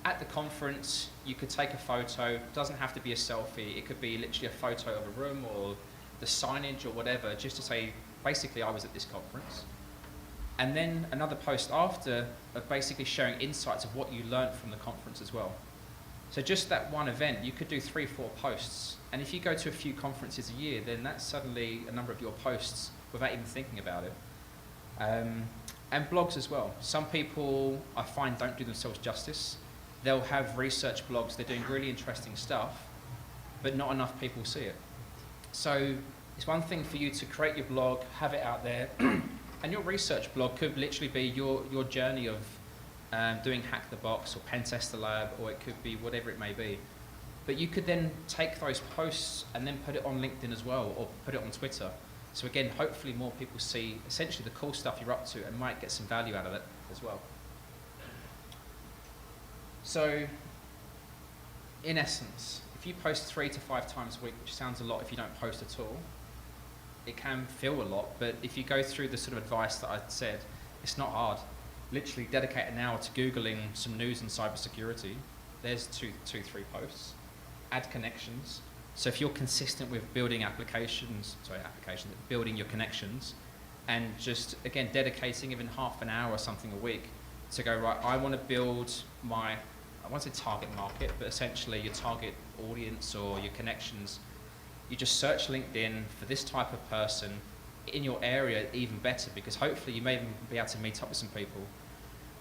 At the conference, you could take a photo, doesn't have to be a selfie, it could be literally a photo of a room or the signage or whatever, just to say, basically I was at this conference. And then another post after of basically sharing insights of what you learned from the conference as well. So just that one event, you could do 3-4 posts. And if you go to a few conferences a year, then that's suddenly a number of your posts without even thinking about it. And blogs as well. Some people I find don't do themselves justice. They'll have research blogs, they're doing really interesting stuff, but not enough people see it. So it's one thing for you to create your blog, have it out there, and your research blog could literally be your journey of doing Hack the Box or Pen Tester Lab, or it could be whatever it may be. But you could then take those posts and then put it on LinkedIn as well, or put it on Twitter. So again, hopefully more people see essentially the cool stuff you're up to and might get some value out of it as well. So, in essence, if you post 3 to 5 times a week, which sounds a lot if you don't post at all, it can feel a lot, but if you go through the sort of advice that I said, it's not hard. Literally dedicate an hour to Googling some news in cybersecurity. There's 2-3 posts. Add connections. So if you're consistent with building building your connections, and just, again, dedicating even half an hour or something a week to go, right, I want to build my, I won't say target market, but essentially your target audience or your connections. You just search LinkedIn for this type of person in your area, even better, because hopefully you may even be able to meet up with some people.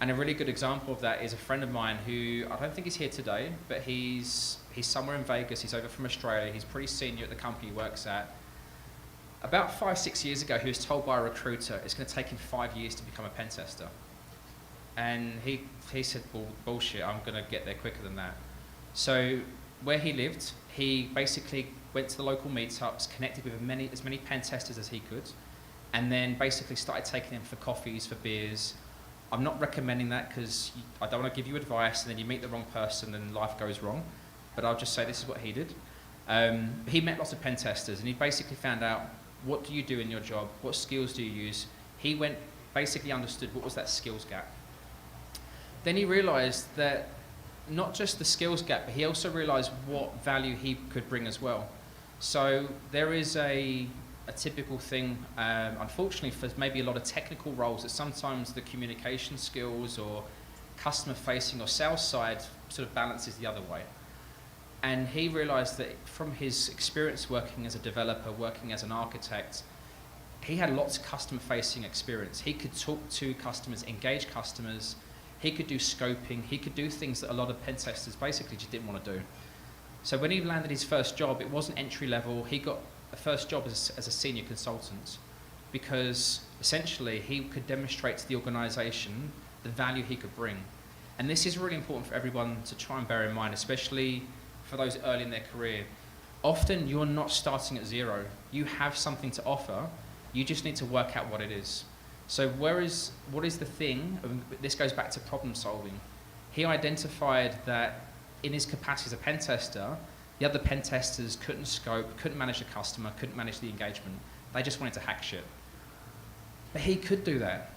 And a really good example of that is a friend of mine who, I don't think he's here today, but he's somewhere in Vegas, he's over from Australia, he's pretty senior at the company he works at. About 5-6 years ago, he was told by a recruiter it's going to take him 5 years to become a pen tester. And he said, well, bullshit, I'm going to get there quicker than that. So where he lived, he basically went to the local meetups, connected with as many pen testers as he could, and then basically started taking them for coffees, for beers. I'm not recommending that because I don't want to give you advice and then you meet the wrong person and life goes wrong, but I'll just say this is what he did. He met lots of pen testers and he basically found out, what do you do in your job? What skills do you use? He basically understood what was that skills gap. Then he realized that not just the skills gap, but he also realized what value he could bring as well. So there is a typical thing, unfortunately, for maybe a lot of technical roles, that sometimes the communication skills or customer facing or sales side sort of balances the other way. And he realized that from his experience working as a developer, working as an architect, he had lots of customer facing experience. He could talk to customers, engage customers, he could do scoping, he could do things that a lot of pen testers basically just didn't want to do. So when he landed his first job, it wasn't entry level, he got a first job as a senior consultant, because essentially he could demonstrate to the organization the value he could bring. And this is really important for everyone to try and bear in mind, especially for those early in their career. Often you're not starting at zero. You have something to offer, you just need to work out what it is. So what is the thing? This goes back to problem solving. He identified that in his capacity as a pen tester, the other pen testers couldn't scope, couldn't manage the customer, couldn't manage the engagement. They just wanted to hack shit. But he could do that.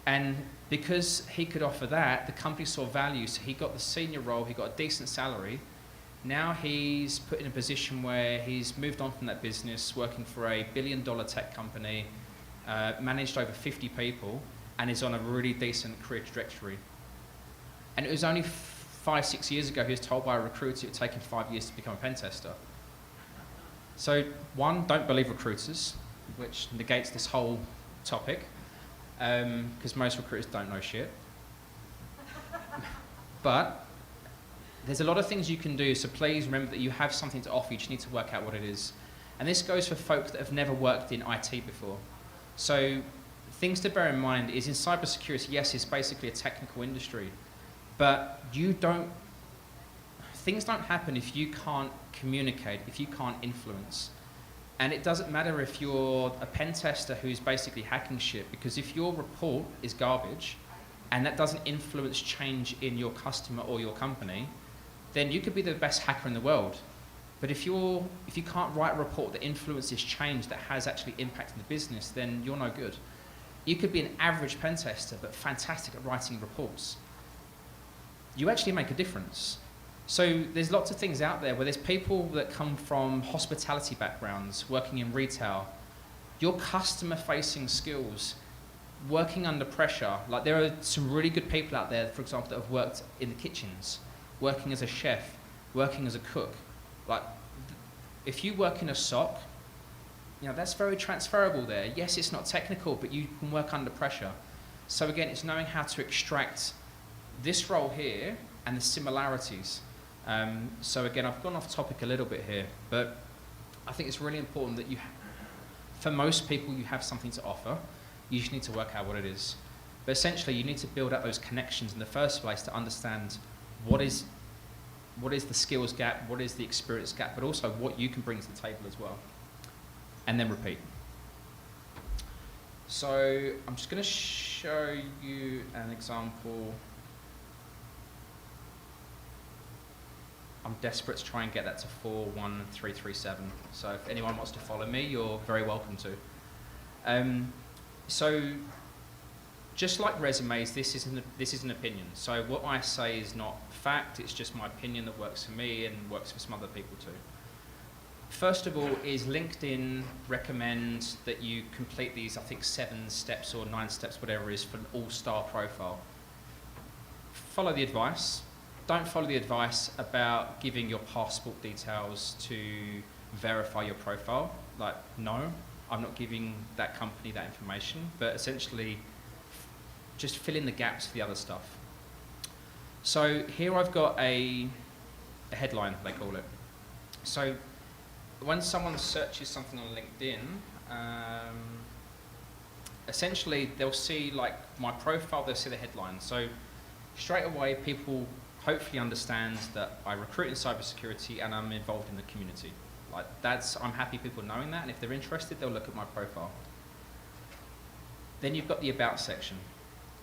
And because he could offer that, the company saw value, so he got the senior role, he got a decent salary. Now he's put in a position where he's moved on from that business, working for a $1 billion tech company, managed over 50 people, and is on a really decent career trajectory. And it was only 5, 6 years ago, he was told by a recruiter it would take him 5 years to become a pen tester. So, one, don't believe recruiters, which negates this whole topic, because most recruiters don't know shit. But there's a lot of things you can do, so please remember that you have something to offer. You just need to work out what it is. And this goes for folks that have never worked in IT before. So things to bear in mind is in cybersecurity, yes, it's basically a technical industry, but things don't happen if you can't communicate, if you can't influence. And it doesn't matter if you're a pen tester who's basically hacking shit, because if your report is garbage and that doesn't influence change in your customer or your company, then you could be the best hacker in the world. But if you can't write a report that influences change, that has actually impact in the business, then you're no good. You could be an average pen tester, but fantastic at writing reports. You actually make a difference. So there's lots of things out there where there's people that come from hospitality backgrounds, working in retail. Your customer-facing skills, working under pressure, like there are some really good people out there, for example, that have worked in the kitchens, working as a chef, working as a cook. Like, if you work in a SOC, you know, that's very transferable there. Yes, it's not technical, but you can work under pressure. So again, it's knowing how to extract this role here and the similarities. So again, I've gone off topic a little bit here, but I think it's really important that for most people, you have something to offer. You just need to work out what it is. But essentially, you need to build up those connections in the first place to understand what is the skills gap, what is the experience gap, but also what you can bring to the table as well. And then repeat. So I'm just going to show you an example. I'm desperate to try and get that to 41337. So if anyone wants to follow me, you're very welcome to. So just like resumes, this is an opinion. So what I say is not fact, it's just my opinion that works for me and works for some other people too. First of all, is LinkedIn recommend that you complete these, I think 7 steps or 9 steps, whatever it is, for an all-star profile. Follow the advice. Don't follow the advice about giving your passport details to verify your profile. Like, no, I'm not giving that company that information, but essentially just fill in the gaps for the other stuff. So here I've got a headline, they call it. So when someone searches something on LinkedIn, essentially they'll see like my profile, they'll see the headline. So straight away people hopefully understand that I recruit in cybersecurity and I'm involved in the community. Like I'm happy people knowing that, and if they're interested, they'll look at my profile. Then you've got the about section.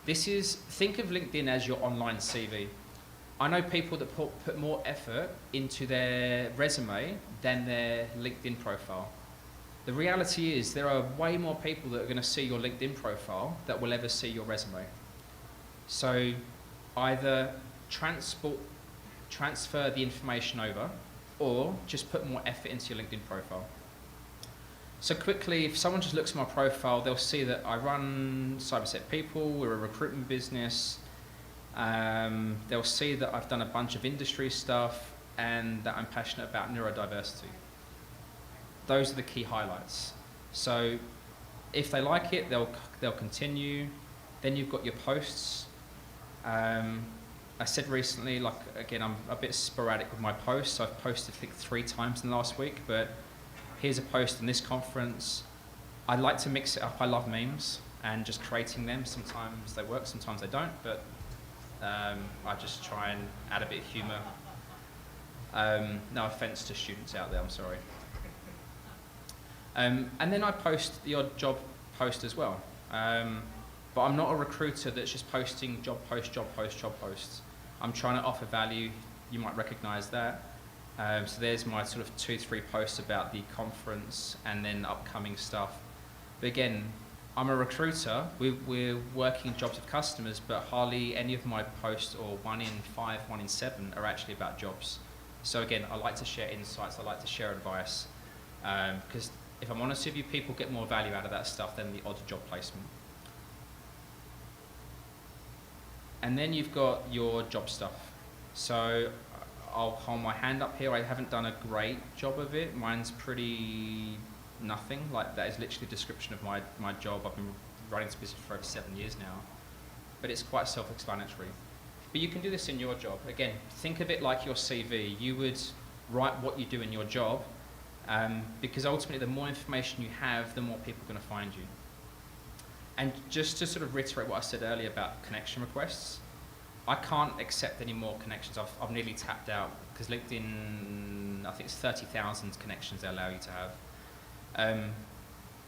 Think of LinkedIn as your online CV. I know people that put more effort into their resume than their LinkedIn profile. The reality is there are way more people that are going to see your LinkedIn profile that will ever see your resume. So either transfer the information over, or just put more effort into your LinkedIn profile. So quickly, if someone just looks at my profile, they'll see that I run CyberSec People, we're a recruitment business. They'll see that I've done a bunch of industry stuff and that I'm passionate about neurodiversity. Those are the key highlights. So if they like it, they'll continue. Then you've got your posts. I said recently, like again, I'm a bit sporadic with my posts. I've posted I think 3 times in the last week, but here's a post in this conference. I like to mix it up. I love memes and just creating them. Sometimes they work, sometimes they don't, but I just try and add a bit of humour. No offence to students out there, I'm sorry. And then I post the odd job post as well. But I'm not a recruiter that's just posting job posts. I'm trying to offer value. You might recognise that. So there's my sort of 2-3 posts about the conference and then upcoming stuff. But again, I'm a recruiter. We're working jobs with customers, but hardly any of my posts, or 1 in 5, 1 in 7, are actually about jobs. So again, I like to share insights. I like to share advice. Because if I'm honest with you, people get more value out of that stuff than the odd job placement. And then you've got your job stuff. So I'll hold my hand up here. I haven't done a great job of it. Mine's pretty nothing. Like, that is literally a description of my job. I've been running this business for over 7 years now. But it's quite self-explanatory. But you can do this in your job. Again, think of it like your CV. You would write what you do in your job, because ultimately the more information you have, the more people are going to find you. And just to sort of reiterate what I said earlier about connection requests, I can't accept any more connections. I've nearly tapped out, because LinkedIn, I think it's 30,000 connections they allow you to have.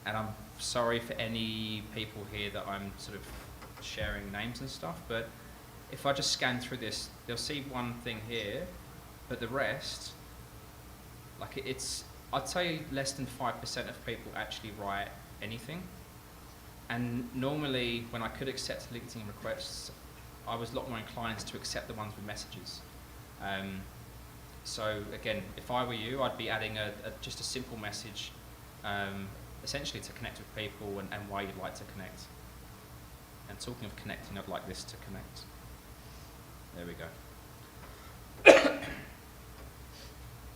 And I'm sorry for any people here that I'm sort of sharing names and stuff, but if I just scan through this, they'll see one thing here, but the rest, like, I'd say less than 5% of people actually write anything. And normally, when I could accept LinkedIn requests, I was a lot more inclined to accept the ones with messages. So again, if I were you, I'd be adding just a simple message, essentially to connect with people and why you'd like to connect. And talking of connecting, I'd like this to connect. There we go.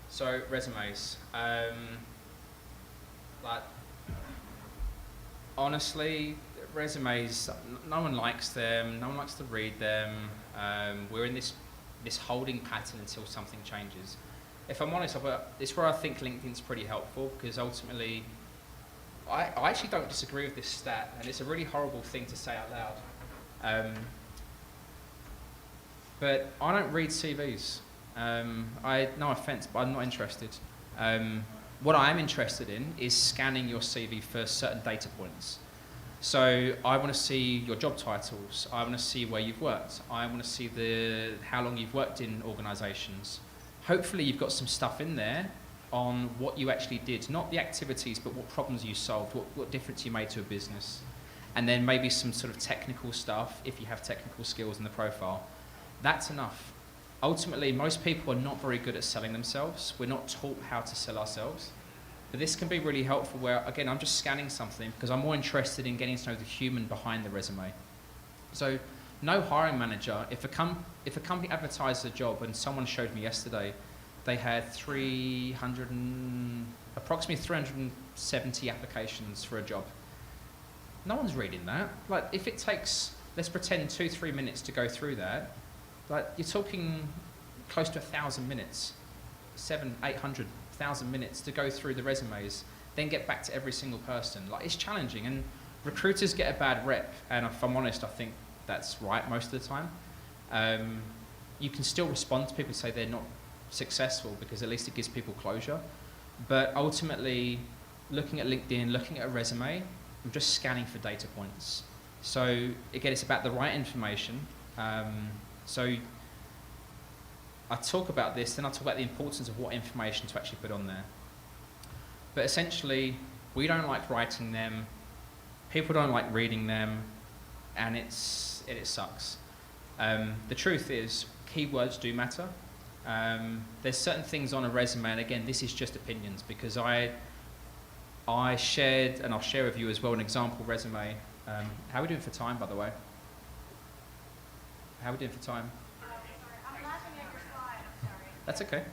So resumes. Like, honestly, resumes, no one likes them. No one likes to read them. We're in this holding pattern until something changes. If I'm honest, it's where I think LinkedIn's pretty helpful, because ultimately, I actually don't disagree with this stat, and it's a really horrible thing to say out loud. But I don't read CVs. No offense, but I'm not interested. What I am interested in is scanning your CV for certain data points. So I want to see your job titles. I want to see where you've worked. I want to see how long you've worked in organisations. Hopefully you've got some stuff in there on what you actually did, not the activities, but what problems you solved, what difference you made to a business. And then maybe some sort of technical stuff, if you have technical skills in the profile. That's enough. Ultimately, most people are not very good at selling themselves. We're not taught how to sell ourselves. But this can be really helpful where, again, I'm just scanning something because I'm more interested in getting to know the human behind the resume. So no hiring manager, if a company advertises a job, and someone showed me yesterday, they had approximately 370 applications for a job. No one's reading that. Like, if it takes, let's pretend 2-3 minutes to go through that, like, you're talking close to 1,000 minutes, 700-800,000 minutes to go through the resumes, then get back to every single person. Like, it's challenging, and recruiters get a bad rep, and if I'm honest, I think that's right most of the time. You can still respond to people who say they're not successful, because at least it gives people closure. But ultimately, looking at LinkedIn, looking at a resume, I'm just scanning for data points. So again, it's about the right information. So I talk about this, then I talk about the importance of what information to actually put on there. But essentially, we don't like writing them, people don't like reading them, and it sucks. The truth is, keywords do matter. There's certain things on a resume, and again, this is just opinions, because I shared, and I'll share with you as well, an example resume. How are we doing for time, by the way? How are we doing for time? Sorry, I'm laughing at your slide, I'm sorry. That's okay.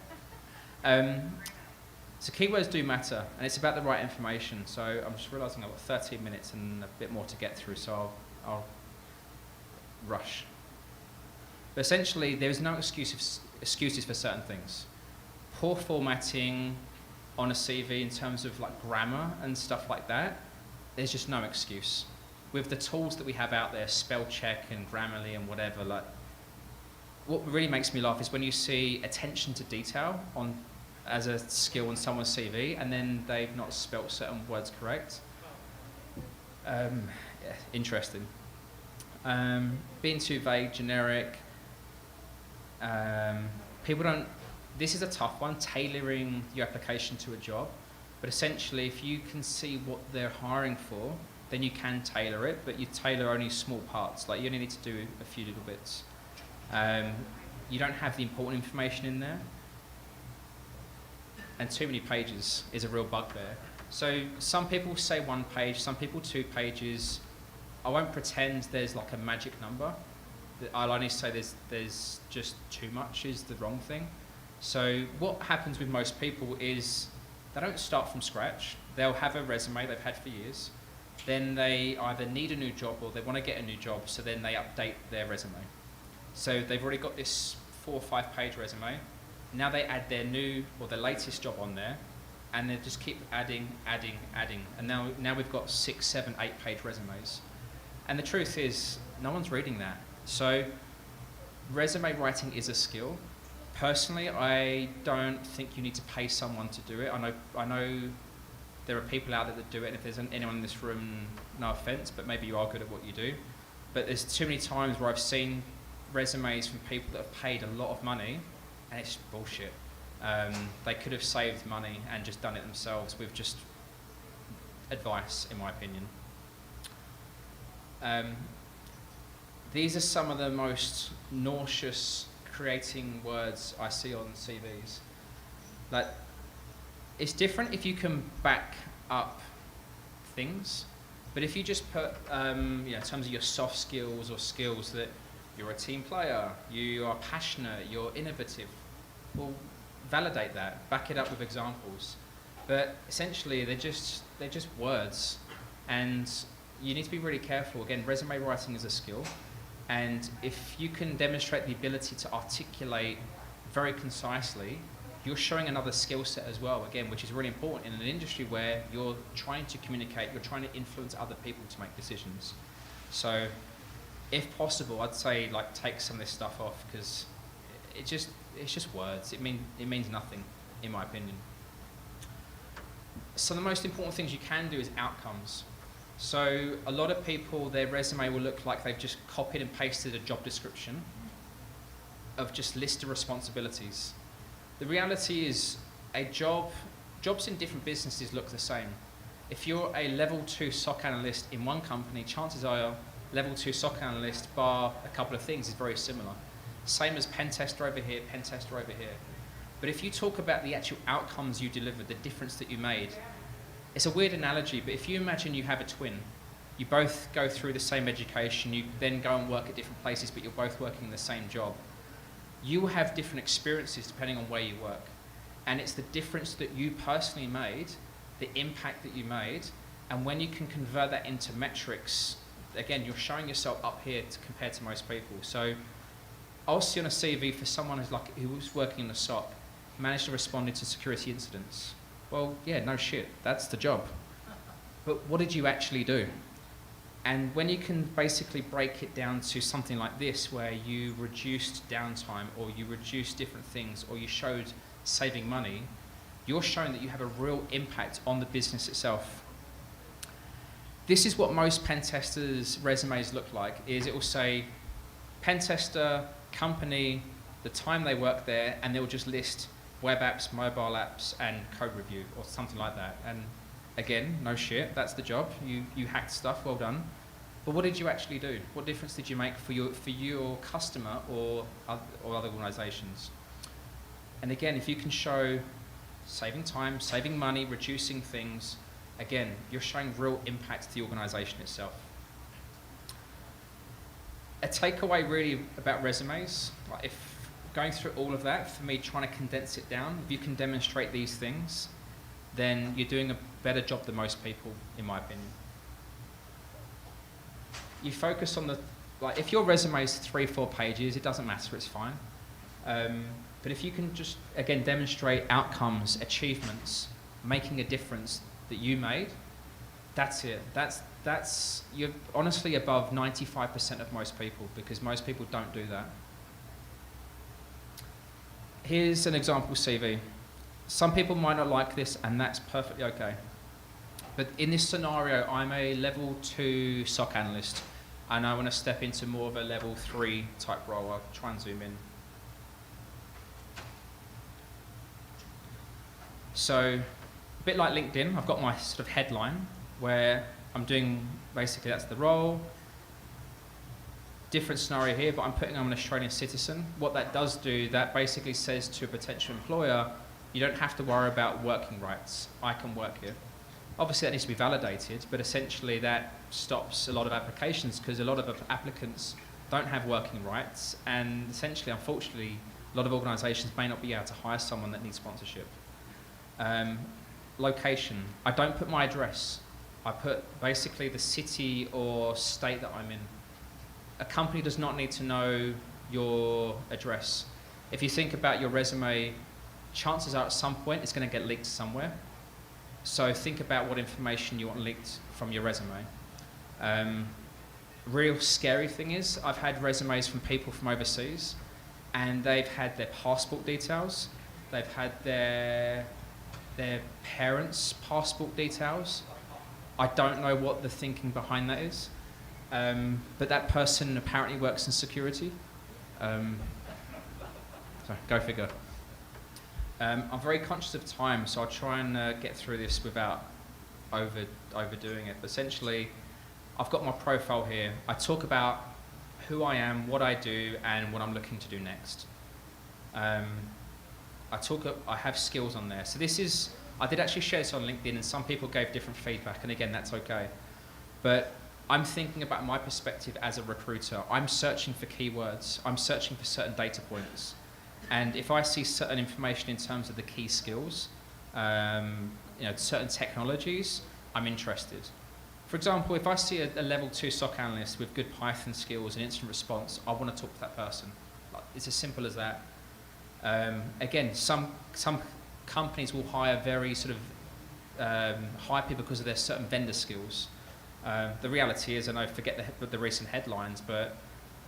So keywords do matter, and it's about the right information. So I'm just realising I've got 13 minutes and a bit more to get through, so I'll rush. But essentially, there is no excuses for certain things. Poor formatting on a CV in terms of like grammar and stuff like that, there's just no excuse. With the tools that we have out there, spell check and Grammarly and whatever, like, what really makes me laugh is when you see attention to detail as a skill on someone's CV, and then they've not spelt certain words correct. Yeah, interesting. Being too vague, generic. People don't. This is a tough one, tailoring your application to a job. But essentially, if you can see what they're hiring for, then you can tailor it, but you tailor only small parts. Like, you only need to do a few little bits. You don't have the important information in there. And too many pages is a real bugbear. So some people say 1 page, some people 2 pages. I won't pretend there's like a magic number. I'll only say there's just too much is the wrong thing. So what happens with most people is they don't start from scratch. They'll have a resume they've had for years. Then they either need a new job or they want to get a new job, so then they update their resume. So they've already got this 4 or 5 page resume. Now they add their new or their latest job on there, and they just keep adding. And now we've got 6, 7, 8 page resumes. And the truth is, no one's reading that. So resume writing is a skill. Personally, I don't think you need to pay someone to do it. I know there are people out there that do it, and if there's anyone in this room, no offense, but maybe you are good at what you do. But there's too many times where I've seen resumes from people that have paid a lot of money, and it's bullshit. They could have saved money and just done it themselves with just advice, in my opinion. These are some of the most nauseous creating words I see on CVs. Like, it's different if you can back up things, but if you just put, in terms of your soft skills or skills that you're a team player, you are passionate, you're innovative, well, validate that, back it up with examples. But essentially, they're just words, and you need to be really careful. Again, resume writing is a skill, and if you can demonstrate the ability to articulate very concisely, you're showing another skill set as well, again, which is really important in an industry where you're trying to communicate, you're trying to influence other people to make decisions. So, if possible, I'd say take some of this stuff off, because it's just words. It means nothing, in my opinion. So the most important things you can do is outcomes. So a lot of people, their resume will look like they've just copied and pasted a job description of just list of responsibilities. The reality is jobs in different businesses look the same. If you're a level 2 SOC analyst in one company, chances are level 2 SOC analyst, bar a couple of things, is very similar. Same as pen tester over here, pen tester over here. But if you talk about the actual outcomes you delivered, the difference that you made, it's a weird analogy, but if you imagine you have a twin, you both go through the same education, you then go and work at different places, but you're both working the same job. You will have different experiences depending on where you work. And it's the difference that you personally made, the impact that you made, and when you can convert that into metrics, again, you're showing yourself up here compared to most people. So I'll see on a CV for someone who was working in the SOC, managed to respond to security incidents. Well, yeah, no shit, that's the job. But what did you actually do? And when you can basically break it down to something like this, where you reduced downtime, or you reduced different things, or you showed saving money, you're showing that you have a real impact on the business itself. This is what most pen testers' resumes look like, is it will say pen tester, company, the time they work there, and they'll just list web apps, mobile apps, and code review, or something like that. And again, no shit, that's the job. You hacked stuff, well done. But what did you actually do? What difference did you make for your customer or other organizations? And again, if you can show saving time, saving money, reducing things, again, you're showing real impact to the organization itself. A takeaway really about resumes, if going through all of that, for me, trying to condense it down, if you can demonstrate these things, then you're doing a better job than most people, in my opinion. You focus on if your resume is 3-4 pages, it doesn't matter, it's fine. But if you can just, again, demonstrate outcomes, achievements, making a difference that you made, that's it. You're honestly above 95% of most people, because most people don't do that. Here's an example CV. Some people might not like this, and that's perfectly okay. But in this scenario, I'm a level 2 SOC analyst, and I want to step into more of a level 3 type role. I'll try and zoom in. So, a bit like LinkedIn, I've got my sort of headline, where I'm doing, basically that's the role. Different scenario here, but I'm putting I'm an Australian citizen. What that does do, that basically says to a potential employer, you don't have to worry about working rights. I can work here. Obviously that needs to be validated, but essentially that stops a lot of applications, because a lot of applicants don't have working rights, and essentially, unfortunately, a lot of organisations may not be able to hire someone that needs sponsorship. Location. I don't put my address. I put basically the city or state that I'm in. A company does not need to know your address. If you think about your resume, chances are at some point it's going to get leaked somewhere. So think about what information you want leaked from your resume. Real scary thing is, I've had resumes from people from overseas, and they've had their passport details, they've had their parents' passport details. I don't know what the thinking behind that is, but that person apparently works in security. So go figure. I'm very conscious of time, so I'll try and get through this without overdoing it. But essentially, I've got my profile here. I talk about who I am, what I do, and what I'm looking to do next. I have skills on there. So I did actually share this on LinkedIn, and some people gave different feedback, and again, that's okay. But I'm thinking about my perspective as a recruiter. I'm searching for keywords. I'm searching for certain data points. And if I see certain information in terms of the key skills, certain technologies, I'm interested. For example, if I see a level 2 SOC analyst with good Python skills and instant response, I want to talk to that person. It's as simple as that. Again, some companies will hire very sort of hire people because of their certain vendor skills. The reality is, and I forget the recent headlines, but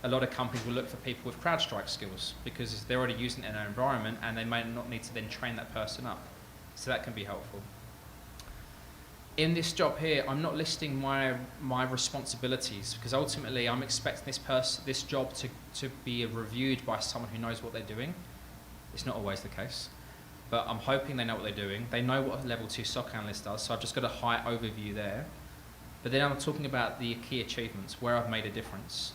a lot of companies will look for people with CrowdStrike skills because they're already using it in their environment, and they may not need to then train that person up. So that can be helpful. In this job here, I'm not listing my responsibilities, because ultimately I'm expecting this job to be reviewed by someone who knows what they're doing. It's not always the case, but I'm hoping they know what they're doing. They know what a level 2 SOC analyst does, so I've just got a high overview there. But then I'm talking about the key achievements, where I've made a difference.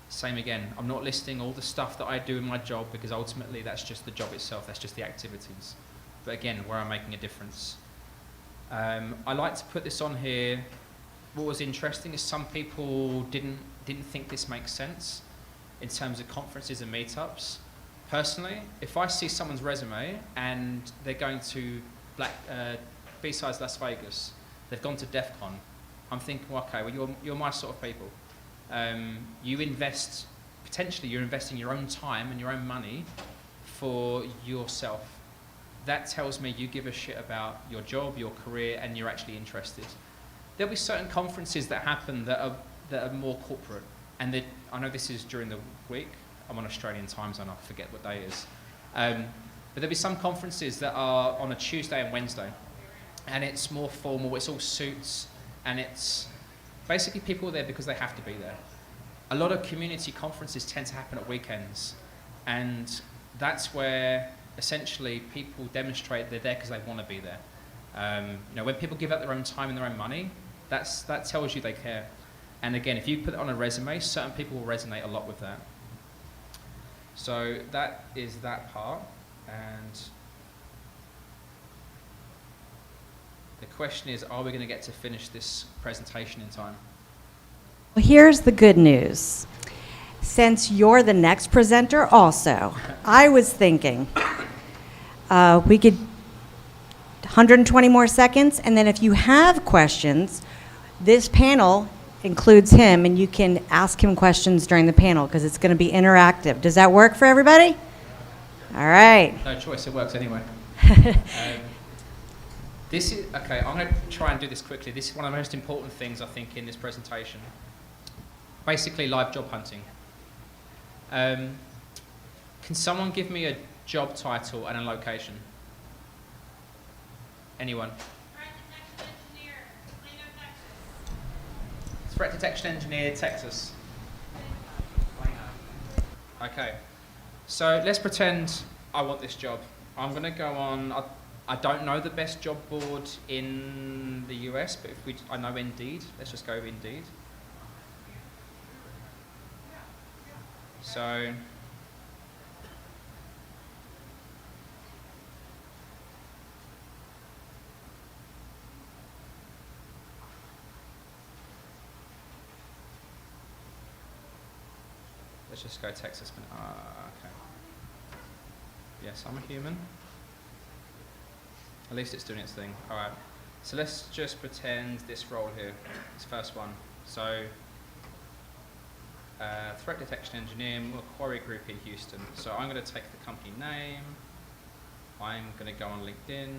Same again, I'm not listing all the stuff that I do in my job, because ultimately that's just the job itself, that's just the activities. But again, where I'm making a difference. I like to put this on here. What was interesting is some people didn't think this makes sense in terms of conferences and meetups. Personally, if I see someone's resume and they're going to BSides Las Vegas, they've gone to DEF CON, I'm thinking, well, okay, well, you're my sort of people. Potentially you're investing your own time and your own money for yourself. That tells me you give a shit about your job, your career, and you're actually interested. There'll be certain conferences that happen that are more corporate, and I know this is during the week. I'm on Australian time zone, I forget what day it is. But there'll be some conferences that are on a Tuesday and Wednesday, and it's more formal, it's all suits, and it's basically people are there because they have to be there. A lot of community conferences tend to happen at weekends, and that's where essentially people demonstrate they're there because they want to be there. When people give up their own time and their own money, that tells you they care. And again, if you put it on a resume, certain people will resonate a lot with that. So that is that part. And the question is, are we going to get to finish this presentation in time? Well, here's the good news. Since you're the next presenter also, I was thinking we could 120 more seconds, and then if you have questions, this panel includes him, and you can ask him questions during the panel because it's going to be interactive. Does that work for everybody? All right. No choice, it works anyway. Okay, I'm going to try and do this quickly. This is one of the most important things, I think, in this presentation. Basically, live job hunting. Can someone give me a job title and a location? Anyone? Threat detection engineer, Texas. Okay, so let's pretend I want this job. I'm going to go on. I don't know the best job board in the US, but I know Indeed. Let's just go with Indeed. So let's just go Texas. Okay. Yes, I'm a human. At least it's doing its thing. All right. So let's just pretend this role here, this first one. So, threat detection engineer, Macquarie Group in Houston. So I'm going to take the company name. I'm going to go on LinkedIn,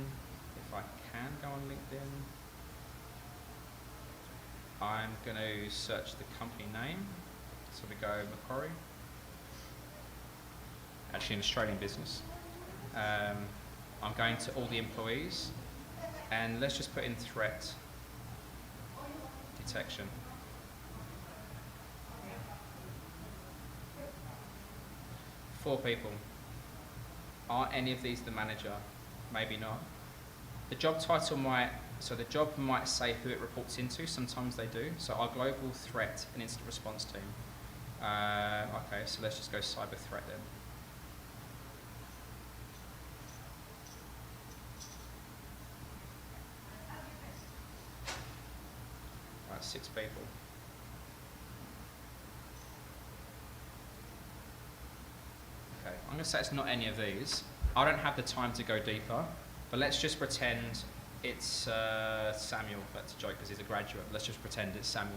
if I can go on LinkedIn. I'm going to search the company name. So we go Macquarie. Actually an Australian business. I'm going to all the employees, and let's just put in threat detection. Four people. Are any of these the manager? Maybe not. The job title might, so the job might say who it reports into, sometimes they do. So our global threat and incident response team. Okay, so let's just go cyber threat then. Right, 6 people. Okay, I'm going to say it's not any of these. I don't have the time to go deeper, but let's just pretend it's Samuel. That's a joke because he's a graduate. Let's just pretend it's Samuel.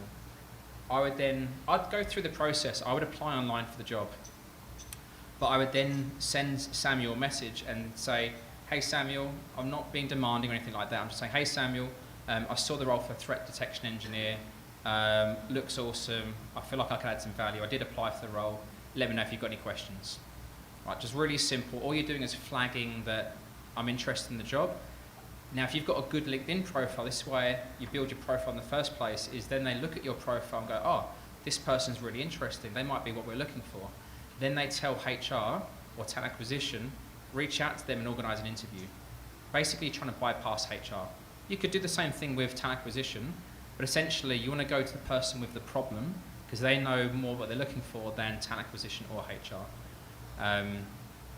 I'd go through the process. I would apply online for the job. But I would then send Samuel a message and say, hey Samuel, I'm not being demanding or anything like that. I'm just saying, hey Samuel, I saw the role for threat detection engineer. Looks awesome. I feel like I can add some value. I did apply for the role. Let me know if you've got any questions. Right, just really simple. All you're doing is flagging that I'm interested in the job. Now, if you've got a good LinkedIn profile, this is why you build your profile in the first place, is then they look at your profile and go, oh, this person's really interesting. They might be what we're looking for. Then they tell HR or talent acquisition, reach out to them and organize an interview. Basically, you're trying to bypass HR. You could do the same thing with talent acquisition, but essentially you want to go to the person with the problem because they know more what they're looking for than talent acquisition or HR. I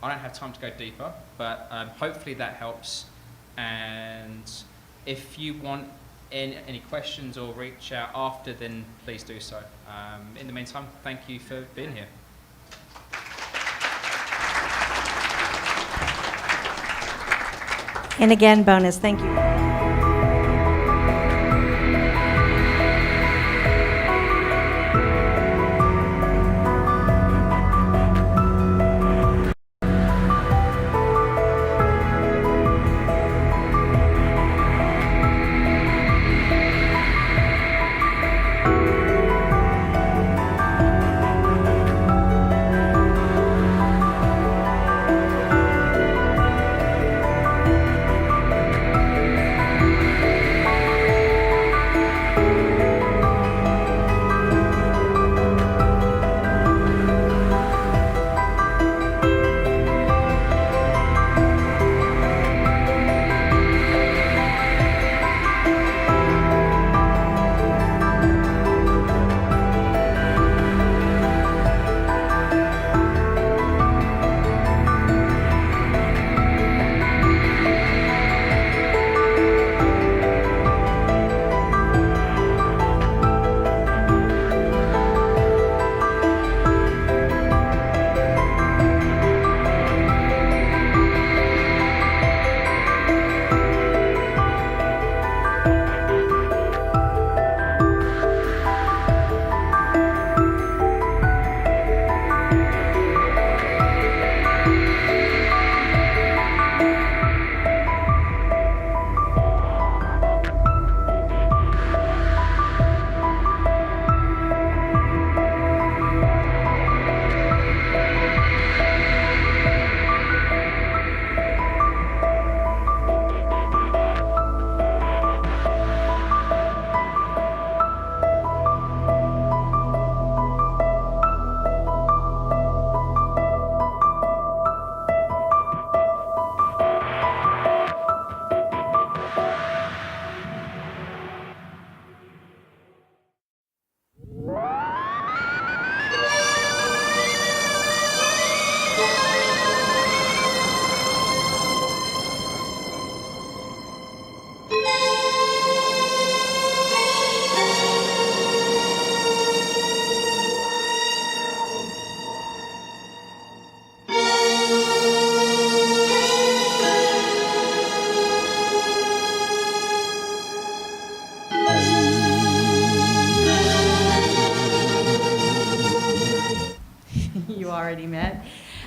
don't have time to go deeper, but hopefully that helps. And if you want any questions or reach out after, then please do so. In the meantime, thank you for being here. And again, bonus, thank you.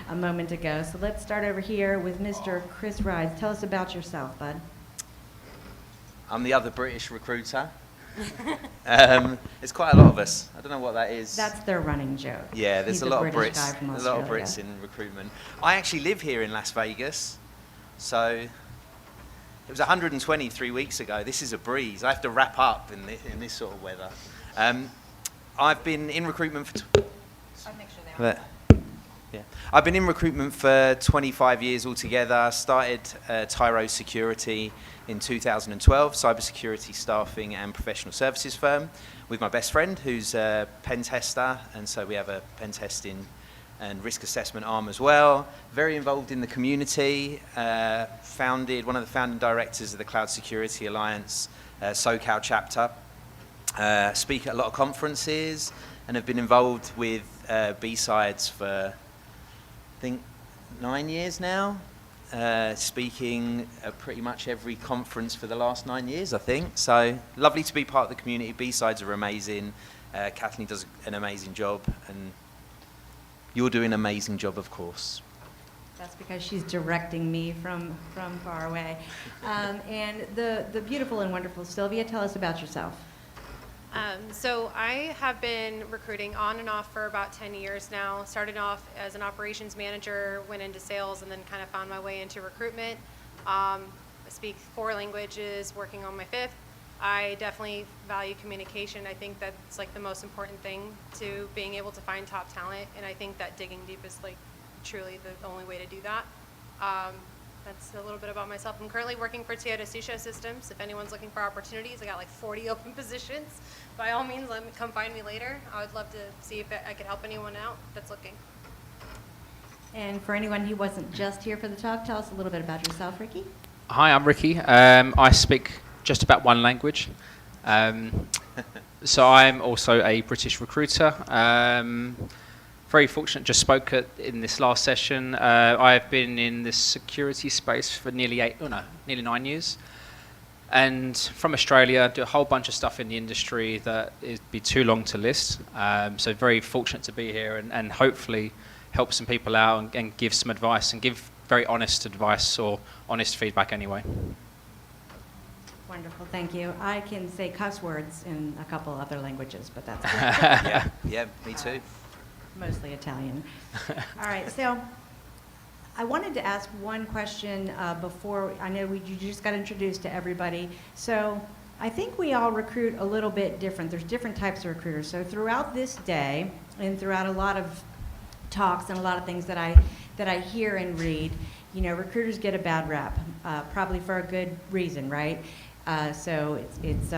a moment ago. So let's start over here with Mr. Chris Rides. Tell us about yourself, bud. I'm the other British recruiter. There's quite a lot of us. I don't know what that is. That's their running joke. Yeah, there's He's a lot of British Brits. guy from There's a lot of Australia. Brits in recruitment. I actually live here in Las Vegas, so it was 120 3 weeks ago. This is a breeze. I have to wrap up in this sort of weather. I've been in recruitment for. Yeah, I've been in recruitment for 25 years altogether. Started Tyro Security in 2012, cybersecurity staffing and professional services firm, with my best friend who's a pen tester, and so we have a pen testing and risk assessment arm as well. Very involved in the community, founded one of the founding directors of the Cloud Security Alliance SoCal chapter, speak at a lot of conferences, and have been involved with BSides for, I think, 9 years now. Speaking at pretty much every conference for the last 9 years, I think. So lovely to be part of the community. B-Sides are amazing. Kathleen does an amazing job, and you're doing an amazing job, of course. That's because she's directing me from far away. And the beautiful and wonderful Sylvia, tell us about yourself. So I have been recruiting on and off for about 10 years now. Started off as an operations manager, went into sales, and then kind of found my way into recruitment. I speak 4 languages, working on my 5th. I definitely value communication. I think that's like the most important thing to being able to find top talent, and I think that digging deep is like truly the only way to do that. That's a little bit about myself. I'm currently working for Toyota Susho Systems. If anyone's looking for opportunities, I got like 40 open positions. By all means, come find me later. I would love to see if I could help anyone out that's looking. And for anyone who wasn't just here for the talk, tell us a little bit about yourself, Ricky. Hi, I'm Ricky. I speak just about 1 language. So I'm also a British recruiter. Very fortunate, just spoke in this last session. I've been in the security space for nearly 9 years. And from Australia, do a whole bunch of stuff in the industry that it'd be too long to list. So very fortunate to be here and hopefully help some people out and give some advice and give very honest advice or honest feedback anyway. Wonderful, thank you. I can say cuss words in a couple other languages, but that's it. Yeah, me too. Mostly Italian. All right, so I wanted to ask one question before. I know you just got introduced to everybody. So I think we all recruit a little bit different. There's different types of recruiters. So throughout this day and throughout a lot of talks and a lot of things that I hear and read, you know, recruiters get a bad rap, probably for a good reason, right? So it's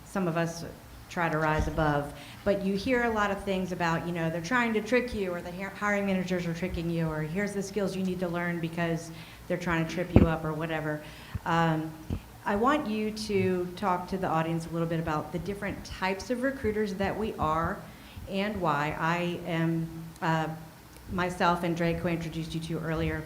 some of us try to rise above. But you hear a lot of things about, you know, they're trying to trick you, or the hiring managers are tricking you, or here's the skills you need to learn because they're trying to trip you up or whatever. I want you to talk to the audience a little bit about the different types of recruiters that we are and why. I am, myself and Drake, who I introduced you to earlier,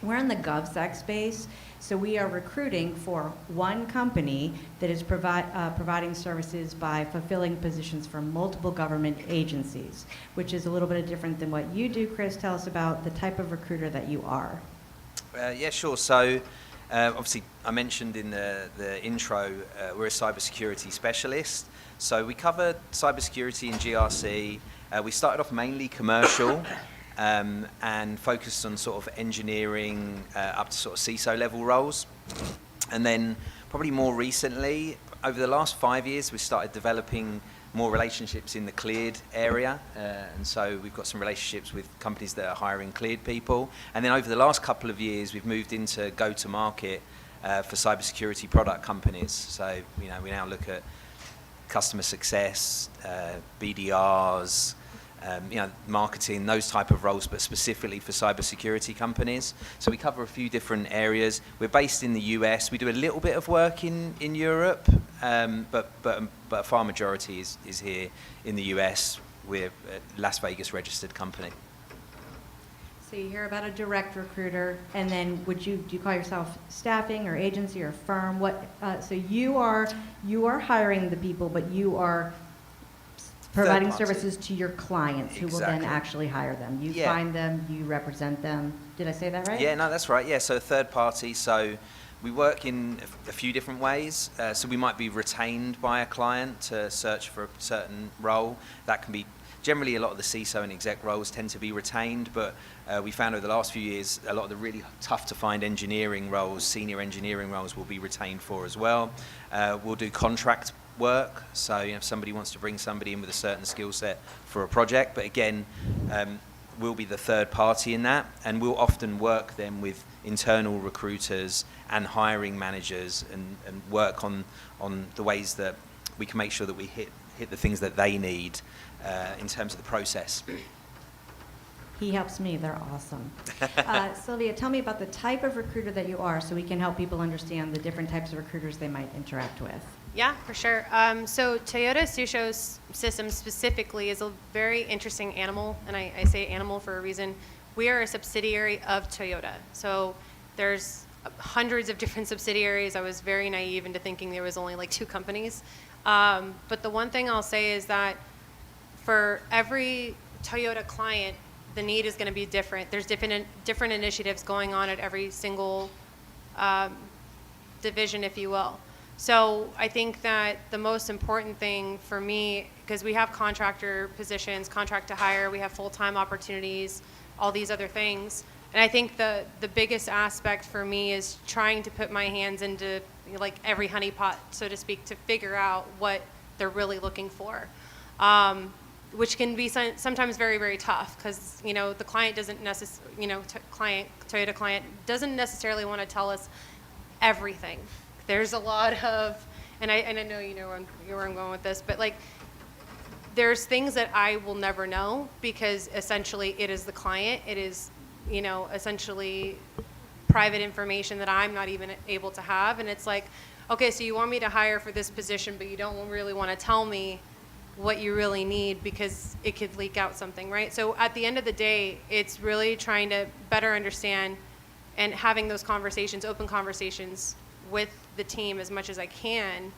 we're in the GovSec space. So we are recruiting for one company that is providing services by fulfilling positions for multiple government agencies, which is a little bit different than what you do. Chris, tell us about the type of recruiter that you are. Yeah, sure. So obviously I mentioned in the intro, we're a cybersecurity specialist. So we cover cybersecurity and GRC. We started off mainly commercial. And focused on sort of engineering up to sort of CISO level roles. And then probably more recently, over the last 5 years, we started developing more relationships in the cleared area. And so we've got some relationships with companies that are hiring cleared people. And then over the last couple of years, we've moved into go-to-market for cybersecurity product companies. So, you know, we now look at customer success, BDRs, you know, marketing, those type of roles, but specifically for cybersecurity companies. So we cover a few different areas. We're based in the US. We do a little bit of work in Europe, but a far majority is here in the US. We're a Las Vegas registered company. So you hear about a direct recruiter, and then do you call yourself staffing or agency or firm? So you are hiring the people, but you are Providing party. services to your clients who will then Exactly. actually hire them. You Yeah. find them, you represent them. Did I say that right? Yeah, no, that's right. Yeah, so a third party. So we work in a few different ways. So we might be retained by a client to search for a certain role. That can be generally a lot of the CISO and exec roles tend to be retained, but we found over the last few years a lot of the really tough to find engineering roles, senior engineering roles, will be retained for as well. We'll do contract work. So if somebody wants to bring somebody in with a certain skill set for a project, but again, we'll be the third party in that, and we'll often work then with internal recruiters and hiring managers and work on the ways that we can make sure that we hit the things that they need in terms of the process. He helps me. They're awesome. Sylvia, tell me about the type of recruiter that you are so we can help people understand the different types of recruiters they might interact with. Yeah, for sure. So Toyota Tsusho's system specifically is a very interesting animal, and I say animal for a reason. We are a subsidiary of Toyota. So there's hundreds of different subsidiaries. I was very naive into thinking there was only like 2 companies. But the one thing I'll say is that for every Toyota client, the need is going to be different. There's different initiatives going on at every single division, if you will. So I think that the most important thing for me, because we have contractor positions, contract to hire, we have full-time opportunities, all these other things. And I think the biggest aspect for me is trying to put my hands into like every honeypot, so to speak, to figure out what they're really looking for. Which can be sometimes very, very tough because, the client doesn't necessarily, Toyota client doesn't necessarily want to tell us everything. There's a lot of, and I know you know where I'm going with this, but like, there's things that I will never know because essentially it is the client. It is, essentially private information that I'm not even able to have. And it's like, okay, so you want me to hire for this position, but you don't really want to tell me what you really need because it could leak out something, right? So at the end of the day, it's really trying to better understand and having those conversations, open conversations with the team as much as I can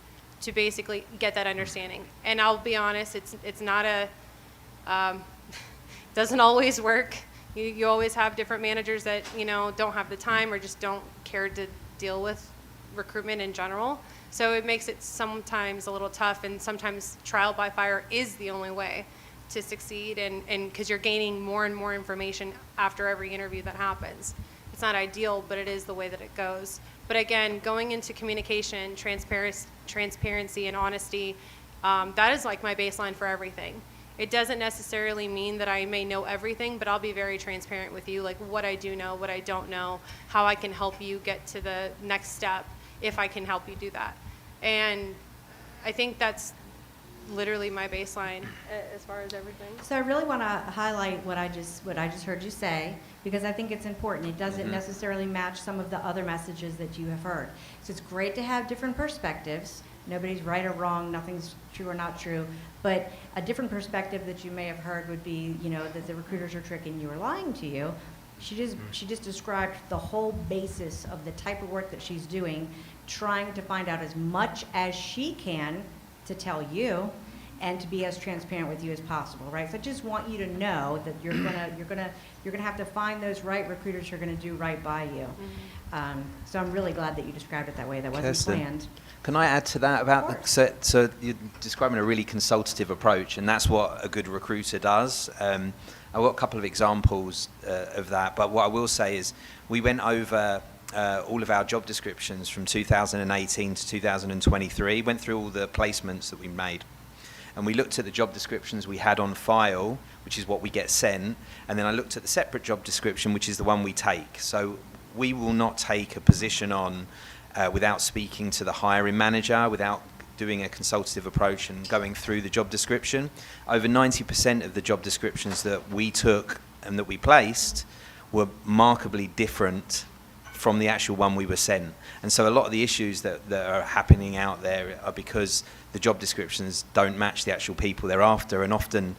to basically get that understanding. And I'll be honest, it's not doesn't always work. You always have different managers that, don't have the time or just don't care to deal with recruitment in general. So it makes it sometimes a little tough, and sometimes trial by fire is the only way to succeed, and because you're gaining more and more information after every interview that happens. It's not ideal, but it is the way that it goes. But again, going into communication, transparency, and honesty, that is like my baseline for everything. It doesn't necessarily mean that I may know everything, but I'll be very transparent with you, like what I do know, what I don't know, how I can help you get to the next step if I can help you do that. And I think that's literally my baseline as far as everything. So I really want to highlight what I just heard you say, because I think it's important. It doesn't necessarily match some of the other messages that you have heard. So it's great to have different perspectives. Nobody's right or wrong, nothing's true or not true, but a different perspective that you may have heard would be, that the recruiters are tricking you or lying to you. She just described the whole basis of the type of work that she's doing, trying to find out as much as she can to tell you and to be as transparent with you as possible, right? So I just want you to know that you're gonna have to find those right recruiters who are gonna do right by you. So I'm really glad that you described it that way. That wasn't Kirsten, planned. Can I add to that about so you're describing a really consultative approach, and that's what a good recruiter does. I've got a couple of examples of that, but what I will say is we went over all of our job descriptions from 2018 to 2023, went through all the placements that we made, and we looked at the job descriptions we had on file, which is what we get sent, and then I looked at the separate job description, which is the one we take. So we will not take a position on without speaking to the hiring manager, without doing a consultative approach and going through the job description. Over 90% of the job descriptions that we took and that we placed were markedly different from the actual one we were sent. And so a lot of the issues that are happening out there are because the job descriptions don't match the actual people they're after. And often,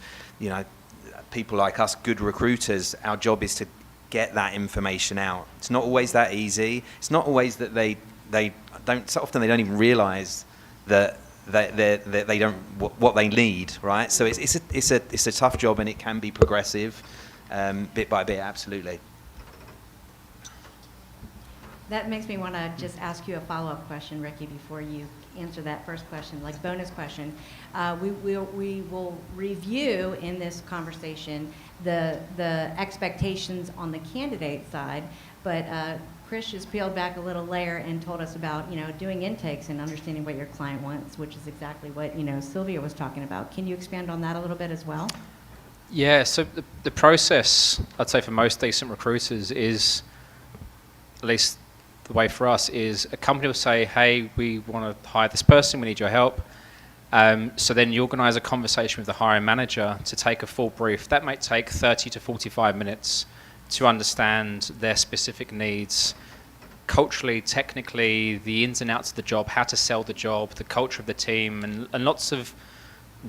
people like us, good recruiters, our job is to get that information out. It's not always that easy. It's not always that they don't, so often they don't even realize that they don't what they need, right? So it's a tough job, and it can be progressive, bit by bit, absolutely. That makes me want to just ask you a follow-up question, Ricky, before you answer that first question, like bonus question. We will review in this conversation the expectations on the candidate side, but Chris just peeled back a little layer and told us about, doing intakes and understanding what your client wants, which is exactly what, Sylvia was talking about. Can you expand on that a little bit as well? Yeah, so the process, I'd say for most decent recruiters is, at least the way for us, is a company will say, hey, we want to hire this person, we need your help. So then you organise a conversation with the hiring manager to take a full brief. That might take 30 to 45 minutes to understand their specific needs, culturally, technically, the ins and outs of the job, how to sell the job, the culture of the team, and lots of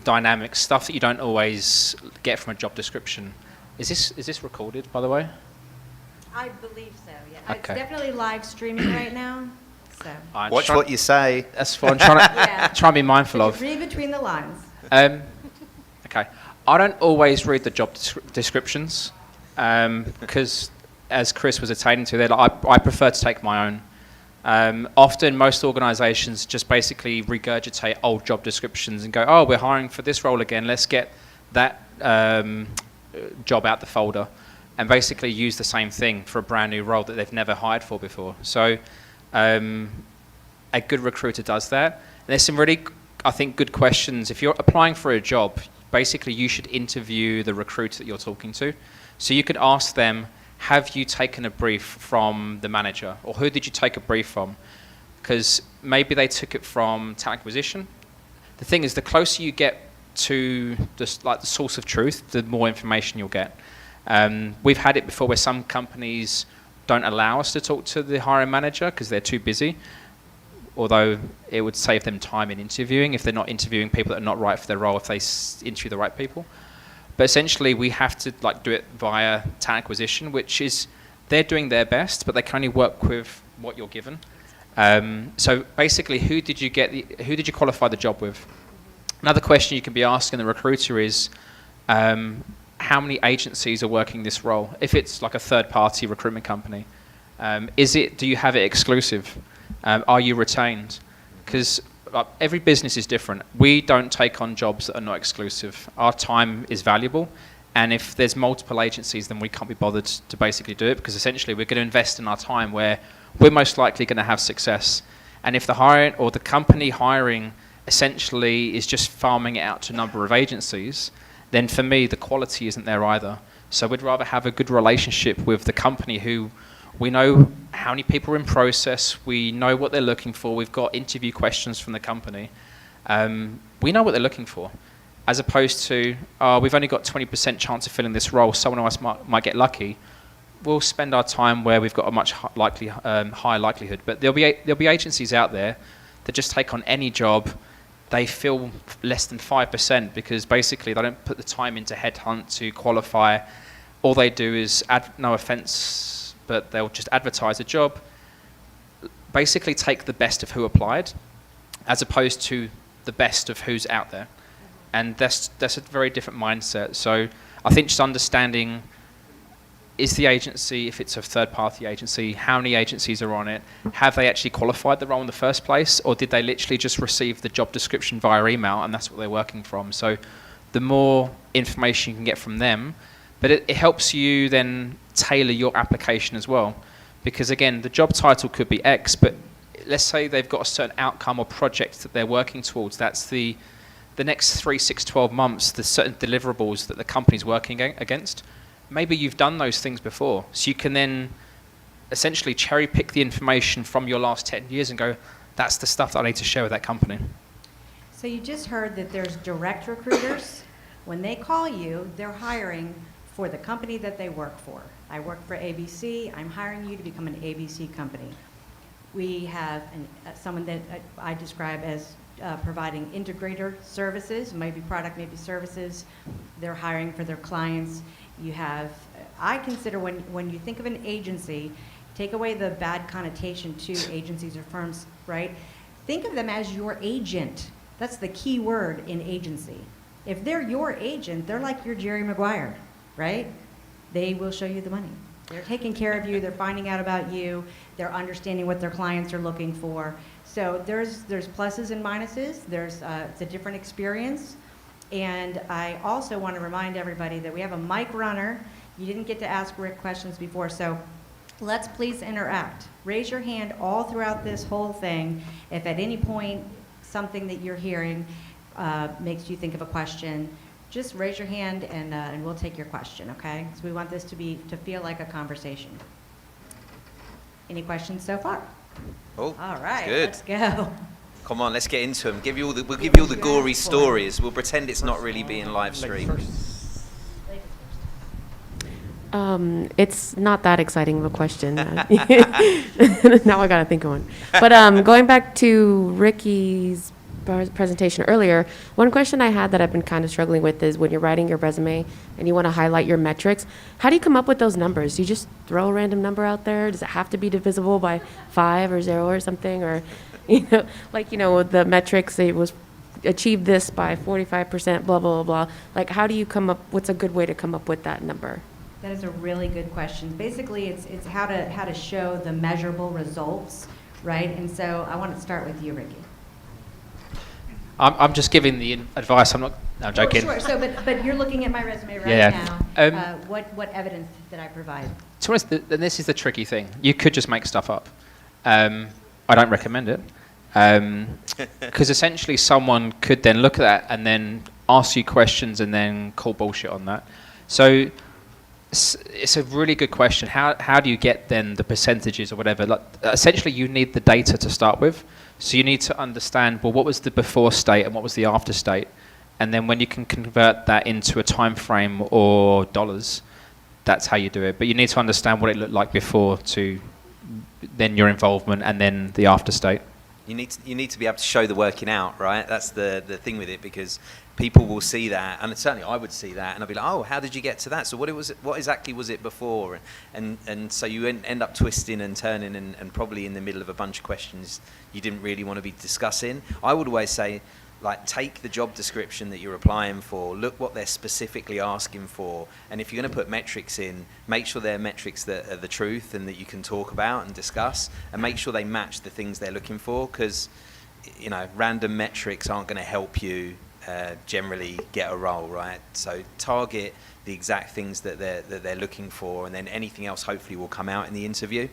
dynamic stuff that you don't always get from a job description. Is this recorded, by the way? I believe so, yeah. Okay. It's definitely live streaming right now, so. Watch what you say. That's what I'm trying to, Yeah. try and be mindful of. Read between the lines. Okay. I don't always read the job descriptions because, as Chris was attaining to there, I prefer to take my own. Often, most organisations just basically regurgitate old job descriptions and go, oh, we're hiring for this role again, let's get that job out the folder, and basically use the same thing for a brand new role that they've never hired for before. So a good recruiter does that. And there's some really, I think, good questions. If you're applying for a job, basically you should interview the recruiter that you're talking to. So you could ask them, have you taken a brief from the manager? Or who did you take a brief from? Because maybe they took it from talent acquisition. The thing is, the closer you get to the source of truth, the more information you'll get. We've had it before where some companies don't allow us to talk to the hiring manager because they're too busy, although it would save them time in interviewing if they're not interviewing people that are not right for their role if they interview the right people. But essentially, we have to do it via talent acquisition, which is they're doing their best, but they can only work with what you're given. So basically, who did you qualify the job with? Another question you can be asking the recruiter is, how many agencies are working this role? If it's like a third-party recruitment company, do you have it exclusive? Are you retained? Because every business is different. We don't take on jobs that are not exclusive. Our time is valuable, and if there's multiple agencies, then we can't be bothered to basically do it, because essentially we're going to invest in our time where we're most likely going to have success. And if the hiring or the company hiring essentially is just farming it out to a number of agencies, then for me the quality isn't there either. So we'd rather have a good relationship with the company who we know how many people are in process, we know what they're looking for, we've got interview questions from the company. We know what they're looking for, as opposed to, we've only got 20% chance of filling this role, someone else might get lucky. We'll spend our time where we've got a much higher likelihood. But there'll be agencies out there that just take on any job. They fill less than 5% because basically they don't put the time into headhunt to qualify. All they do is, no offense, but they'll just advertise a job, basically take the best of who applied, as opposed to the best of who's out there. And that's a very different mindset. So I think just understanding, is the agency, if it's a third-party agency, how many agencies are on it? Have they actually qualified the role in the first place? Or did they literally just receive the job description via email and that's what they're working from? So the more information you can get from them, but it helps you then tailor your application as well. Because again, the job title could be X, but let's say they've got a certain outcome or project that they're working towards. That's the next 3, 6, 12 months, the certain deliverables that the company's working against. Maybe you've done those things before. So you can then essentially cherry pick the information from your last 10 years and go, that's the stuff that I need to share with that company. So you just heard that there's direct recruiters. When they call you, they're hiring for the company that they work for. I work for ABC. I'm hiring you to become an ABC company. We have someone that I describe as providing integrator services, maybe product, maybe services. They're hiring for their clients. You have, I consider when you think of an agency, take away the bad connotation to agencies or firms, right? Think of them as your agent. That's the key word in agency. If they're your agent, they're like your Jerry Maguire, right? They will show you the money. They're taking care of you, they're finding out about you, they're understanding what their clients are looking for. So there's pluses and minuses, it's a different experience. And I also want to remind everybody that we have a mic runner. You didn't get to ask Rick questions before, so let's please interact. Raise your hand all throughout this whole thing. If at any point something that you're hearing makes you think of a question, just raise your hand and we'll take your question, okay? So we want this to feel like a conversation. Any questions so far? Oh, All right, good. let's go. Come on, let's get into them. We'll give you all the gory stories. We'll pretend it's not really being live streamed. It's not that exciting of a question. Now I gotta think of one. But going back to Ricky's presentation earlier, one question I had that I've been kind of struggling with is when you're writing your resume and you want to highlight your metrics, how do you come up with those numbers? Do you just throw a random number out there? Does it have to be divisible by 5 or 0 or something? Or, the metrics, it was achieved this by 45%, blah, blah, blah, blah. Like, how do you come up, what's a good way to come up with that number? That is a really good question. Basically, it's how to show the measurable results, right? And so I want to start with you, Ricky. I'm just giving the advice. I'm joking. Sure. So, but you're looking at my resume right now. What evidence did I provide? To be honest, and this is the tricky thing. You could just make stuff up. I don't recommend it. Because essentially someone could then look at that and then ask you questions and then call bullshit on that. So it's a really good question. How do you get then the percentages or whatever? Like, essentially you need the data to start with. So you need to understand, well, what was the before state and what was the after state? And then when you can convert that into a time frame or dollars, that's how you do it. But you need to understand what it looked like before to then your involvement and then the after state. You need to be able to show the working out, right? That's the thing with it, because people will see that, and certainly I would see that, and I'd be like, oh, how did you get to that? So what exactly was it before? And so you end up twisting and turning and probably in the middle of a bunch of questions you didn't really want to be discussing. I would always say, like, take the job description that you're applying for, look what they're specifically asking for, and if you're going to put metrics in, make sure they're metrics that are the truth and that you can talk about and discuss, and make sure they match the things they're looking for, because random metrics aren't going to help you generally get a role, right? So target the exact things that they're looking for, and then anything else hopefully will come out in the interview.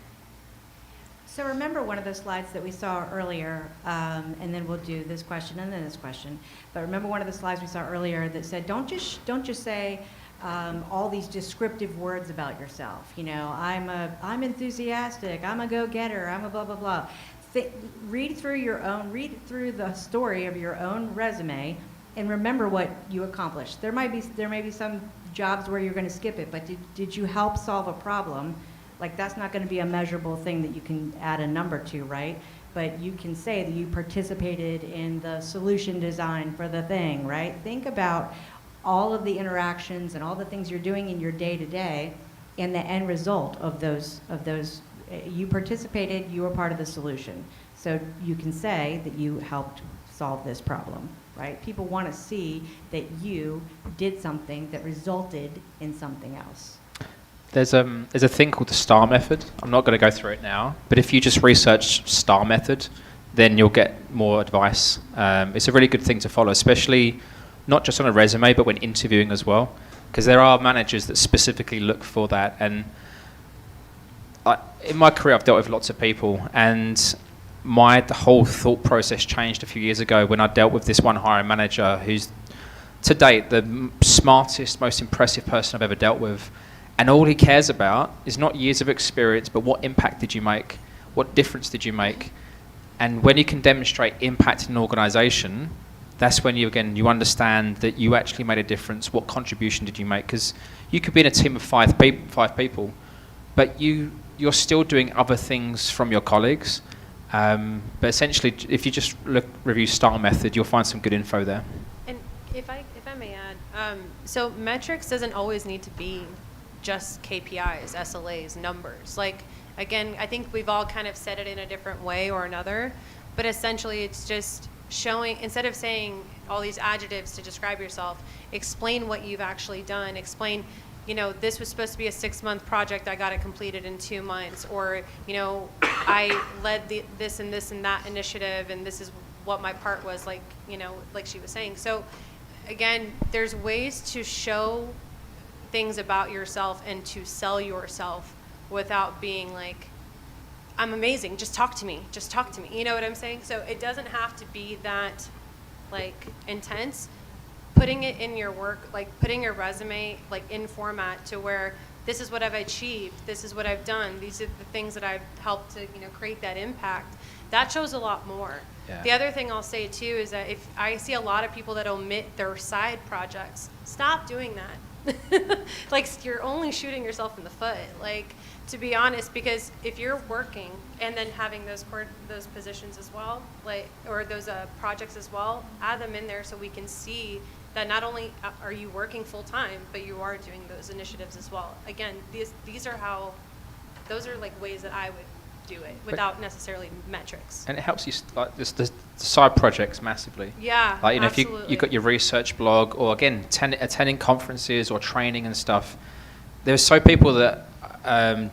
So remember one of those slides that we saw earlier, and then we'll do this question and then this question. But remember one of the slides we saw earlier that said, don't just say all these descriptive words about yourself. I'm enthusiastic, I'm a go-getter, I'm a blah blah blah. Read through the story of your own resume, and remember what you accomplished. There may be some jobs where you're going to skip it, but did you help solve a problem? Like, that's not going to be a measurable thing that you can add a number to, right? But you can say that you participated in the solution design for the thing, right? Think about all of the interactions and all the things you're doing in your day-to-day and the end result of those. You participated, you were part of the solution. So you can say that you helped solve this problem, right? People want to see that you did something that resulted in something else. There's a thing called the STAR method. I'm not going to go through it now, but if you just research STAR method, then you'll get more advice. It's a really good thing to follow, especially not just on a resume, but when interviewing as well, because there are managers that specifically look for that. And in my career, I've dealt with lots of people, and the whole thought process changed a few years ago when I dealt with this one hiring manager who's, to date, the smartest, most impressive person I've ever dealt with. And all he cares about is not years of experience, but what impact did you make? What difference did you make? And when you can demonstrate impact in an organization, that's when you understand that you actually made a difference. What contribution did you make? Because you could be in a team of five people, but you're still doing other things from your colleagues. But essentially, if you just review STAR method, you'll find some good info there. And if I may add, so metrics doesn't always need to be just KPIs, SLAs, numbers. Like, again, I think we've all kind of said it in a different way or another, but essentially it's just showing, instead of saying all these adjectives to describe yourself, explain what you've actually done. Explain, you know, this was supposed to be a 6-month project. I got it completed in 2 months. Or, you know, I led this and that initiative, and this is what my part was, like, you know, like she was saying. So, again, there's ways to show things about yourself and to sell yourself without being like, I'm amazing, just talk to me, you know what I'm saying? So it doesn't have to be that, like, intense. Putting it in your work, like putting your resume like in format to where this is what I've achieved, this is what I've done, these are the things that I've helped to, you know, create that impact. That shows a lot more. Yeah. The other thing I'll say too is that if I see a lot of people that omit their side projects, stop doing that. Like, you're only shooting yourself in the foot. Like, to be honest, because if you're working and then having those positions as well, like, or those projects as well, add them in there so we can see that not only are you working full time, but you are doing those initiatives as well. Again, those are like ways that I would do it without necessarily metrics. And it helps you, like, the side projects massively. Yeah, like, you know, absolutely. if you've got your research blog, or again, attending conferences or training and stuff, there's so people that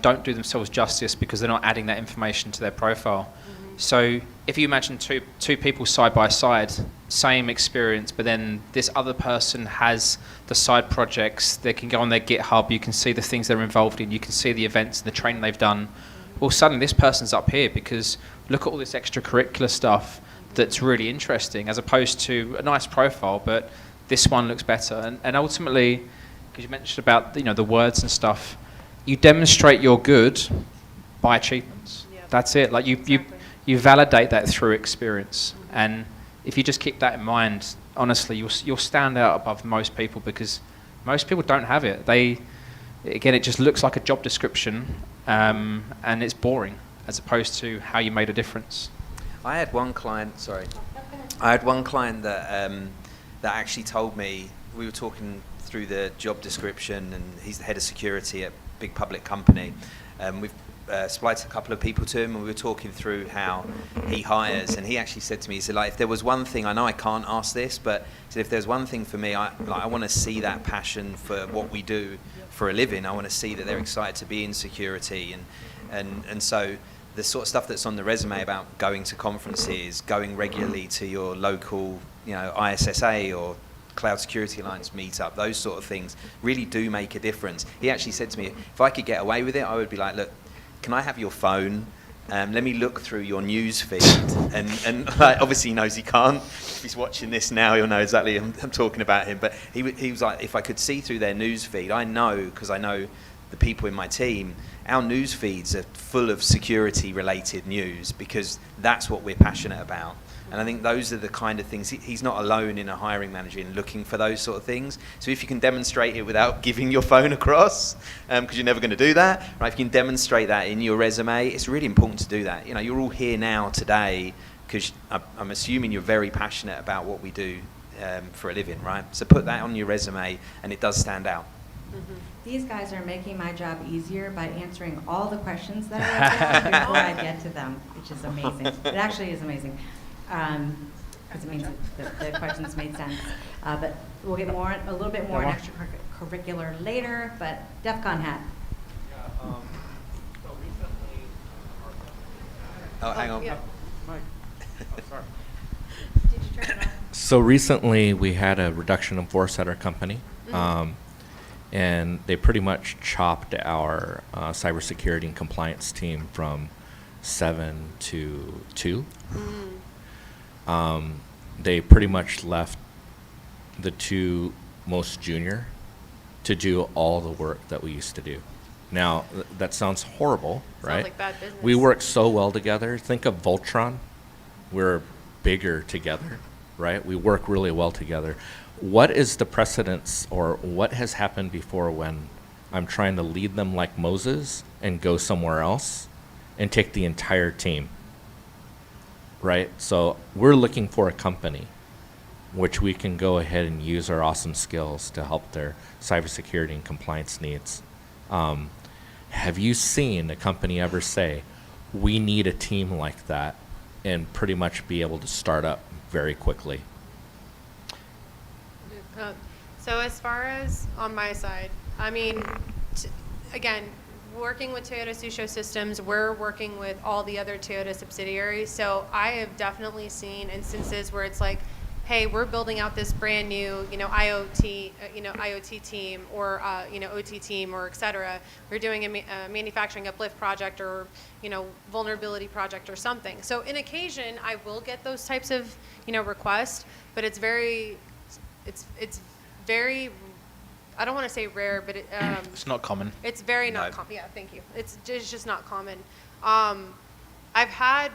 don't do themselves justice because they're not adding that information to their profile. Mm-hmm. So if you imagine two people side by side, same experience, but then this other person has the side projects, they can go on their GitHub, you can see the things they're involved in, you can see the events and the training they've done. Well, suddenly this person's up here because look at all this extracurricular stuff that's really interesting, as opposed to a nice profile, but this one looks better. And ultimately, because you mentioned about, you know, the words and stuff, you demonstrate you're good by achievements. Yep. That's it. Like, you validate that through experience. Mm-hmm. And if you just keep that in mind, honestly, you'll stand out above most people, because most people don't have it. Again, it just looks like a job description, and it's boring, as opposed to how you made a difference. I had one client that actually told me, we were talking through the job description, and he's the head of security at a big public company. We've supplied a couple of people to him, and we were talking through how he hires, and he actually said to me, he said, like, if there was one thing, I know I can't ask this, but he said, if there's one thing for me, I want to see that passion for what we do for a living. I want to see that they're excited to be in security, and so the sort of stuff that's on the resume about going to conferences, going regularly to your local, you know, ISSA or Cloud Security Alliance meetup, those sort of things really do make a difference. He actually said to me, if I could get away with it, I would be like, look, can I have your phone? Let me look through your news feed. And like, obviously he knows he can't. If he's watching this now, he'll know exactly I'm talking about him. But he was like, if I could see through their news feed, I know, because I know the people in my team, our news feeds are full of security-related news, because that's what we're passionate about. And I think those are the kind of things, he's not alone in a hiring manager in looking for those sort of things. So if you can demonstrate it without giving your phone across, because you're never going to do that, right? If you can demonstrate that in your resume, it's really important to do that. You know, you're all here now today because I'm assuming you're very passionate about what we do for a living, right? So put that on your resume, and it does stand out. Mm-hmm. These guys are making my job easier by answering all the questions that I wrote down before I get to them, which is amazing. It actually is amazing. Because it means the questions made sense. But we'll get a little bit more on extracurricular later, but DEF CON hat. Yeah, so recently, Oh, hang on. Yeah. Mike. Oh, sorry. Did you turn it on? So recently we had a reduction in force at our company, and they pretty much chopped our cybersecurity and compliance team from 7 to 2. They pretty much left the 2 most junior to do all the work that we used to do. Now, that sounds horrible, right? Sounds like bad business. We work so well together. Think of Voltron. We're bigger together, right? We work really well together. What is the precedence, or what has happened before when I'm trying to lead them like Moses and go somewhere else and take the entire team? Right? So we're looking for a company which we can go ahead and use our awesome skills to help their cybersecurity and compliance needs. Have you seen a company ever say, we need a team like that, and pretty much be able to start up very quickly? So as far as on my side, I mean, again, working with Toyota Susho Systems, we're working with all the other Toyota subsidiaries. So I have definitely seen instances where it's like, hey, we're building out this brand new, IoT team or, OT team or et cetera. We're doing a manufacturing uplift project or, vulnerability project or something. So in occasion, I will get those types of, requests, but it's very, I don't want to say rare, but It's not common. it's very not common. Yeah, thank you. It's just not common. I've had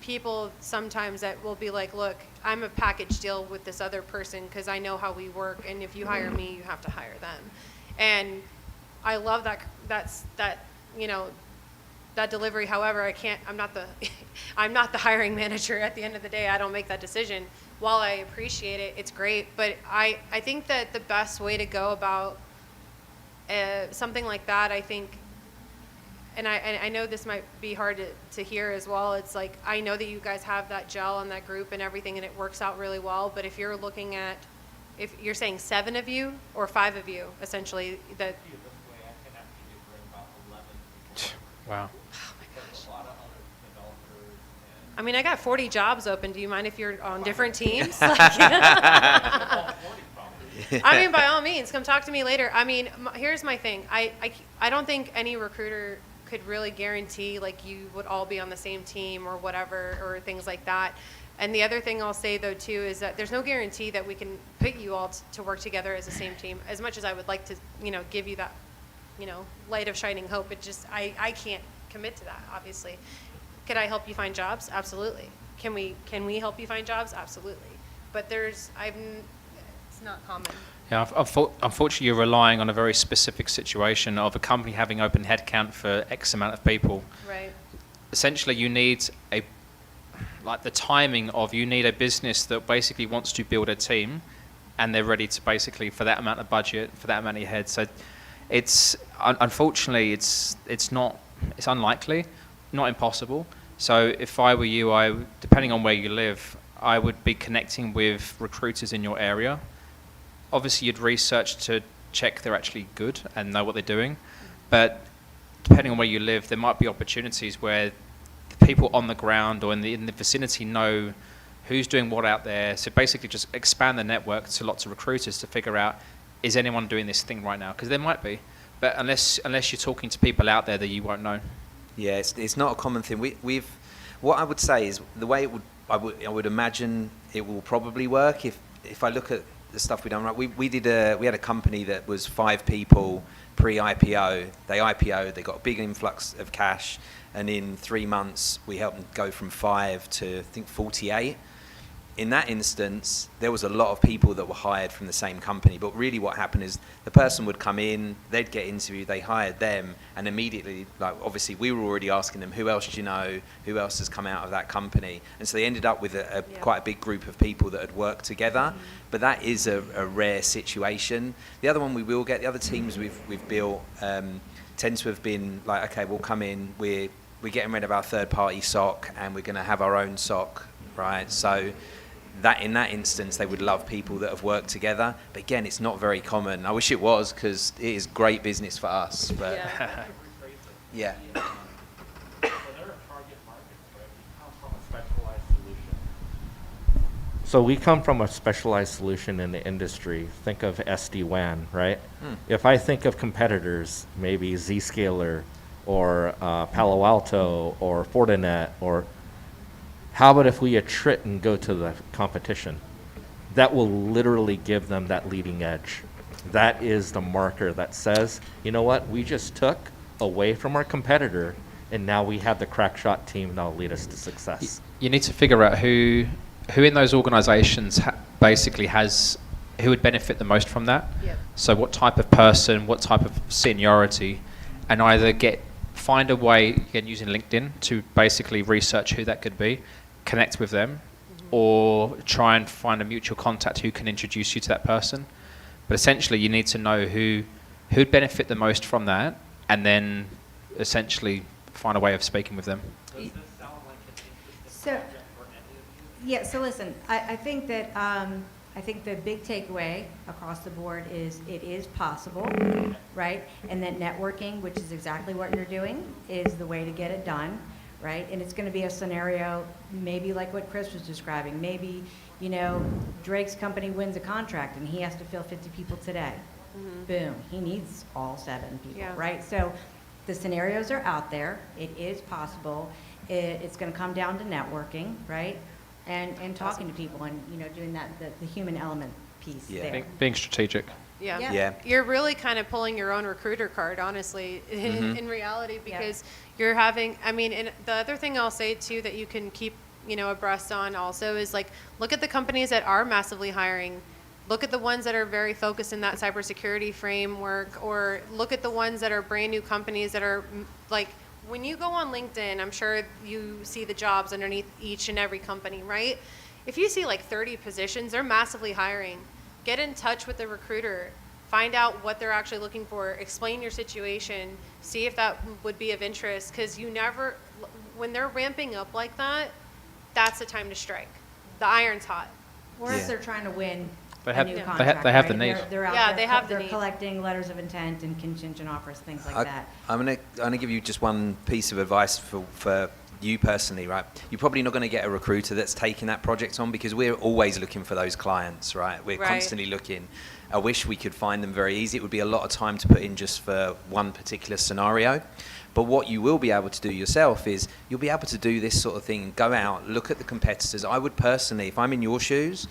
people sometimes that will be like, look, I'm a package deal with this other person because I know how we work, and if you hire me, you have to hire them. And I love that that delivery. However, I'm not the I'm not the hiring manager at the end of the day. I don't make that decision. While I appreciate it, it's great, but I think that the best way to go about something like that, I think, and I know this might be hard to hear as well, it's like, I know that you guys have that gel and that group and everything, and it works out really well, but if you're looking at, if you're saying 7 of you or 5 of you, essentially, that... Wow. I mean, I got 40 jobs open. Do you mind if you're on different teams? I mean, by all means, come talk to me later. I mean, here's my thing. I don't think any recruiter could really guarantee, like, you would all be on the same team or whatever, or things like that. And the other thing I'll say, though, too, is that there's no guarantee that we can put you all to work together as the same team. As much as I would like to, give you that, light of shining hope, it just, I can't commit to that, obviously. Could I help you find jobs? Absolutely. Can we help you find jobs? Absolutely. But it's not common. Yeah, unfortunately, you're relying on a very specific situation of a company having open headcount for X amount of people. Right. Essentially, you need the timing of, you need a business that basically wants to build a team, and they're ready to basically, for that amount of budget, for that amount of heads. So it's, unfortunately, it's unlikely, not impossible. So if I were you, depending on where you live, I would be connecting with recruiters in your area. Obviously, you'd research to check they're actually good and know what they're doing. But depending on where you live, there might be opportunities where the people on the ground or in the vicinity know who's doing what out there. So basically just expand the network to lots of recruiters to figure out, is anyone doing this thing right now? Because there might be. But unless you're talking to people out there, that you won't know. Yeah, it's not a common thing. What I would say is the way I would imagine it will probably work if I look at the stuff we've done. Right, we had a company that was 5 people pre-IPO. They IPO'd, they got a big influx of cash, and in 3 months we helped them go from 5 to, I think, 48. In that instance, there was a lot of people that were hired from the same company, but really what happened is the person would come in, they'd get interviewed, they hired them, and immediately, like, obviously we were already asking them, who else do you know, who else has come out of that company? And so they ended up with quite a big group of people that had worked together, but that is a rare situation. The other one we will get, the other teams we've built tend to have been like, okay, we'll come in, we're getting rid of our third-party SOC, and we're going to have our own SOC, right? So that in that instance, they would love people that have worked together. But again, it's not very common. I wish it was, because it is great business for us. But yeah. So we come from a specialized solution in the industry. Think of SD-WAN, right? If I think of competitors, maybe Zscaler or Palo Alto or Fortinet, or how about if we attrit and go to the competition? That will literally give them that leading edge. That is the marker that says, you know what, we just took away from our competitor, and now we have the crack shot team that'll lead us to success. You need to figure out who in those organizations basically who would benefit the most from that. Yep. So what type of person, what type of seniority, and either find a way, again, using LinkedIn, to basically research who that could be, connect with them, or try and find a mutual contact who can introduce you to that person. But essentially, you need to know who'd benefit the most from that, and then essentially find a way of speaking with them. So, Yeah, so listen, I think that, I think the big takeaway across the board is it is possible, right? And that networking, which is exactly what you're doing, is the way to get it done, right? And it's gonna be a scenario, maybe like what Chris was describing. Maybe, you know, Drake's company wins a contract and he has to fill 50 people today. Boom, he needs all 7 people, Yeah. right? So the scenarios are out there, it is possible. It's gonna come down to networking, right? And talking to people and, you know, doing that, the human element piece Yeah. there. Being strategic. Yeah. Yeah. You're really kind of pulling your own recruiter card, honestly, in reality, because you're having, I mean, and the other thing I'll say too that you can keep, you know, abreast on also is like, look at the companies that are massively hiring. Look at the ones that are very focused in that cybersecurity framework, or look at the ones that are brand new companies that are like, when you go on LinkedIn, I'm sure you see the jobs underneath each and every company, right? If you see like 30 positions, they're massively hiring. Get in touch with the recruiter, find out what they're actually looking for, explain your situation, see if that would be of interest, because you never, when they're ramping up like that, that's the time to strike. The iron's hot. Or if they're trying to win They a have- new they ha- contract, they have the right? need. They're out Yeah, there they have the they're need. collecting letters of intent and contingent offers, things like that. I'm gonna give you just one piece of advice for you personally, right? You're probably not going to get a recruiter that's taking that project on, because we're always looking for those clients, right? We're Right. constantly looking. I wish we could find them very easy. It would be a lot of time to put in just for one particular scenario. But what you will be able to do yourself is you'll be able to do this sort of thing, go out, look at the competitors. I would personally, if I'm in your shoes,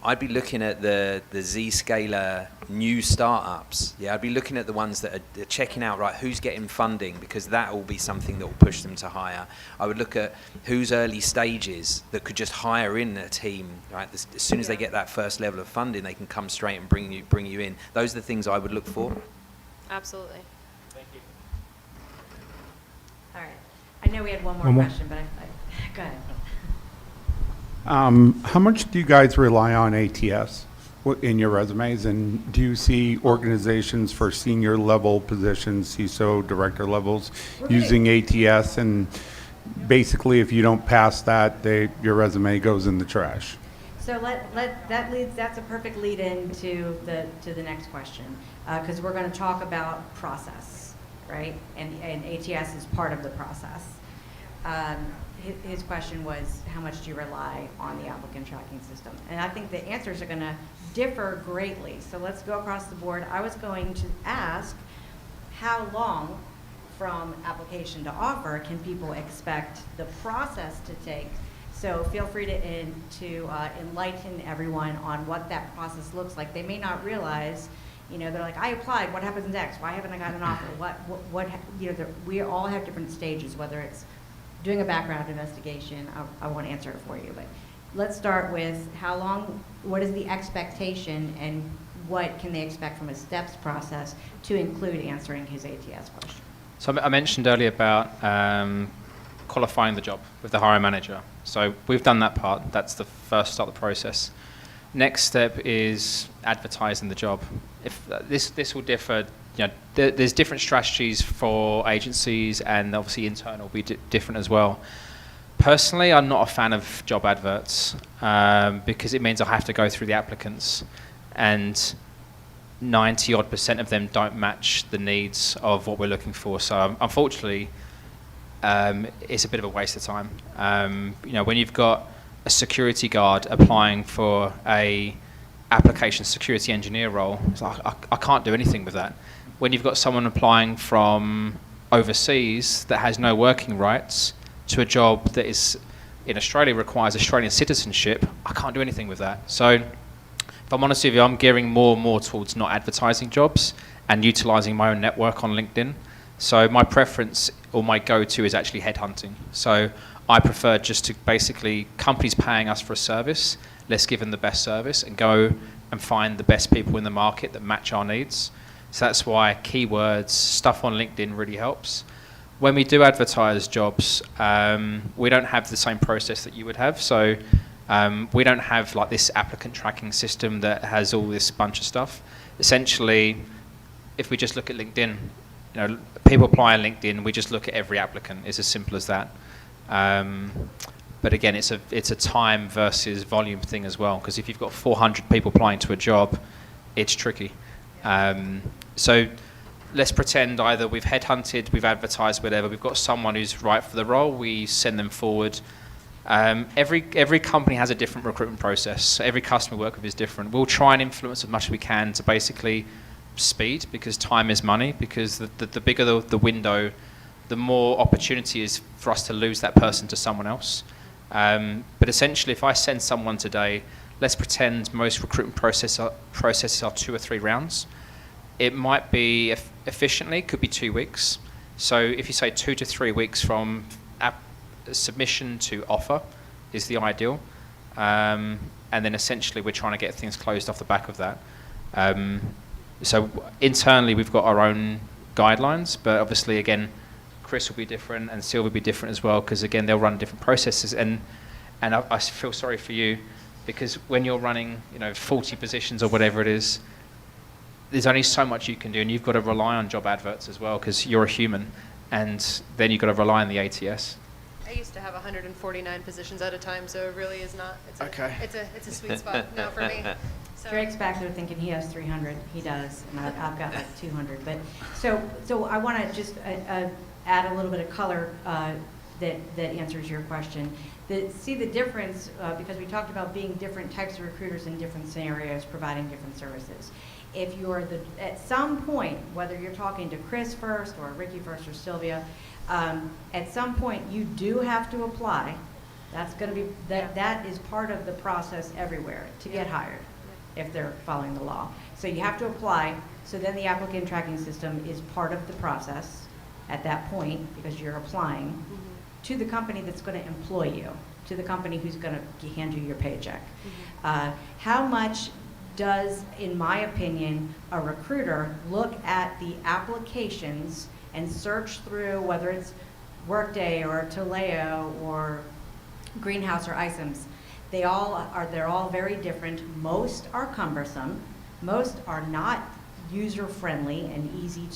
I'd be looking at the Zscaler new startups. Yeah, I'd be looking at the ones that are checking out, right, who's getting funding, because that will be something that will push them to hire. I would look at who's early stages that could just hire in a team, right? As soon as they get that first level of funding, they can come straight and bring you in. Those are the things I would look for. Absolutely. All right. I know we had one more One more. question, but go ahead. How much do you guys rely on ATS in your resumes? And do you see organizations for senior level positions, CISO, director levels, using ATS? And basically, if you don't pass that, your resume goes in the trash. So that's a perfect lead in to the next question, because we're going to talk about process, right? And ATS is part of the process. His question was, how much do you rely on the applicant tracking system? And I think the answers are going to differ greatly. So let's go across the board. I was going to ask, how long from application to offer can people expect the process to take? So feel free to enlighten everyone on what that process looks like. They may not realize, you know, they're like, I applied, what happens next? Why haven't I gotten an offer? You know, we all have different stages, whether it's doing a background investigation. I won't answer it for you, but let's start with how long, what is the expectation, and what can they expect from a steps process to include answering his ATS question? So I mentioned earlier about qualifying the job with the hiring manager. So we've done that part. That's the first start of the process. Next step is advertising the job. If this will differ, you know, there's different strategies for agencies, and obviously internal will be different as well. Personally, I'm not a fan of job adverts because it means I have to go through the applicants, and 90% of them don't match the needs of what we're looking for. So unfortunately, it's a bit of a waste of time. You know, when you've got a security guard applying for a application security engineer role, it's like, I can't do anything with that. When you've got someone applying from overseas that has no working rights to a job that is in Australia requires Australian citizenship, I can't do anything with that. So if I'm honest with you, I'm gearing more and more towards not advertising jobs and utilizing my own network on LinkedIn. So my preference or my go-to is actually headhunting. So I prefer just to basically, companies paying us for a service, let's give them the best service and go and find the best people in the market that match our needs. So that's why keywords, stuff on LinkedIn really helps. When we do advertise jobs, we don't have the same process that you would have. So we don't have like this applicant tracking system that has all this bunch of stuff. Essentially, if we just look at LinkedIn, you know, people apply on LinkedIn, we just look at every applicant. It's as simple as that. But again, it's a time versus volume thing as well, because if you've got 400 people applying to a job, it's tricky. So let's pretend either we've headhunted, we've advertised, whatever, we've got someone who's right for the role, we send them forward. Every company has a different recruitment process. Every customer we work with is different. We'll try and influence as much as we can to basically speed, because time is money, because the bigger the window, the more opportunity is for us to lose that person to someone else. But essentially, if I send someone today, let's pretend most recruitment processes are 2 or 3 rounds. It might be efficiently, could be 2 weeks. So if you say 2 to 3 weeks from submission to offer is the ideal. And then essentially we're trying to get things closed off the back of that. So internally we've got our own guidelines, but obviously again, Chris will be different and Sylvia will be different as well, because again, they'll run different processes. And I feel sorry for you, because when you're running 40 positions or whatever it is, there's only so much you can do, and you've got to rely on job adverts as well, because you're a human, and then you've got to rely on the ATS. I used to have 149 positions at a time, so it really is not. It's a sweet spot now for me. So. Drake's back there thinking he has 300. He does, and I've got like 200. But so I want to just add a little bit of color that answers your question. See the difference, because we talked about being different types of recruiters in different scenarios, providing different services. If you're at some point, whether you're talking to Chris first or Ricky first or Sylvia, at some point you do have to apply. That's going to be that is part of the process everywhere to get hired, if they're following the law. So you have to apply. So then the applicant tracking system is part of the process at that point, because you're applying to the company that's going to employ you, to the company who's going to hand you your paycheck. How much does, in my opinion, a recruiter look at the applications and search through, whether it's Workday or Taleo or Greenhouse or iCIMS? They're all very different. Most are cumbersome. Most are not user-friendly and easy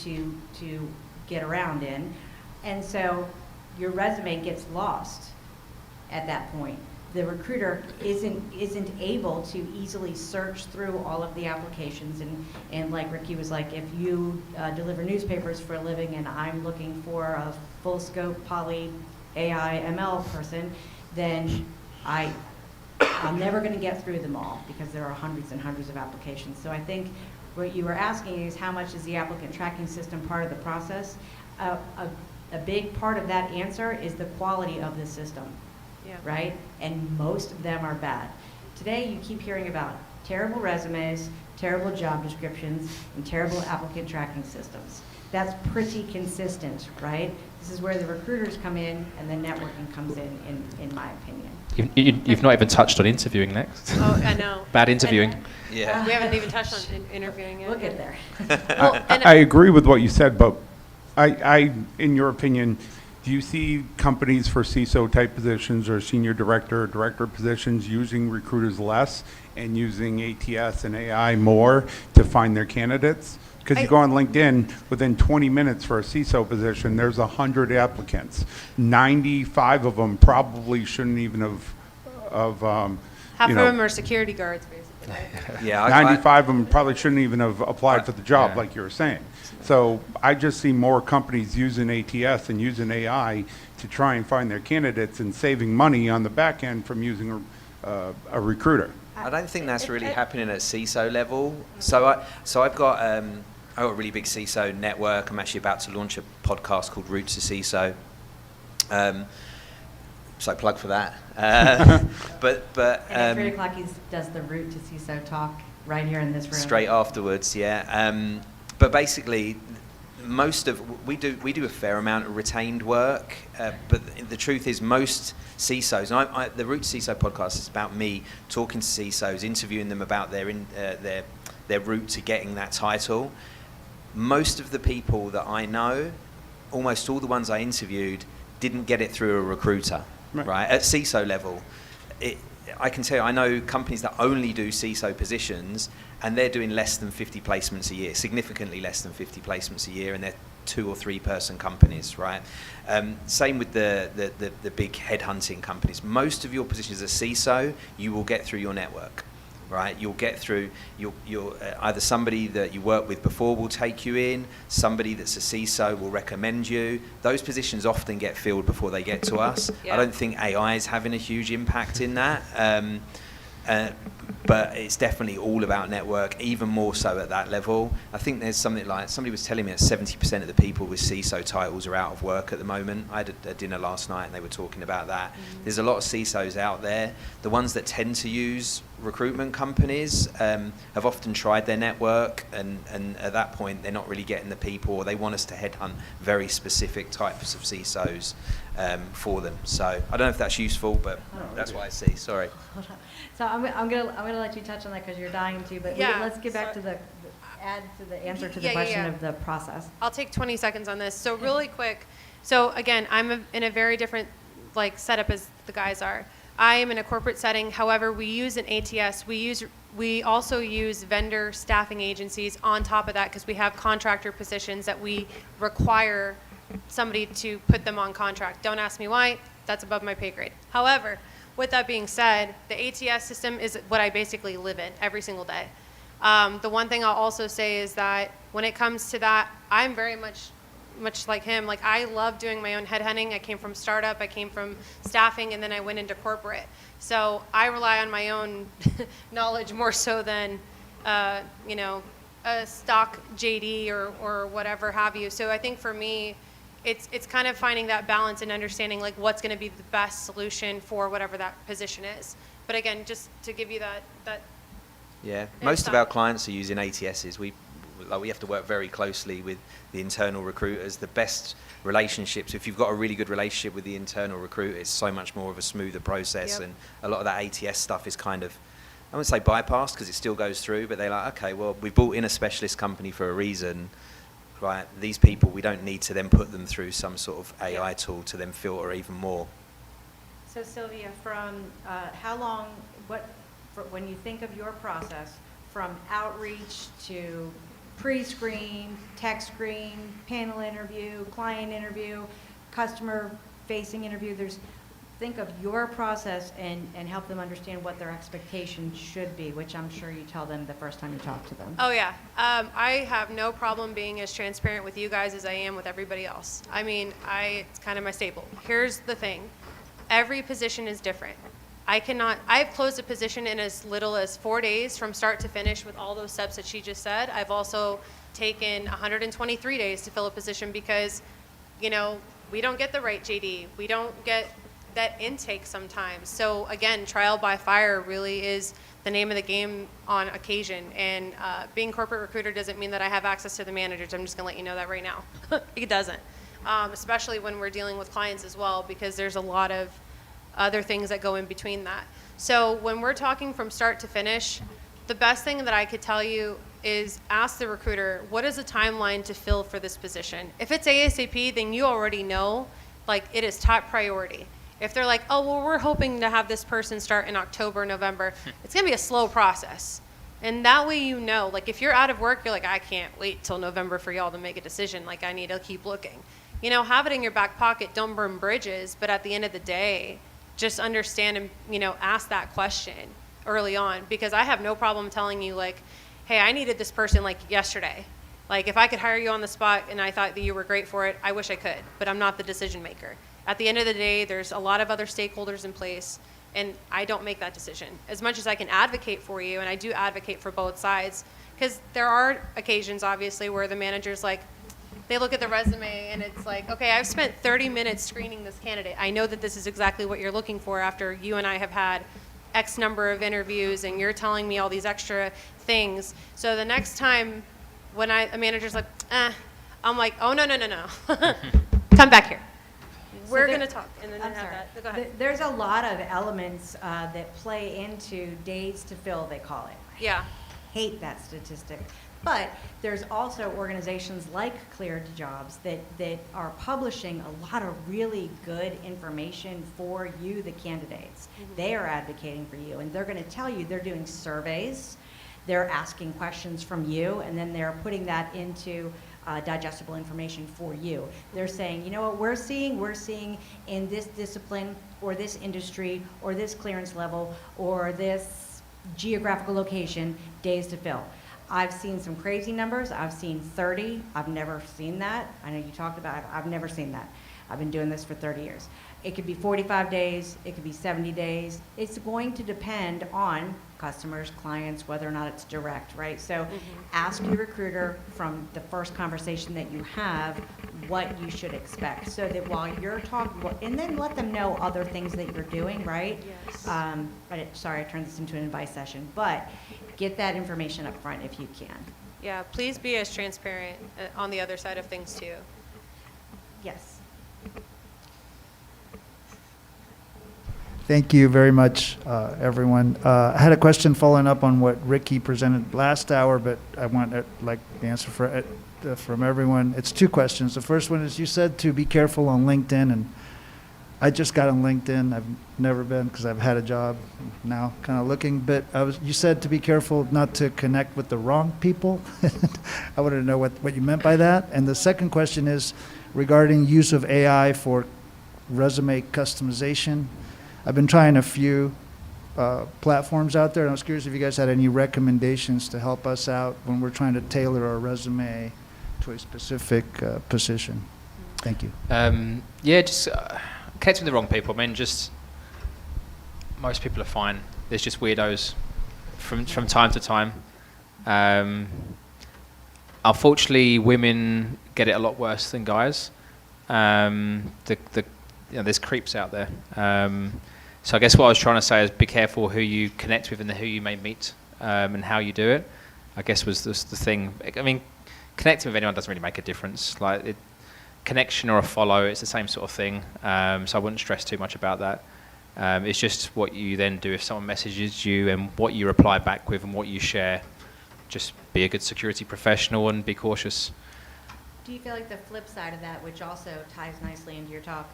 to get around in. And so your resume gets lost at that point. The recruiter isn't able to easily search through all of the applications, and like Ricky was like, if you deliver newspapers for a living and I'm looking for a full scope poly AI ML person, then I'm never going to get through them all, because there are hundreds and hundreds of applications. So I think what you were asking is, how much is the applicant tracking system part of the process? A big part of that answer is the quality of the system. Yeah. Right? And most of them are bad. Today you keep hearing about terrible resumes, terrible job descriptions, and terrible applicant tracking systems. That's pretty consistent, right? This is where the recruiters come in and the networking comes in my opinion. You've not even touched on interviewing next. Oh, I know. Bad interviewing. Yeah. We haven't even touched on interviewing yet. We'll get there. I agree with what you said, but in your opinion, do you see companies for CISO type positions or senior director or director positions using recruiters less and using ATS and AI more to find their candidates? Because you go on LinkedIn, within 20 minutes for a CISO position, there's 100 applicants. 95 of them probably shouldn't even have Half of them are security guards, basically. Right? Yeah, 95 of them probably shouldn't even have applied for the job, Yeah. like you were saying. So I just see more companies using ATS and using AI to try and find their candidates and saving money on the back end from using a recruiter. I don't think that's really happening at CISO level. So I've got a really big CISO network. I'm actually about to launch a podcast called Route to CISO. So plug for that. But And at 3 o'clock he does the Route to CISO talk right here in this room. Straight afterwards, yeah. But basically, we do a fair amount of retained work. But the truth is, most CISOs, and the Route to CISO podcast is about me talking to CISOs, interviewing them about their route to getting that title. Most of the people that I know, almost all the ones I interviewed, didn't get it through a recruiter, right? At CISO level. I can tell you, I know companies that only do CISO positions, and they're doing less than 50 placements a year, significantly less than 50 placements a year, and 2 or 3 person companies, right? Same with the big headhunting companies. Most of your positions as a CISO, you will get through your network, right? You'll get through, you'll either somebody that you worked with before will take you in, somebody that's a CISO will recommend you. Those positions often get filled before they get to us. Yeah. I don't think AI is having a huge impact in that. But it's definitely all about network, even more so at that level. I think there's something like, somebody was telling me that 70% of the people with CISO titles are out of work at the moment. I had a dinner last night and they were talking about that. There's a lot of CISOs out there. The ones that tend to use recruitment companies have often tried their network, and at that point they're not really getting the people, or they want us to headhunt very specific types of CISOs for them. So I don't know if that's useful, but that's what I see. Sorry. So I'm gonna let you touch on that because you're dying to, but Yeah, let's get back so- to the answer to the Yeah, question yeah. of the process. I'll take 20 seconds on this. So really quick. So again, I'm in a very different like setup as the guys are. I am in a corporate setting. However, we use an ATS. We also use vendor staffing agencies on top of that because we have contractor positions that we require somebody to put them on contract. Don't ask me why. That's above my pay grade. However, with that being said, the ATS system is what I basically live in every single day. The one thing I'll also say is that when it comes to that, I'm very much like him. Like, I love doing my own headhunting. I came from startup, I came from staffing, and then I went into corporate. So I rely on my own knowledge more so than, you know, a stock JD or whatever have you. So I think for me, it's kind of finding that balance and understanding like what's going to be the best solution for whatever that position is. But again, just to give you that Yeah, most of our clients are using ATSs. We have to work very closely with the internal recruiters. The best relationships, if you've got a really good relationship with the internal recruiter, it's so much more of a smoother process. Yep. And a lot of that ATS stuff is kind of, I wouldn't say bypassed because it still goes through, but they're like, okay, well, we brought in a specialist company for a reason. Right, these people, we don't need to then put them through some sort of AI tool to then filter even more. So Sylvia, from how long, when you think of your process, from outreach to pre-screen, tech screen, panel interview, client interview, customer-facing interview, think of your process and help them understand what their expectations should be, which I'm sure you tell them the first time you talk to them. Oh yeah, I have no problem being as transparent with you guys as I am with everybody else. I mean, it's kind of my staple. Here's the thing, every position is different. I've closed a position in as little as 4 days from start to finish with all those steps that she just said. I've also taken 123 days to fill a position because, you know, we don't get the right JD. We don't get that intake sometimes. So again, trial by fire really is the name of the game on occasion. And being corporate recruiter doesn't mean that I have access to the managers. I'm just gonna let you know that right now. It doesn't, especially when we're dealing with clients as well, because there's a lot of other things that go in between that. So when we're talking from start to finish, the best thing that I could tell you is ask the recruiter, what is the timeline to fill for this position? If it's ASAP, then you already know, like, it is top priority. If they're like, oh, well, we're hoping to have this person start in October, November, it's going to be a slow process. And that way you know, like, if you're out of work, you're like, I can't wait till November for y'all to make a decision. Like, I need to keep looking. You know, have it in your back pocket. Don't burn bridges. But at the end of the day, just understand and, you know, ask that question early on. Because I have no problem telling you, like, hey, I needed this person, like, yesterday. Like, if I could hire you on the spot and I thought that you were great for it, I wish I could. But I'm not the decision maker. At the end of the day, there's a lot of other stakeholders in place, and I don't make that decision. As much as I can advocate for you, and I do advocate for both sides, because there are occasions, obviously, where the manager's like, they look at the resume and it's like, okay, I've spent 30 minutes screening this candidate. I know that this is exactly what you're looking for after you and I have had X number of interviews, and you're telling me all these extra things. So the next time when a manager's like, I'm like, oh, no. Come back here. We're going to talk, and then I'm have sorry. that. Go ahead. There's a lot of elements that play into days to fill, they call it. Yeah. I hate that statistic. But there's also organizations like Cleared Jobs that are publishing a lot of really good information for you, the candidates. Mm-hmm. They are advocating for you, and they're going to tell you they're doing surveys, they're asking questions from you, and then they're putting that into digestible information for you. They're saying, you know what we're seeing in this discipline or this industry or this clearance level or this geographical location, days to fill. I've seen some crazy numbers. I've seen 30. I've never seen that. I know you talked about it. I've never seen that. I've been doing this for 30 years. It could be 45 days. It could be 70 days. It's going to depend on customers, clients, whether or not it's direct, right? So ask your recruiter from the first conversation that you have what you should expect so that while you're talking, and then let them know other things that you're doing, right? Yes. Sorry, I turned this into an advice session, but get that information up front if you can. Yeah, please be as transparent on the other side of things too. Yes. Thank you very much, everyone. I had a question following up on what Ricky presented last hour, but I want like the answer from everyone. It's two questions. The first one is you said to be careful on LinkedIn, and I just got on LinkedIn. I've never been because I've had a job now, kind of looking. But you said to be careful not to connect with the wrong people. I wanted to know what you meant by that. And the second question is regarding use of AI for resume customization. I've been trying a few platforms out there, and I was curious if you guys had any recommendations to help us out when we're trying to tailor our resume to a specific position. Thank you. Yeah, just connecting with the wrong people. I mean, just most people are fine. There's just weirdos from time to time. Unfortunately, women get it a lot worse than guys. There's creeps out there. So I guess what I was trying to say is be careful who you connect with and who you may meet and how you do it. I guess was the thing. I mean, connecting with anyone doesn't really make a difference. Like connection or a follow, it's the same sort of thing. So I wouldn't stress too much about that. It's just what you then do if someone messages you and what you reply back with and what you share. Just be a good security professional and be cautious. Do you feel like the flip side of that, which also ties nicely into your talk,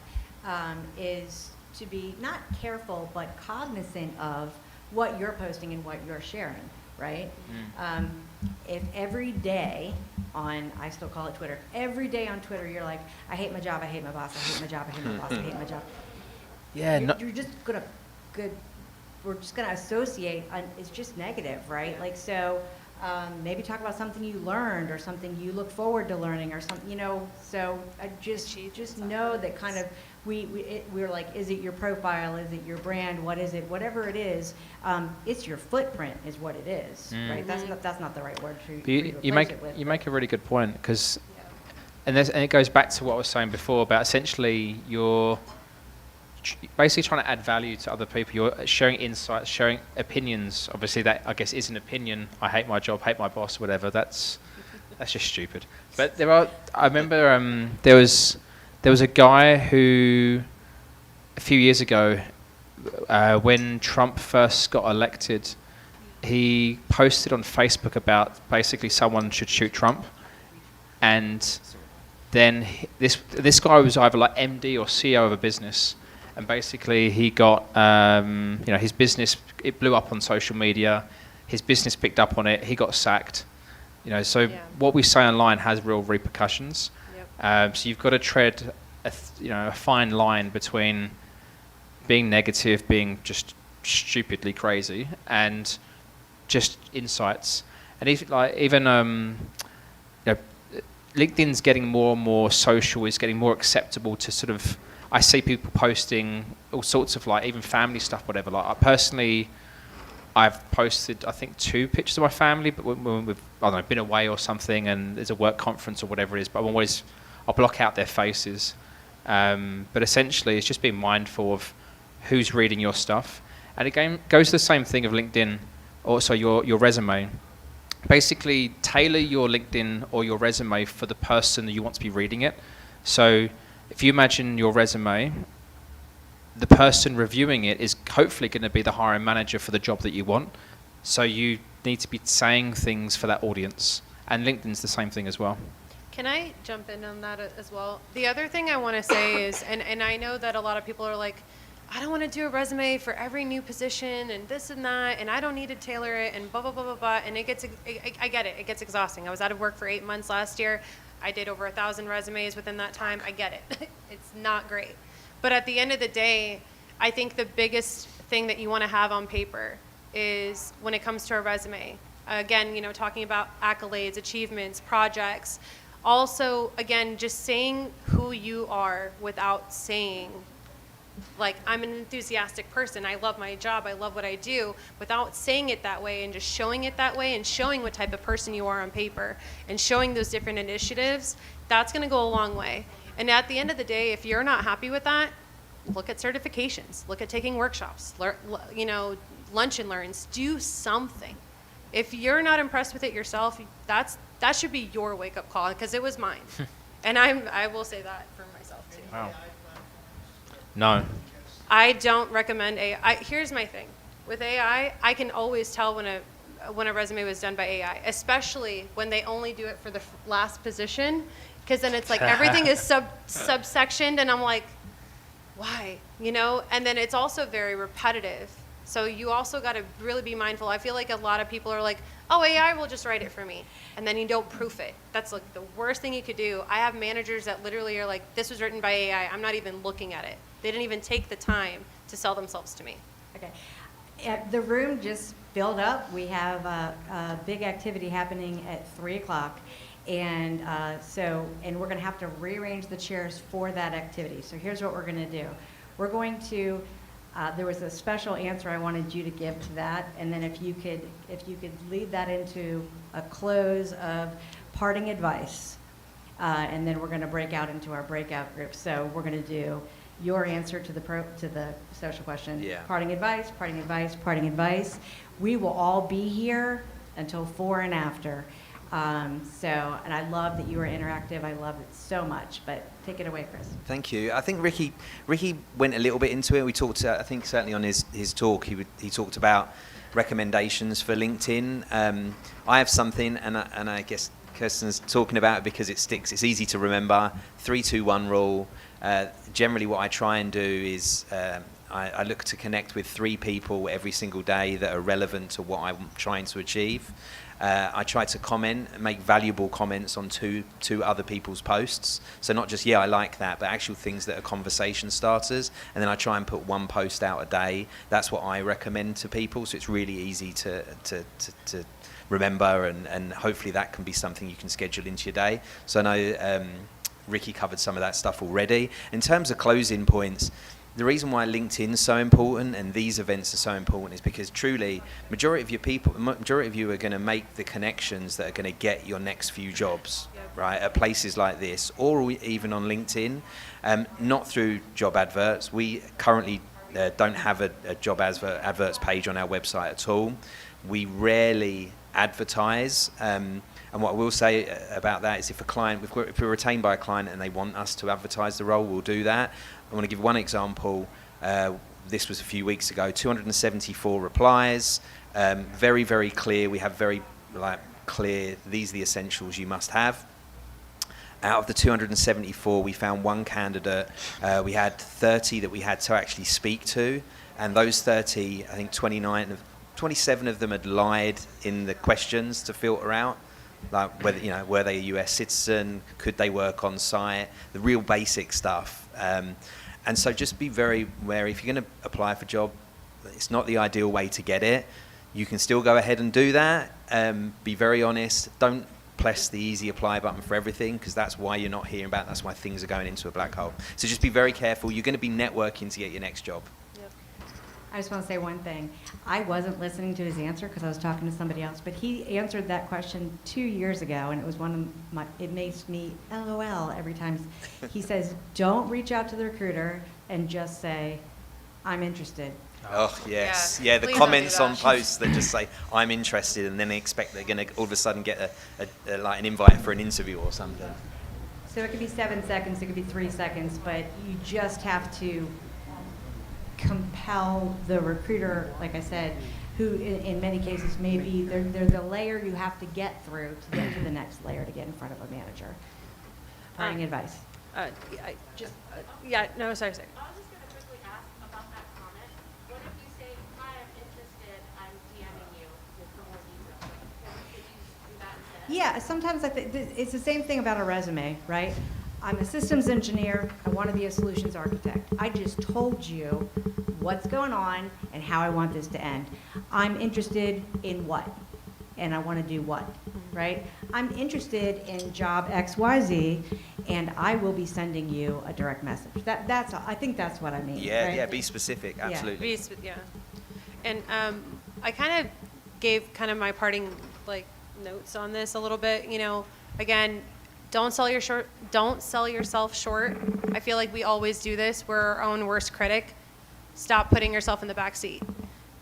is to be not careful but cognizant of what you're posting and what you're sharing, right? If every day on, I still call it Twitter, every day on Twitter you're like, I hate my job, I hate my boss, I hate my job, I hate my boss, I hate my job. Yeah, you're just gonna we're just gonna associate, it's just negative, right? Like, so maybe talk about something you learned or something you look forward to learning or something, so I just know that kind of we're like, is it your profile, is it your brand, what is it, whatever it is, it's your footprint is what it is, right? That's not the right word You make a really good point, because and it goes back to what I was saying before about essentially you're basically trying to add value to other people. You're sharing insights, sharing opinions. Obviously that, I guess, is an opinion. I hate my job, hate my boss, whatever. That's just stupid. But I remember there was a guy who a few years ago, when Trump first got elected, he posted on Facebook about basically someone should shoot Trump, and then this guy was either like MD or CEO of a business. And basically, he got, his business, it blew up on social media. His business picked up on it. He got sacked. What we say online has real repercussions. Yep. So you've got to tread a fine line between being negative, being just stupidly crazy, and just insights. And even LinkedIn's getting more and more social, is getting more acceptable to sort of. I see people posting all sorts of even family stuff, whatever. Like I've posted I think 2 pictures of my family, but when we've been away or something, and there's a work conference or whatever it is. But I'll block out their faces. But essentially, it's just being mindful of who's reading your stuff, and again goes to the same thing of LinkedIn, also your resume. Basically, tailor your LinkedIn or your resume for the person that you want to be reading it. So. If you imagine your resume, the person reviewing it is hopefully going to be the hiring manager for the job that you want. So you need to be saying things for that audience. And LinkedIn's the same thing as well. Can I jump in on that as well? The other thing I want to say is, and I know that a lot of people are like, I don't want to do a resume for every new position and this and that, and I don't need to tailor it and blah, blah, blah, blah, blah. And I get it. It gets exhausting. I was out of work for 8 months last year. I did over 1,000 resumes within that time. I get it. It's not great. But at the end of the day, I think the biggest thing that you want to have on paper is when it comes to a resume. Again, you know, talking about accolades, achievements, projects. Also, again, just saying who you are without saying, like, I'm an enthusiastic person, I love my job, I love what I do, without saying it that way and just showing it that way and showing what type of person you are on paper and showing those different initiatives, that's going to go a long way. And at the end of the day, if you're not happy with that, look at certifications, look at taking workshops, you know, lunch and learns, do something. If you're not impressed with it yourself, that should be your wake-up call, because it was mine. And I will say that for myself too. Wow. No. I don't recommend AI. Here's my thing. With AI, I can always tell when a resume was done by AI, especially when they only do it for the last position, because then it's like everything is subsectioned, and I'm like, why? You know? And then it's also very repetitive. So you also got to really be mindful. I feel like a lot of people are like, oh, AI will just write it for me. And then you don't proof it. That's like the worst thing you could do. I have managers that literally are like, this was written by AI. I'm not even looking at it. They didn't even take the time to sell themselves to me. Okay. The room just filled up. We have a big activity happening at 3 o'clock. And and we're going to have to rearrange the chairs for that activity. So here's what we're going to do. We're going to there was a special answer I wanted you to give to that, and then if you could lead that into a close of parting advice, and then we're going to break out into our breakout groups. So we're going to do your answer to the social question. Yeah. Parting advice, parting advice, parting advice. We will all be here until 4 and after. And I love that you were interactive. I love it so much, but take it away, Chris. Thank you. I think Ricky went a little bit into it. We talked, I think certainly on his talk, he talked about recommendations for LinkedIn. I have something, and I guess Kirsten's talking about it because it sticks. It's easy to remember. 3-2-1 rule. Generally what I try and do is I look to connect with 3 people every single day that are relevant to what I'm trying to achieve. I try to comment and make valuable comments on two other people's posts. So not just, I like that, but actual things that are conversation starters. And then I try and put 1 post out a day. That's what I recommend to people. So it's really easy to remember, and hopefully that can be something you can schedule into your day. So I know Ricky covered some of that stuff already. In terms of closing points, the reason why LinkedIn is so important and these events are so important is because truly, majority of you are going to make the connections that are going to get your next few jobs, right, at places like this, or even on LinkedIn, not through job adverts. We currently don't have a job adverts page on our website at all. We rarely advertise. And what I will say about that is if we're retained by a client and they want us to advertise the role, we'll do that. I want to give one example. This was a few weeks ago, 274 replies, very, very clear. We have very clear, these are the essentials you must have. Out of the 274, we found 1 candidate. We had 30 that we had to actually speak to, and those 30, I think 27 of them had lied in the questions to filter out. Like whether, were they a US citizen? Could they work on site? The real basic stuff. And so just be very wary. If you're going to apply for a job, it's not the ideal way to get it. You can still go ahead and do that. Be very honest. Don't press the easy apply button for everything, because that's why you're not hearing about it. That's why things are going into a black hole. So just be very careful. You're going to be networking to get your next job. I just want to say one thing. I wasn't listening to his answer because I was talking to somebody else, but he answered that question 2 years ago, and it was it makes me LOL every time. He says, don't reach out to the recruiter and just say, I'm interested. Oh, yes. Yeah, the comments on posts that just say, I'm interested, and then they expect they're going to all of a sudden get an invite for an interview or something. So it could be 7 seconds, it could be 3 seconds, but you just have to compel the recruiter, like I said, who in many cases maybe they're the layer you have to get through to get to the next layer to get in front of a manager. Parting advice. Sorry. I was just going to quickly ask about that comment. What if you say, hi, I'm interested, I'm DMing you for more details? Could you do that instead? Yeah, sometimes I think it's the same thing about a resume, right? I'm a systems engineer. I want to be a solutions architect. I just told you what's going on and how I want this to end. I'm interested in what, and I want to do what, right? I'm interested in job XYZ, and I will be sending you a direct message. I think that's what I mean. Yeah, right? yeah, be specific, absolutely. Yeah. And I kind of gave kind of my parting like notes on this a little bit. You know, again, don't sell yourself short. I feel like we always do this. We're our own worst critic. Stop putting yourself in the back seat.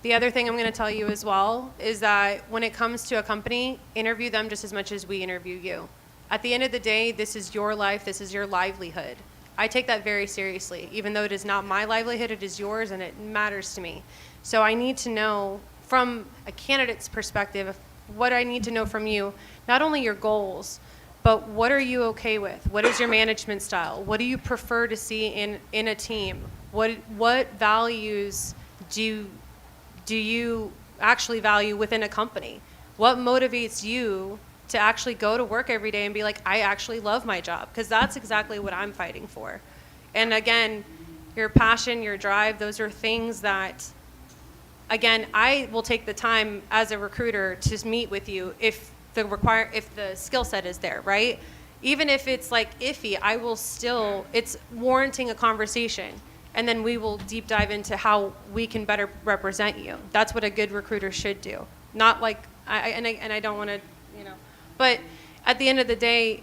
The other thing I'm going to tell you as well is that when it comes to a company, interview them just as much as we interview you. At the end of the day, this is your life. This is your livelihood. I take that very seriously. Even though it is not my livelihood, it is yours, and it matters to me. So I need to know from a candidate's perspective what I need to know from you, not only your goals, but what are you okay with? What is your management style? What do you prefer to see in a team? What values do you actually value within a company? What motivates you to actually go to work every day and be like, I actually love my job? Because that's exactly what I'm fighting for. And again, your passion, your drive, those are things that, again, I will take the time as a recruiter to meet with you if the skill set is there, right? Even if it's like iffy, I will still, it's warranting a conversation. And then we will deep dive into how we can better represent you. That's what a good recruiter should do. Not like, I don't want to, but at the end of the day,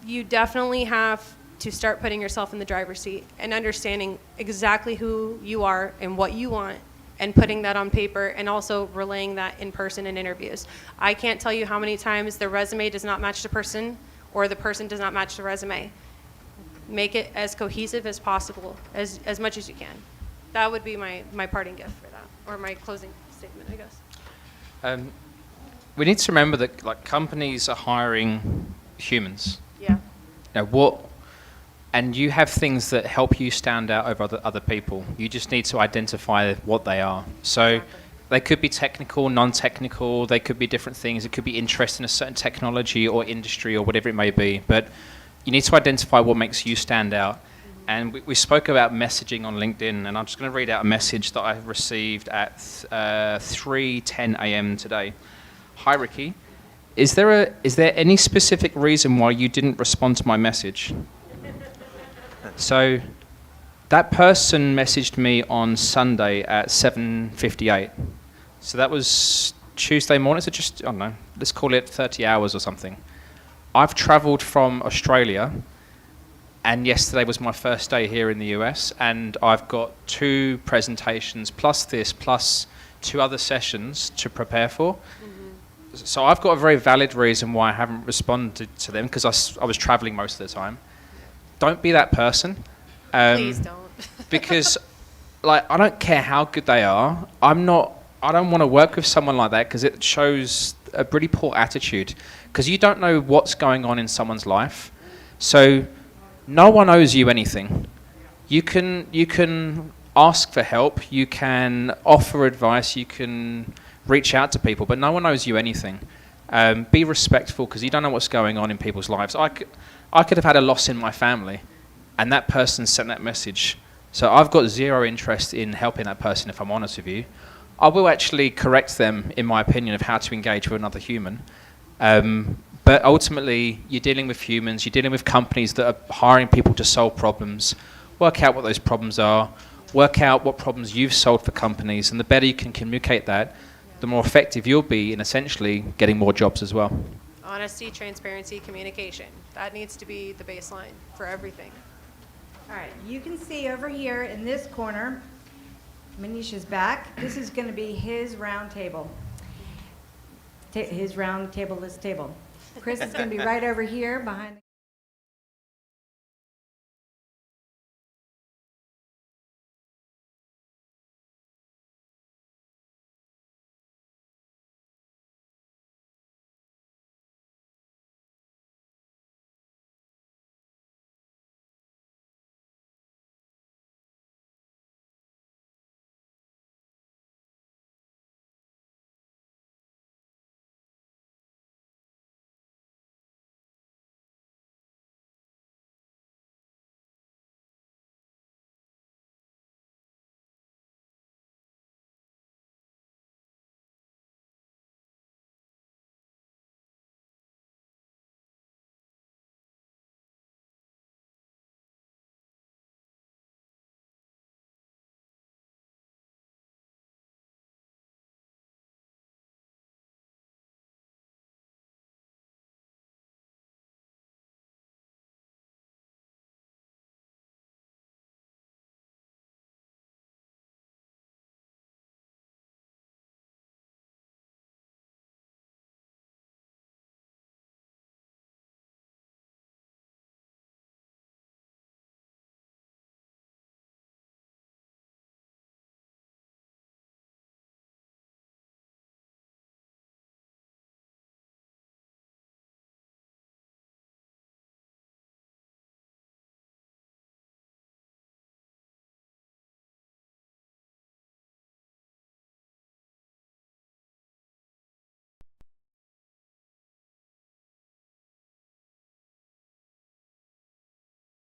you definitely have to start putting yourself in the driver's seat and understanding exactly who you are and what you want, and putting that on paper, and also relaying that in person in interviews. I can't tell you how many times the resume does not match the person, or the person does not match the resume. Make it as cohesive as possible, as much as you can. That would be my parting gift for that, or my closing statement, I guess. We need to remember that like companies are hiring humans. Yeah. And you have things that help you stand out over other people. You just need to identify what they are. So they could be technical, non-technical, they could be different things. It could be interest in a certain technology or industry or whatever it may be. But you need to identify what makes you stand out. And we spoke about messaging on LinkedIn, and I'm just going to read out a message that I received at 3:10 a.m. today. Hi, Ricky. Is there any specific reason why you didn't respond to my message? So that person messaged me on Sunday at 7:58. So that was Tuesday morning, so just, I don't know, let's call it 30 hours or something. I've traveled from Australia, and yesterday was my first day here in the US, and I've got 2 presentations, plus 2 other sessions to prepare for. Mm-hmm. So I've got a very valid reason why I haven't responded to them, because I was traveling most of the time. Don't be that person. Please don't. Because, like, I don't care how good they are. I don't want to work with someone like that, because it shows a pretty poor attitude. Because you don't know what's going on in someone's life. So no one owes you anything. You can ask for help. You can offer advice. You can reach out to people, but no one owes you anything. Be respectful, because you don't know what's going on in people's lives. I could have had a loss in my family, and that person sent that message. So I've got zero interest in helping that person, if I'm honest with you. I will actually correct them, in my opinion, of how to engage with another human. But ultimately, you're dealing with humans, you're dealing with companies that are hiring people to solve problems. Work out what those problems are, work out what problems you've solved for companies, and the better you can communicate that, the more effective you'll be in essentially getting more jobs as well. Honesty, transparency, communication. That needs to be the baseline for everything. All right, you can see over here in this corner, Manisha's back. This is going to be his round table. His round table, this table. Chris is going to be right over here behind the